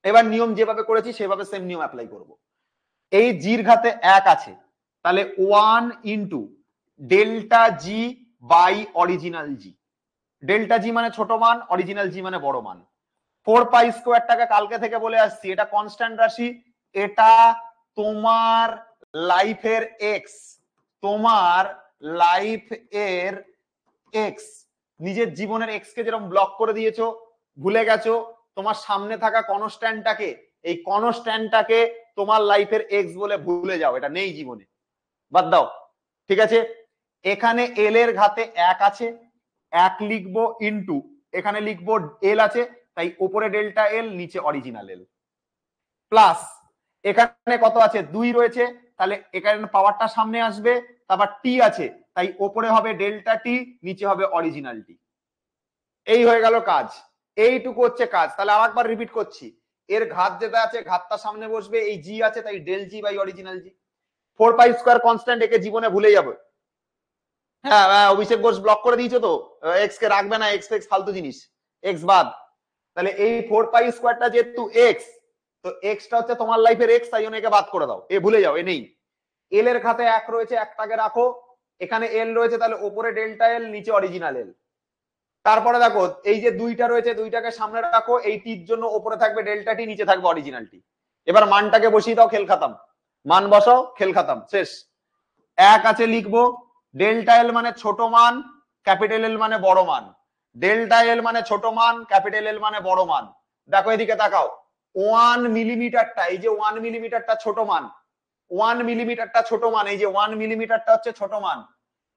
এবার নিয়ম যেভাবে করেছি সেভাবে সেম নিয়ম অ্যাপ্লাই করব। এই জির ঘাতে 1 আছে, তাহলে 1 into delta G by original G, delta G মানে ছোট মান, অরিজিনাল জি মানে বড় মান। 4π স্কোয়ারটাকে কালকে থেকে বলে আসছি, এটা কনস্ট্যান্ট রাশি, এটা তোমার লাইফের এক্স, তোমার লাইফ এর এক্স, নিজের জীবনের এক্স কে যেরকম ব্লক করে দিয়েছো, ভুলে গেছো, তোমার সামনে থাকা কনস্ট্যান্টটাকে, এই কনস্ট্যান্টটাকে তোমার লাইফের এক্স বলে ভুলে যাও, এটা নেই জীবনে, বাদ দাও। ঠিক আছে, এখানে এল এর ঘাতে 1 আছে, 1 লিখবো ইনটু এখানে লিখবো এল আছে, তাই উপরে ডেল্টা এল নিচে অরিজিনাল এল, প্লাস এখানে কত আছে 2 রয়েছে, তাহলে এখানে পাওয়ারটা সামনে আসবে, তারপর টি আছে, তাই উপরে হবে ডেল্টা টি, নিচে হবে অরিজিনাল টি। এই হয়ে গেল কাজ, এইটুকু হচ্ছে কাজ। তাহলে আরেকবার রিপিট করছি, এর ঘাত যেটা আছে ঘাতটা সামনে বসবে, এই জি আছে তাই del G by original G. 4 pi square constant একে জীবনে ভুলে যাবে। হ্যাঁ অভিষেক ঘোষ ব্লক করে দিয়েছো তো, এক্স কে রাখবে না, এক্স এক্স ফালতু জিনিস, এক্স বাদ। তাহলে এই 4 পাই স্কয়ারটা যেহেতু এক্স, তো এক্সটা হচ্ছে তোমার লাইফের এক্স, তাই জন্য একে বাদ করে দাও, এ ভুলে যাও, এ নেই। এল এর খাতে 1 রয়েছে, একটাকে রাখো, এখানে এল রয়েছে, তাহলে উপরে ডেল্টা এল নিচে অরিজিনাল এল। তারপরে দেখো এই যে 2টা রয়েছে, 2টাকে সামনে রাখো, এই টির জন্য উপরে থাকবে ডেল্টা টি, নিচে থাকবে অরিজিনাল টি। এবার মানটাকে বসিয়ে দাও, খেল খাতাম, মান বসাও, খেল খাতাম, শেষ। 1 আছে লিখবো, ডেল্টা এল মানে ছোট মান, ক্যাপিটাল এল মানে বড় মান, ডেল্টা এল মানে ছোট মান, ক্যাপিটাল এল মানে বড় মান। দেখো এদিকে তাকাও, 1 মিলিমিটারটা, এই যে 1 মিলিমিটারটা ছোট মান, 1 মিলিমিটারটা ছোট মান, এই যে 1 মিলিমিটারটা হচ্ছে ছোট মান।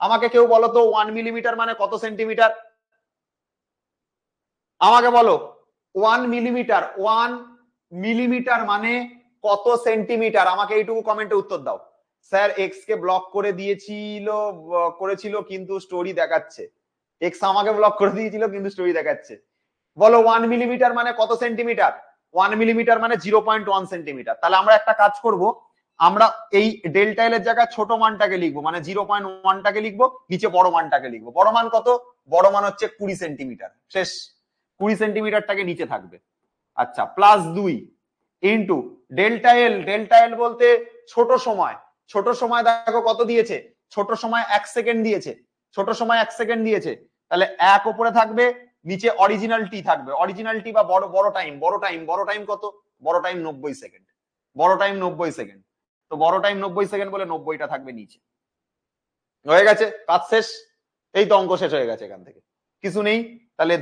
আমাকে কেউ বলো তো 1 মিলিমিটার মানে কত সেন্টিমিটার? আমাকে বলো 1 মিলিমিটার, 1 মিলিমিটার মানে কত সেন্টিমিটার? আমাকে এইটুকু কমেন্টে উত্তর দাও। স্যার এক্স কে ব্লক করে দিয়েছিল, করেছিল কিন্তু স্টোরি দেখাচ্ছে, এক্স আমাকে ব্লক করে দিয়েছিল কিন্তু স্টোরি দেখাচ্ছে। বলো 1 মিলিমিটার মানে কত সেন্টিমিটার? 1 মিলিমিটার মানে 0.1 সেন্টিমিটার। তাহলে আমরা একটা কাজ করব, আমরা এই ডেল্টা এল এর জায়গায় ছোট মানটাকে লিখবো, মানে 0.1টাকে লিখবো, নিচে বড় মানটাকে লিখবো। বড় মান কত? বড় মান হচ্ছে 20 সেন্টিমিটার, শেষ। 20 সেন্টিমিটারটাকে নিচে থাকবে। আচ্ছা, plus 2 into delta L, delta L বলতে ছোট সময়, ছোট সময় দেখো কত দিয়েছে, ছোট সময় 1 সেকেন্ড দিয়েছে, ছোট সময় 1 সেকেন্ড দিয়েছে, তাহলে 1 উপরে থাকবে, নিচে অরিজিনাল টি থাকবে, অরিজিনাল টি বা বড় বড় টাইম, বড় টাইম, বড় টাইম কত? বড় টাইম 90 সেকেন্ড, বড় টাইম 90 সেকেন্ড, তো বড় টাইম 90 সেকেন্ড বলে 90টা থাকবে নিচে। হয়ে গেছে, কাজ শেষ। এই তো অঙ্ক শেষ হয়ে গেছে, এখান থেকে কিছু নেই। তাহলে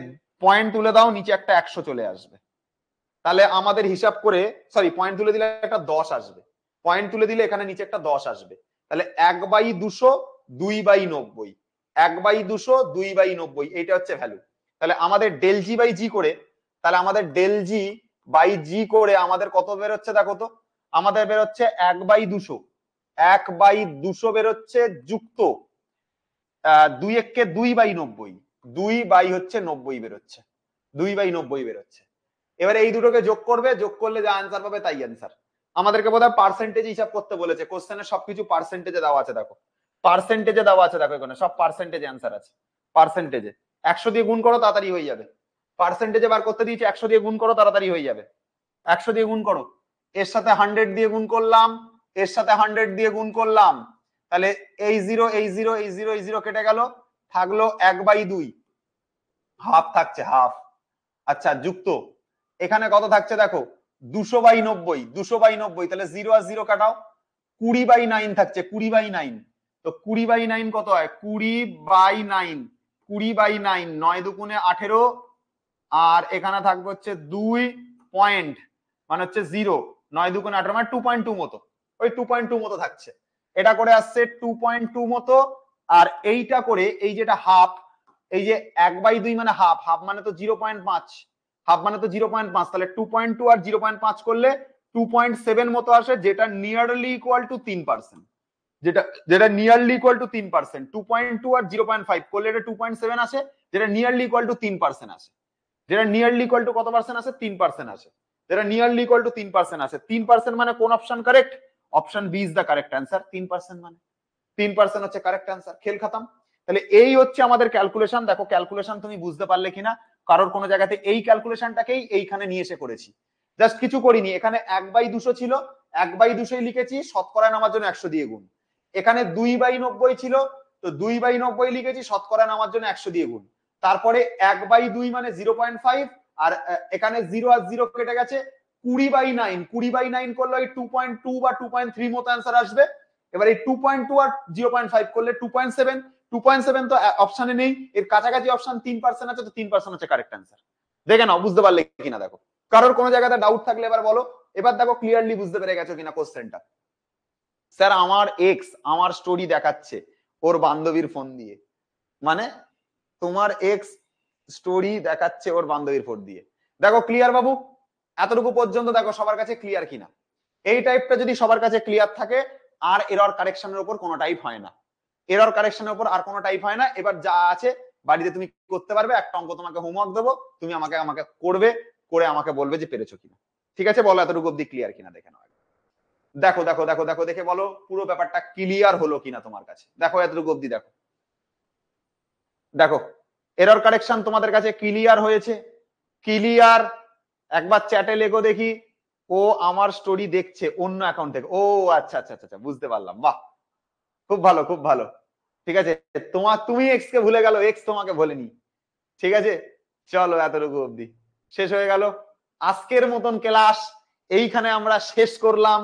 পয়েন্ট তুলে দাও, নিচে একটা 100 চলে আসবে। তাহলে আমাদের হিসাব করে, সরি পয়েন্ট তুলে দিলে একটা 10 আসবে, পয়েন্ট তুলে দিলে এখানে নিচে একটা 10 আসবে। তাহলে 1/200 2/90, 1/200 2/90, এইটা হচ্ছে ভ্যালু। তাহলে আমাদের ডেল জি বাই জি করে, তাহলে আমাদের ডেল জি বাই জি করে আমাদের কত বেরোচ্ছে দেখো তো, আমাদের বেরোচ্ছে 1/200, 1/200 বেরোচ্ছে, যুক্ত 2 1 2/90, 2/90 বেরোচ্ছে, 2/90 বেরোচ্ছে। এবারে এই দুটোকে যোগ করবে, যোগ করলে যা আনসার পাবে তাই আনসার। আমাদেরকে বোধহয় পার্সেন্টেজ হিসাব করতে বলেছে, কোশ্চেনে সবকিছু পার্সেন্টেজে দেওয়া আছে, দেখো পার্সেন্টেজে দেওয়া আছে, দেখো এখানে সব পার্সেন্টেজে আনসার আছে, পার্সেন্টেজে। 100 দিয়ে গুণ করো, তাড়াতাড়ি হয়ে যাবে। পার্সেন্টেজে বার করতে দিয়েছে, 100 দিয়ে গুণ করো, তাড়াতাড়ি হয়ে যাবে। 100 দিয়ে গুণ করো, এর সাথে 100 দিয়ে গুণ করলাম, এর সাথে 100 দিয়ে গুণ করলাম, তাহলে এই 0 এই 0 এই 0 এই 0 কেটে গেল, থাকলো 1/2, হাফ থাকছে, হাফ। আচ্ছা, যুক্ত এখানে কত থাকছে দেখো, 200/90, 200/90, তাহলে 0 আর 0 কাটাও, 20/9 থাকছে, 20/9। তো 20/9 কত হয়? 20/9, 20/9, 9 দুগুণে 18, আর এখানে থাকবে হচ্ছে 2 পয়েন্ট, মানে হচ্ছে 0, 9 দুগুণে 18 মানে 2.2 মতো, ওই 2.2 মতো থাকছে। এটা করে আসছে 2.2 মতো। আর এইটা করে এই যেটা হাফ, এই যে 1/2 মানে হাফ, হাফ মানে তো 0.5, হাফ মানে তো 0.5, তাহলে 2.2 আর 0.5 করলে 2.7 মতো আসে, যেটা নিয়ারলি ইকুয়াল টু 3%, যেটা যেটা নিয়ারলি ইকুয়াল টু 3%। 2.2 আর 0.5 করলে এটা 2.7 আসে, যেটা নিয়ারলি ইকুয়াল টু 3% আসে, যেটা নিয়ারলি ইকুয়াল টু কত পার্সেন্ট আসে? 3% আসে, যেটা নিয়ারলি ইকুয়াল টু 3% আসে। 3% মানে কোন option correct? Option B is the correct answer. 3% মানে 3% হচ্ছে কারেক্ট অ্যান্সার, খেল খাতাম। তাহলে এই হচ্ছে আমাদের ক্যালকুলেশন। দেখো ক্যালকুলেশন তুমি বুঝতে পারলে কিনা, কারোর কোনো জায়গাতে এই ক্যালকুলেশনটাকেই এইখানে নিয়ে এসে করেছি, জাস্ট কিছু করিনি। এখানে 1/200 ছিল, 1/200 লিখেছি, শতকরা নামার জন্য 100 দিয়ে গুণ। এখানে 2/90 ছিল, তো 2/90 লিখেছি, শতকরা নামার জন্য 100 দিয়ে গুণ। তারপরে 1/2 মানে 0.5, আর এখানে 0 আর 0 কেটে গেছে, 20/9, 20/9 করলে ওই 2.2 বা 2.3 মতো অ্যান্সার আসবে। এবার এই 2.2 আর 0.5 করলে 2.7, 2.7 তো অপশনে নেই, এর কাছাকাছি অপশন 3% আছে, তো 3% হচ্ছে কারেক্ট অ্যান্সার। দেখে নাও বুঝতে পারলে কিনা দেখো, কারোর কোনো জায়গাতে ডাউট থাকলে এবার বলো। এবার দেখো ক্লিয়ারলি বুঝতে পেরে গেছো কিনা কোশ্চেনটা। স্যার আমার এক্স আমার স্টোরি দেখাচ্ছে, ওর বান্ধবীর ফোন দিয়ে। মানে তোমার এক্স স্টোরি দেখাচ্ছে ওর বান্ধবীর ফোন দিয়ে। দেখো ক্লিয়ার বাবু? এতটুকু পর্যন্ত দেখো সবার কাছে ক্লিয়ার কিনা? এই টাইপটা যদি সবার কাছে ক্লিয়ার থাকে আর এরর কারেকশনের উপর কোনো টাইপ হয় না, এরর কারেকশনের উপর আর কোনো টাইপ হয় না। এবার যা আছে বাড়িতে তুমি করতে পারবে, একটা অঙ্ক তোমাকে হোমওয়ার্ক দেবো, তুমি আমাকে আমাকে করবে, করে আমাকে বলবে যে পেরেছো কিনা। ঠিক আছে, বলো এতটুকু অব্দি ক্লিয়ার কিনা দেখে নাও। দেখো দেখো দেখো দেখো দেখে বলো পুরো ব্যাপারটা ক্লিয়ার হলো কিনা তোমার কাছে। দেখো এতটুকু অব্দি দেখো, দেখো এরর কারেকশন তোমাদের কাছে ক্লিয়ার হয়েছে? ক্লিয়ার? একবার চ্যাটে লেখো দেখি, ও আমার স্টোরি দেখছে অন্য অ্যাকাউন্ট থেকে। ও আচ্ছা আচ্ছা আচ্ছা, বুঝতে পারলাম, বাহ, খুব ভালো খুব ভালো। ঠিক আছে, তুমি এক্স কে ভুলে গেল, এক্স তোমাকে ভোলেনি। ঠিক আছে, চলো এতটুকু অব্দি শেষ হয়ে গেল। আজকের মতন ক্লাস এইখানে আমরা শেষ করলাম।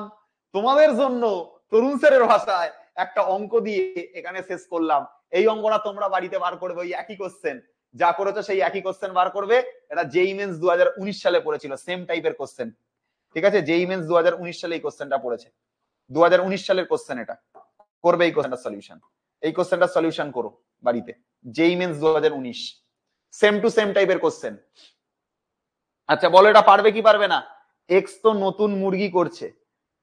তোমাদের জন্য তরুণ স্যারের ভাষায় একটা অঙ্ক দিয়ে এখানে শেষ করলাম। এই অঙ্কটা তোমরা বাড়িতে বার করবে, ওই একই কোশ্চেন যা করেছো সেই একই কোশ্চেন বার করবে। এটা জেইই মেন্স 2019 সালে পড়েছিল, সেম টাইপের কোশ্চেন। ঠিক আছে, জেইই মেন্স 2019 সালে এই কোশ্চেনটা পড়েছে, 2019 সালের কোশ্চেন। এটা করবে এই কোশ্চেনটা সলিউশন, এই কোশ্চেনটা সলিউশন করো বাড়িতে, JEE Mains 2019, same to same টাইপের কোশ্চেন। আচ্ছা বলো এটা পারবে কি পারবে না? এক্স তো নতুন মুরগি করছে,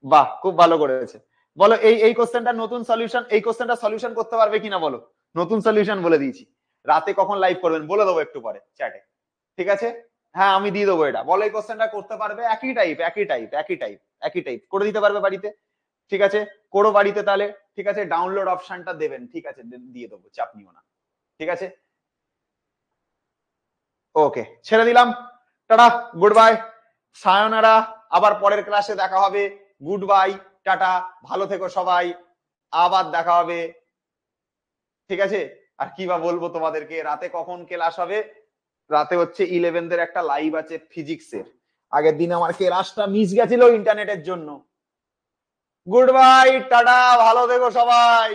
বাহ খুব ভালো করেছে। বলো এই এই কোশ্চেনটা নতুন সলিউশন, এই কোশ্চেনটা সলিউশন করতে পারবে কিনা বলো? নতুন সলিউশন বলে দিয়েছি। রাতে কখন লাইভ করবেন বলে দেবো একটু পরে চ্যাটে। ঠিক আছে, হ্যাঁ আমি দিয়ে দেবো এটা। বলো এই কোশ্চেনটা করতে পারবে? একই টাইপ একই টাইপ একই টাইপ একই টাইপ করে দিতে পারবে বাড়িতে? ঠিক আছে, করো বাড়িতে তাহলে। ঠিক আছে, ডাউনলোড অপশনটা দেবেন, ঠিক আছে দিয়ে দেবো, চাপ নিও না। ঠিক আছে, ওকে ছেড়ে দিলাম, টাটা, গুড বাই, সায়োনারা, আবার পরের ক্লাসে দেখা হবে। গুড বাই, টাটা, ভালো থেকো সবাই, আবার দেখা হবে। ঠিক আছে, আর কি বা বলবো তোমাদেরকে, রাতে কখন ক্লাস হবে? রাতে হচ্ছে 11 এর একটা লাইভ আছে ফিজিক্সের। আগের দিন আমার ক্লাসটা মিস গেছিল ইন্টারনেটের জন্য। গুড বাই, টাটা, ভালো থেকো সবাই।